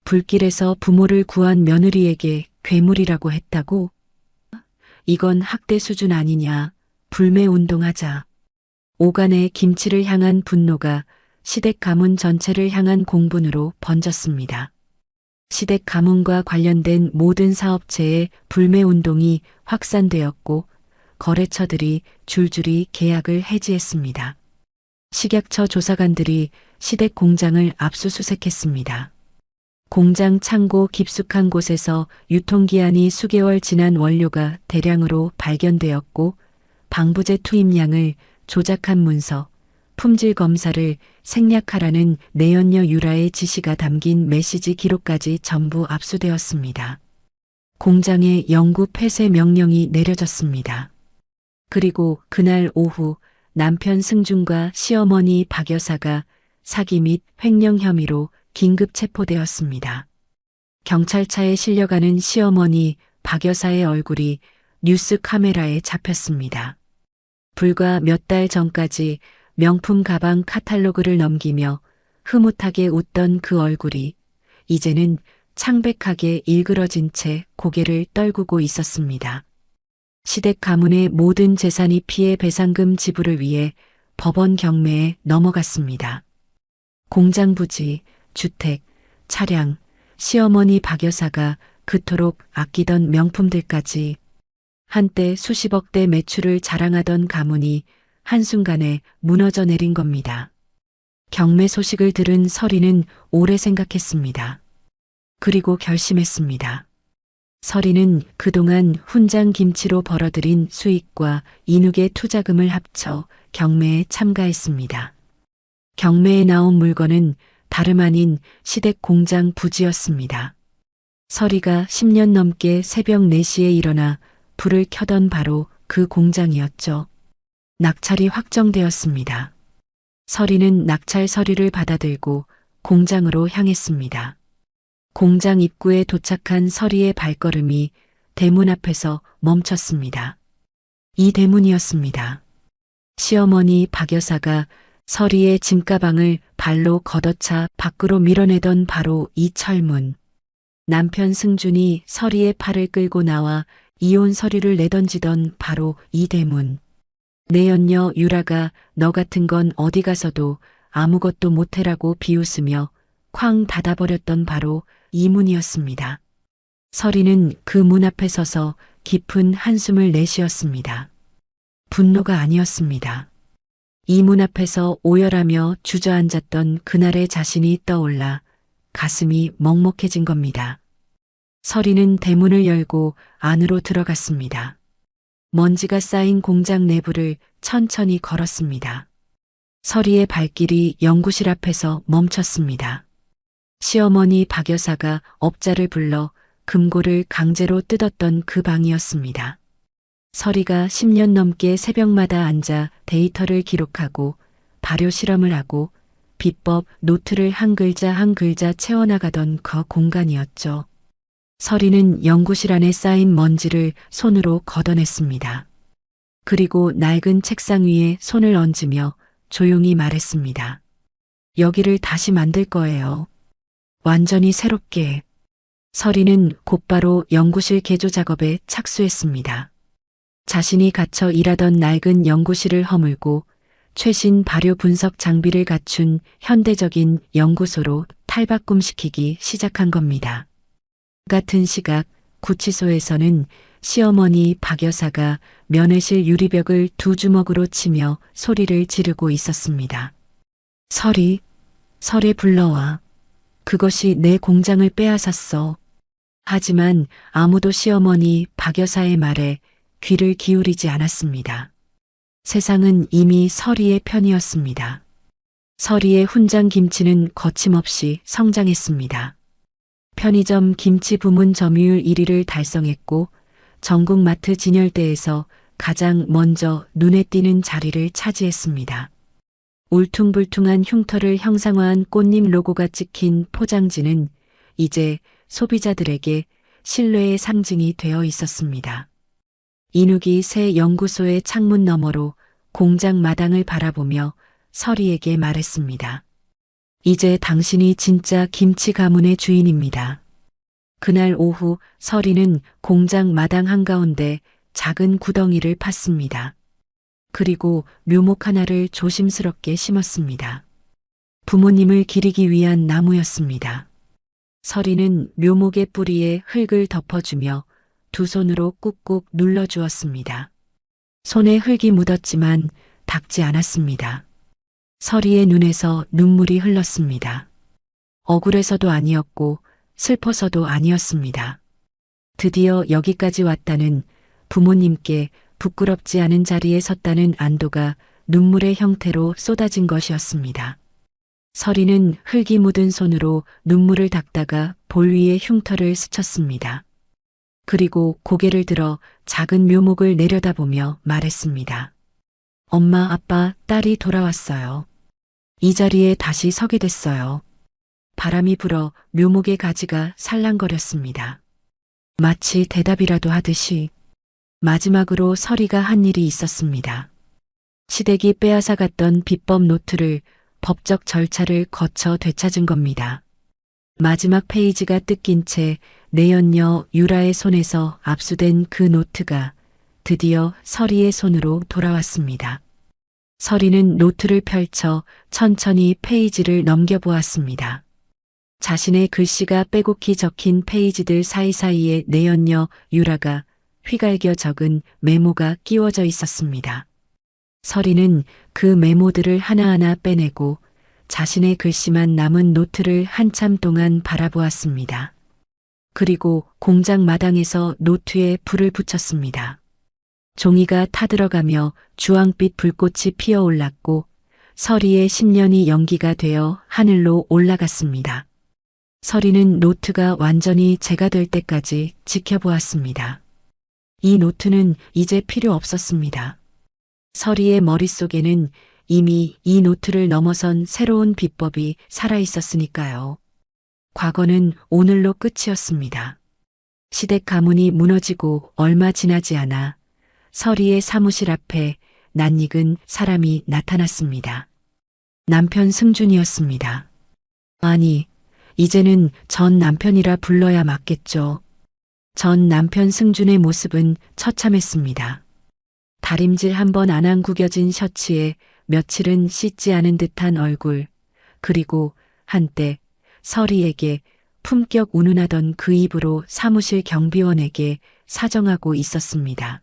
불길에서 부모를 구한 며느리에게 괴물이라고 했다고? 이건 학대 수준 아니냐. 불매운동하자. 오간의 김치를 향한 분노가 시댁 가문 전체를 향한 공분으로 번졌습니다. 시댁 가문과 관련된 모든 사업체의 불매운동이 확산되었고 거래처들이 줄줄이 계약을 해지했습니다. 식약처 조사관들이 시댁 공장을 압수수색했습니다. 공장 창고 깊숙한 곳에서 유통기한이 수개월 지난 원료가 대량으로 발견되었고 방부제 투입량을 조작한 문서, 품질 검사를 생략하라는 내연녀 유라의 지시가 담긴 메시지 기록까지 전부 압수되었습니다. 공장에 영구 폐쇄 명령이 내려졌습니다. 그리고 그날 오후 남편 승준과 시어머니 박 여사가 사기 및 횡령 혐의로 긴급 체포되었습니다. 경찰차에 실려가는 시어머니 박 여사의 얼굴이 뉴스 카메라에 잡혔습니다. 불과 몇 달 전까지 명품 가방 카탈로그를 넘기며 흐뭇하게 웃던 그 얼굴이 이제는 창백하게 일그러진 채 고개를 떨구고 있었습니다. 시댁 가문의 모든 재산이 피해 배상금 지불을 위해 법원 경매에 넘어갔습니다. 공장 부지, 주택, 차량, 시어머니 박 여사가 그토록 아끼던 명품들까지 한때 수십억대 매출을 자랑하던 가문이 한순간에 무너져 내린 겁니다. 경매 소식을 들은 서리는 오래 생각했습니다. 그리고 결심했습니다. 서리는 그동안 훈장 김치로 벌어들인 수익과 인욱의 투자금을 합쳐 경매에 참가했습니다. 경매에 나온 물건은 다름 아닌 시댁 공장 부지였습니다. 서리가 10년 넘게 새벽 4시에 일어나 불을 켜던 바로 그 공장이었죠. 낙찰이 확정되었습니다. 서리는 낙찰 서류를 받아들고 공장으로 향했습니다. 공장 입구에 도착한 서리의 발걸음이 대문 앞에서 멈췄습니다. 이 대문이었습니다. 시어머니 박 여사가 서리의 짐가방을 발로 걷어차 밖으로 밀어내던 바로 이 철문. 남편 승준이 서리의 팔을 끌고 나와 이혼 서류를 내던지던 바로 이 대문. 내 연녀 유라가 너 같은 건 어디 가서도 아무것도 못해라고 비웃으며 쾅 닫아버렸던 바로 이 문이었습니다. 서리는 그 문 앞에 서서 깊은 한숨을 내쉬었습니다. 분노가 아니었습니다. 이 문 앞에서 오열하며 주저앉았던 그날의 자신이 떠올라 가슴이 먹먹해진 겁니다. 서리는 대문을 열고 안으로 들어갔습니다. 먼지가 쌓인 공장 내부를 천천히 걸었습니다. 서리의 발길이 연구실 앞에서 멈췄습니다. 시어머니 박 여사가 업자를 불러 금고를 강제로 뜯었던 그 방이었습니다. 서리가 10년 넘게 새벽마다 앉아 데이터를 기록하고 발효 실험을 하고 비법 노트를 한 글자 한 글자 채워나가던 그 공간이었죠. 서리는 연구실 안에 쌓인 먼지를 손으로 걷어냈습니다. 그리고 낡은 책상 위에 손을 얹으며 조용히 말했습니다. 여기를 다시 만들 거예요. 완전히 새롭게. 서리는 곧바로 연구실 개조 작업에 착수했습니다. 자신이 갇혀 일하던 낡은 연구실을 허물고 최신 발효 분석 장비를 갖춘 현대적인 연구소로 탈바꿈시키기 시작한 겁니다. 같은 시각 구치소에서는 시어머니 박 여사가 면회실 유리벽을 두 주먹으로 치며 소리를 지르고 있었습니다. 서리 불러와. 그것이 내 공장을 빼앗았어. 하지만 아무도 시어머니 박 여사의 말에 귀를 기울이지 않았습니다. 세상은 이미 서리의 편이었습니다. 서리의 훈장 김치는 거침없이 성장했습니다. 편의점 김치 부문 점유율 1위를 달성했고 전국 마트 진열대에서 가장 먼저 눈에 띄는 자리를 차지했습니다. 울퉁불퉁한 흉터를 형상화한 꽃잎 로고가 찍힌 포장지는 이제 소비자들에게 신뢰의 상징이 되어 있었습니다. 이누기 새 연구소의 창문 너머로 공장 마당을 바라보며 서리에게 말했습니다. 이제 당신이 진짜 김치 가문의 주인입니다. 그날 오후 서리는 공장 마당 한가운데 작은 구덩이를 팠습니다. 그리고 묘목 하나를 조심스럽게 심었습니다. 부모님을 기리기 위한 나무였습니다. 서리는 묘목의 뿌리에 흙을 덮어주며 두 손으로 꾹꾹 눌러주었습니다. 손에 흙이 묻었지만 닿지 않았습니다. 서리의 눈에서 눈물이 흘렀습니다. 억울해서도 아니었고 슬퍼서도 아니었습니다. 드디어 여기까지 왔다는, 부모님께 부끄럽지 않은 자리에 섰다는 안도가 눈물의 형태로 쏟아진 것이었습니다. 서리는 흙이 묻은 손으로 눈물을 닦다가 볼 위에 흉터를 스쳤습니다. 그리고 고개를 들어 작은 묘목을 내려다보며 말했습니다. 엄마, 아빠, 딸이 돌아왔어요. 이 자리에 다시 서게 됐어요. 바람이 불어 묘목의 가지가 살랑거렸습니다. 마치 대답이라도 하듯이. 마지막으로 서리가 한 일이 있었습니다. 시댁이 빼앗아 갔던 비법 노트를 법적 절차를 거쳐 되찾은 겁니다. 마지막 페이지가 뜯긴 채 내연녀 유라의 손에서 압수된 그 노트가 드디어 서리의 손으로 돌아왔습니다. 서리는 노트를 펼쳐 천천히 페이지를 넘겨보았습니다. 자신의 글씨가 빼곡히 적힌 페이지들 사이사이에 내연녀 유라가 휘갈겨 적은 메모가 끼워져 있었습니다. 서리는 그 메모들을 하나하나 빼내고 자신의 글씨만 남은 노트를 한참 동안 바라보았습니다. 그리고 공장 마당에서 노트에 불을 붙였습니다. 종이가 타들어가며 주황빛 불꽃이 피어올랐고 서리의 10년이 연기가 되어 하늘로 올라갔습니다. 서리는 노트가 완전히 재가 될 때까지 지켜보았습니다. 이 노트는 이제 필요 없었습니다. 서리의 머릿속에는 이미 이 노트를 넘어선 새로운 비법이 살아 있었으니까요. 과거는 오늘로 끝이었습니다. 시댁 가문이 무너지고 얼마 지나지 않아 서리의 사무실 앞에 낯익은 사람이 나타났습니다. 남편 승준이었습니다. 아니, 이제는 전 남편이라 불러야 맞겠죠. 전 남편 승준의 모습은 처참했습니다. 다림질 한 번 안 한 구겨진 셔츠에 며칠은 씻지 않은 듯한 얼굴, 그리고 한때 서리에게 품격 운운하던 그 입으로 사무실 경비원에게 사정하고 있었습니다.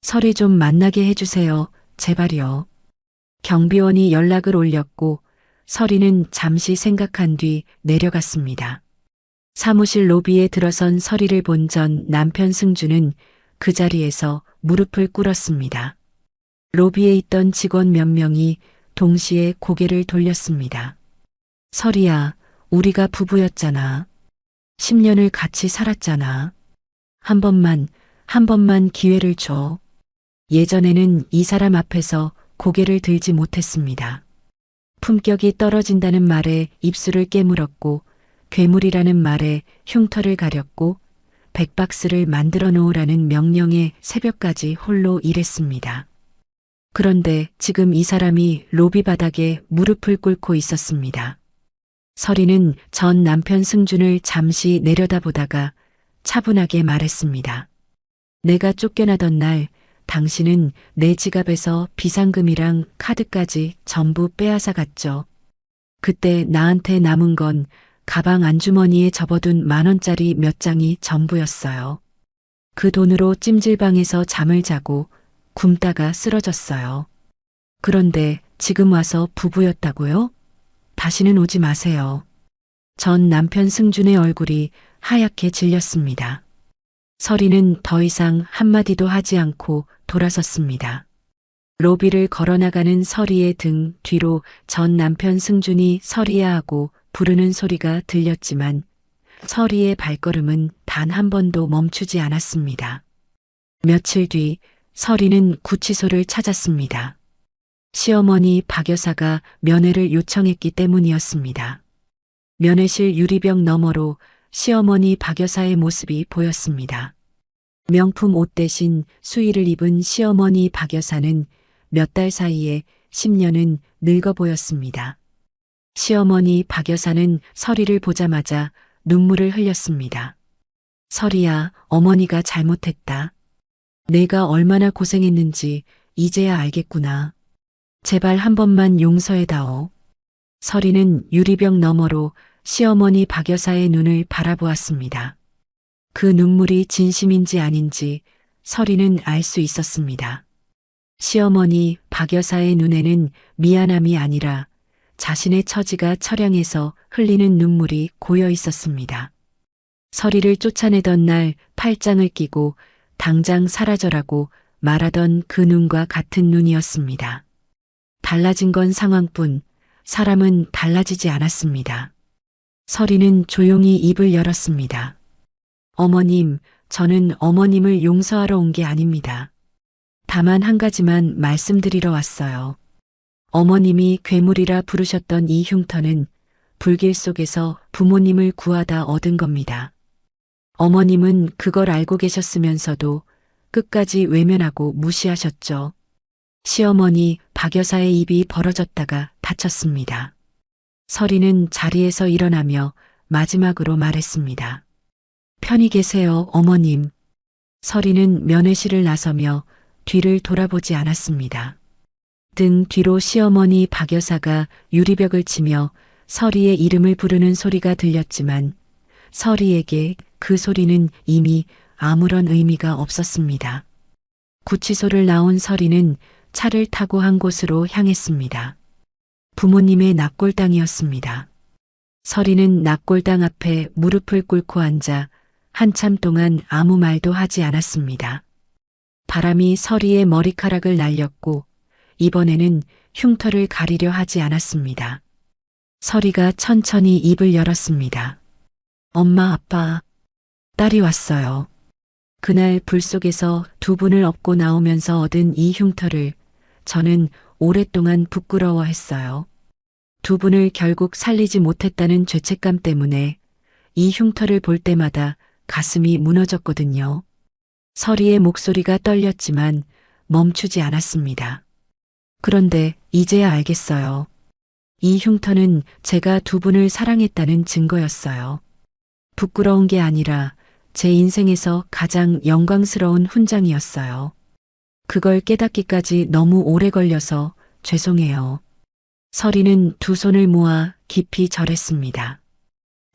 서리 좀 만나게 해주세요. 제발요. 경비원이 연락을 올렸고 서리는 잠시 생각한 뒤 내려갔습니다. 사무실 로비에 들어선 서리를 본 전 남편 승주는 그 자리에서 무릎을 꿇었습니다. 로비에 있던 직원 몇 명이 동시에 고개를 돌렸습니다. 서리야, 우리가 부부였잖아. 10년을 같이 살았잖아. 한 번만 기회를 줘. 예전에는 이 사람 앞에서 고개를 들지 못했습니다. 품격이 떨어진다는 말에 입술을 깨물었고, 괴물이라는 말에 흉터를 가렸고, 100박스를 만들어 놓으라는 명령에 새벽까지 홀로 일했습니다. 그런데 지금 이 사람이 로비 바닥에 무릎을 꿇고 있었습니다. 서리는 전 남편 승준을 잠시 내려다보다가 차분하게 말했습니다. 내가 쫓겨나던 날 당신은 내 지갑에서 비상금이랑 카드까지 전부 빼앗아 갔죠. 그때 나한테 남은 건 가방 안주머니에 접어둔 10,000원짜리 몇 장이 전부였어요. 그 돈으로 찜질방에서 잠을 자고 굶다가 쓰러졌어요. 그런데 지금 와서 부부였다고요? 다시는 오지 마세요. 전 남편 승준의 얼굴이 하얗게 질렸습니다. 서리는 더 이상 한마디도 하지 않고 돌아섰습니다. 로비를 걸어나가는 서리의 등 뒤로 전 남편 승준이 서리야 하고 부르는 소리가 들렸지만 서리의 발걸음은 단 한 번도 멈추지 않았습니다. 며칠 뒤 서리는 구치소를 찾았습니다. 시어머니 박 여사가 면회를 요청했기 때문이었습니다. 면회실 유리병 너머로 시어머니 박 여사의 모습이 보였습니다. 명품 옷 대신 수의를 입은 시어머니 박 여사는 몇 달 사이에 10년은 늙어 보였습니다. 시어머니 박 여사는 서리를 보자마자 눈물을 흘렸습니다. 서리야, 어머니가 잘못했다. 내가 얼마나 고생했는지 이제야 알겠구나. 제발 한 번만 용서해다오. 서리는 유리병 너머로 시어머니 박 여사의 눈을 바라보았습니다. 그 눈물이 진심인지 아닌지 서리는 알 수 있었습니다. 시어머니 박 여사의 눈에는 미안함이 아니라 자신의 처지가 처량해서 흘리는 눈물이 고여 있었습니다. 서리를 쫓아내던 날 팔짱을 끼고 당장 사라져라고 말하던 그 눈과 같은 눈이었습니다. 달라진 건 상황뿐 사람은 달라지지 않았습니다. 서리는 조용히 입을 열었습니다. 어머님, 저는 어머님을 용서하러 온 게 아닙니다. 다만 한 가지만 말씀드리러 왔어요. 어머님이 괴물이라 부르셨던 이 흉터는 불길 속에서 부모님을 구하다 얻은 겁니다. 어머님은 그걸 알고 계셨으면서도 끝까지 외면하고 무시하셨죠. 시어머니 박 여사의 입이 벌어졌다가 다쳤습니다. 서리는 자리에서 일어나며 마지막으로 말했습니다. 편히 계세요, 어머님. 서리는 면회실을 나서며 뒤를 돌아보지 않았습니다. 등 뒤로 시어머니 박 여사가 유리벽을 치며 서리의 이름을 부르는 소리가 들렸지만 서리에게 그 소리는 이미 아무런 의미가 없었습니다. 구치소를 나온 서리는 차를 타고 한 곳으로 향했습니다. 부모님의 납골당이었습니다. 서리는 납골당 앞에 무릎을 꿇고 앉아 한참 동안 아무 말도 하지 않았습니다. 바람이 서리의 머리카락을 날렸고 이번에는 흉터를 가리려 하지 않았습니다. 서리가 천천히 입을 열었습니다. 엄마, 아빠, 딸이 왔어요. 그날 불 속에서 두 분을 업고 나오면서 얻은 이 흉터를 저는 오랫동안 부끄러워했어요. 두 분을 결국 살리지 못했다는 죄책감 때문에 이 흉터를 볼 때마다 가슴이 무너졌거든요. 서리의 목소리가 떨렸지만 멈추지 않았습니다. 그런데 이제야 알겠어요. 이 흉터는 제가 두 분을 사랑했다는 증거였어요. 부끄러운 게 아니라 제 인생에서 가장 영광스러운 훈장이었어요. 그걸 깨닫기까지 너무 오래 걸려서 죄송해요. 서리는 두 손을 모아 깊이 절했습니다.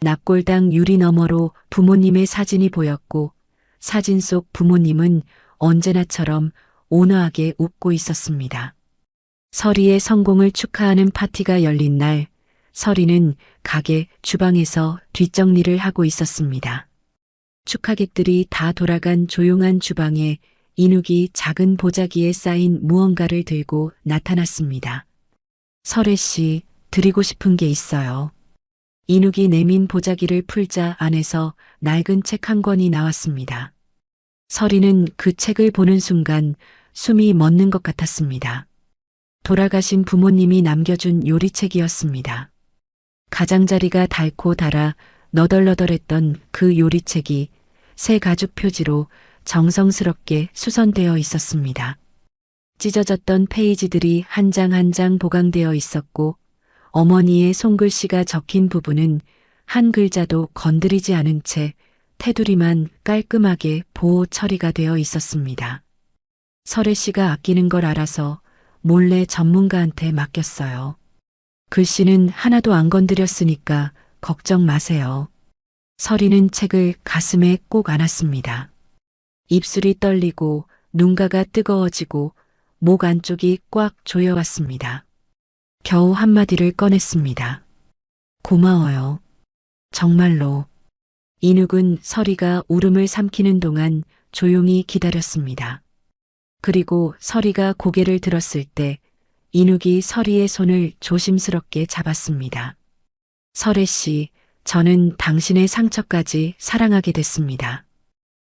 납골당 유리 너머로 부모님의 사진이 보였고 사진 속 부모님은 언제나처럼 온화하게 웃고 있었습니다. 서리의 성공을 축하하는 파티가 열린 날, 서리는 가게 주방에서 뒷정리를 하고 있었습니다. 축하객들이 다 돌아간 조용한 주방에 인욱이 작은 보자기에 쌓인 무언가를 들고 나타났습니다. 설혜 씨, 드리고 싶은 게 있어요. 인욱이 내민 보자기를 풀자 안에서 낡은 책 한 권이 나왔습니다. 서리는 그 책을 보는 순간 숨이 멎는 것 같았습니다. 돌아가신 부모님이 남겨준 요리책이었습니다. 가장자리가 닳고 닳아 너덜너덜했던 그 요리책이 새 가죽 표지로 정성스럽게 수선되어 있었습니다. 찢어졌던 페이지들이 한 장 한 장 보강되어 있었고 어머니의 손글씨가 적힌 부분은 한 글자도 건드리지 않은 채 테두리만 깔끔하게 보호 처리가 되어 있었습니다. 설혜 씨가 아끼는 걸 알아서 몰래 전문가한테 맡겼어요. 글씨는 하나도 안 건드렸으니까 걱정 마세요. 서리는 책을 가슴에 꼭 안았습니다. 입술이 떨리고 눈가가 뜨거워지고 목 안쪽이 꽉 조여왔습니다. 겨우 한마디를 꺼냈습니다. 고마워요. 정말로. 인욱은 서리가 울음을 삼키는 동안 조용히 기다렸습니다. 그리고 서리가 고개를 들었을 때 인욱이 서리의 손을 조심스럽게 잡았습니다. 설혜 씨, 저는 당신의 상처까지 사랑하게 됐습니다.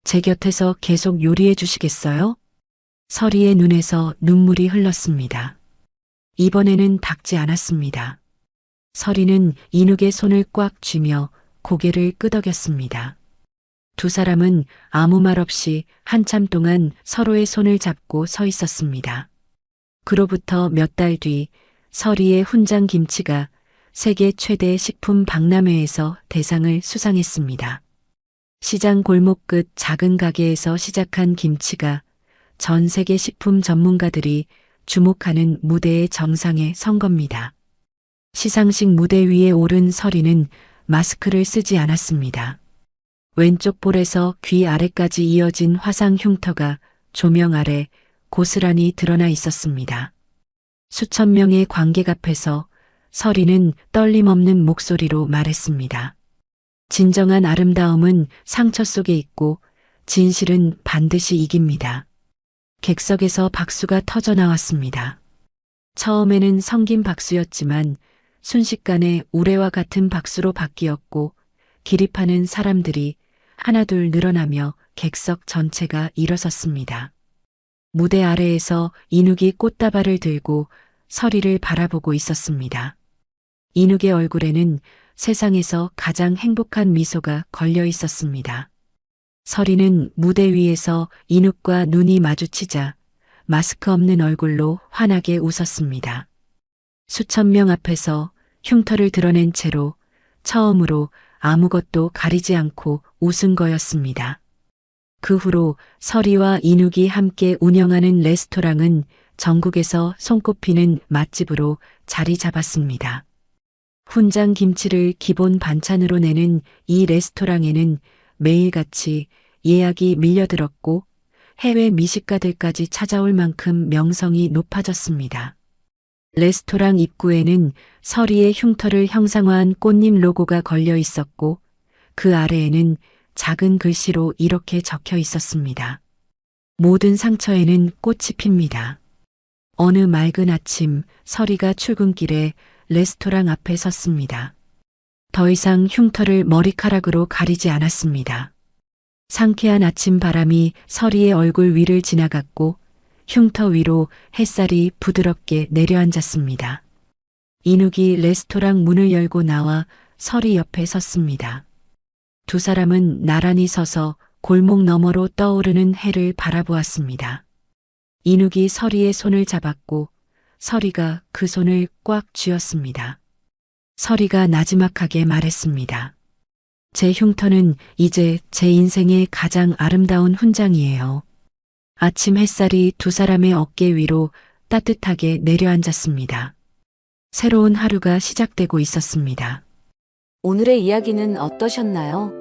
제 곁에서 계속 요리해 주시겠어요? 서리의 눈에서 눈물이 흘렀습니다. 이번에는 닦지 않았습니다. 서리는 인욱의 손을 꽉 쥐며 고개를 끄덕였습니다. 두 사람은 아무 말 없이 한참 동안 서로의 손을 잡고 서 있었습니다. 그로부터 몇 달 뒤 서리의 훈장 김치가 세계 최대 식품 박람회에서 대상을 수상했습니다. 시장 골목 끝 작은 가게에서 시작한 김치가 전 세계 식품 전문가들이 주목하는 무대의 정상에 선 겁니다. 시상식 무대 위에 오른 서리는 마스크를 쓰지 않았습니다. 왼쪽 볼에서 귀 아래까지 이어진 화상 흉터가 조명 아래 고스란히 드러나 있었습니다. 수천 명의 관객 앞에서 서리는 떨림 없는 목소리로 말했습니다. 진정한 아름다움은 상처 속에 있고 진실은 반드시 이깁니다. 객석에서 박수가 터져 나왔습니다. 처음에는 성긴 박수였지만 순식간에 우레와 같은 박수로 바뀌었고 기립하는 사람들이 하나둘 늘어나며 객석 전체가 일어섰습니다. 무대 아래에서 인욱이 꽃다발을 들고 서리를 바라보고 있었습니다. 인욱의 얼굴에는 세상에서 가장 행복한 미소가 걸려 있었습니다. 서리는 무대 위에서 인욱과 눈이 마주치자 마스크 없는 얼굴로 환하게 웃었습니다. 수천 명 앞에서 흉터를 드러낸 채로 처음으로 아무것도 가리지 않고 웃은 거였습니다. 그 후로 서리와 인욱이 함께 운영하는 레스토랑은 전국에서 손꼽히는 맛집으로 자리 잡았습니다. 훈장 김치를 기본 반찬으로 내는 이 레스토랑에는 매일같이 예약이 밀려들었고 해외 미식가들까지 찾아올 만큼 명성이 높아졌습니다. 레스토랑 입구에는 서리의 흉터를 형상화한 꽃잎 로고가 걸려 있었고 그 아래에는 작은 글씨로 이렇게 적혀 있었습니다. 모든 상처에는 꽃이 핍니다. 어느 맑은 아침 서리가 출근길에 레스토랑 앞에 섰습니다. 더 이상 흉터를 머리카락으로 가리지 않았습니다. 상쾌한 아침 바람이 서리의 얼굴 위를 지나갔고 흉터 위로 햇살이 부드럽게 내려앉았습니다. 인욱이 레스토랑 문을 열고 나와 서리 옆에 섰습니다. 두 사람은 나란히 서서 골목 너머로 떠오르는 해를 바라보았습니다. 인욱이 서리의 손을 잡았고 서리가 그 손을 꽉 쥐었습니다. 서리가 나지막하게 말했습니다. 제 흉터는 이제 제 인생의 가장 아름다운 훈장이에요. 아침 햇살이 두 사람의 어깨 위로 따뜻하게 내려앉았습니다. 새로운 하루가 시작되고 있었습니다. 오늘의 이야기는 어떠셨나요?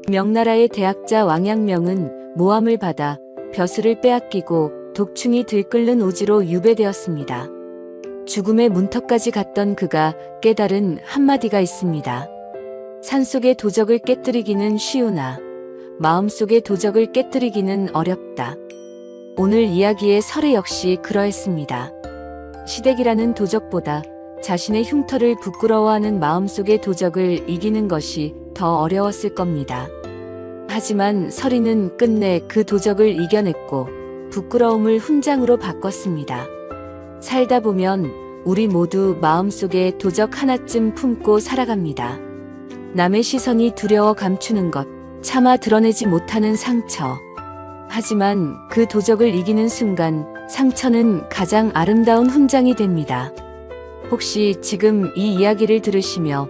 명나라의 대학자 왕양명은 모함을 받아 벼슬을 빼앗기고 독충이 들끓는 오지로 유배되었습니다. 죽음의 문턱까지 갔던 그가 깨달은 한마디가 있습니다. 산속의 도적을 깨뜨리기는 쉬우나 마음속의 도적을 깨뜨리기는 어렵다. 오늘 이야기의 설의 역시 그러했습니다. 시댁이라는 도적보다 자신의 흉터를 부끄러워하는 마음속의 도적을 이기는 것이 더 어려웠을 겁니다. 하지만 설이는 끝내 그 도적을 이겨냈고 부끄러움을 훈장으로 바꿨습니다. 살다 보면 우리 모두 마음속에 도적 하나쯤 품고 살아갑니다. 남의 시선이 두려워 감추는 것, 차마 드러내지 못하는 상처. 하지만 그 도적을 이기는 순간 상처는 가장 아름다운 훈장이 됩니다. 혹시 지금 이 이야기를 들으시며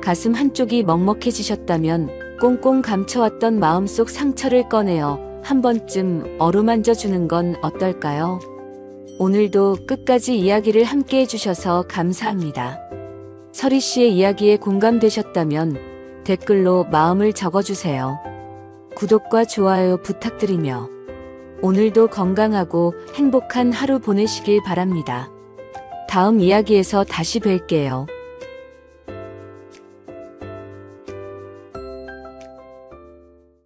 가슴 한쪽이 먹먹해지셨다면 꽁꽁 감춰왔던 마음속 상처를 꺼내어 한 번쯤 어루만져 주는 건 어떨까요? 오늘도 끝까지 이야기를 함께 해주셔서 감사합니다. 서리 씨의 이야기에 공감되셨다면 댓글로 마음을 적어주세요. 구독과 좋아요 부탁드리며 오늘도 건강하고 행복한 하루 보내시길 바랍니다. 다음 이야기에서 다시 뵐게요.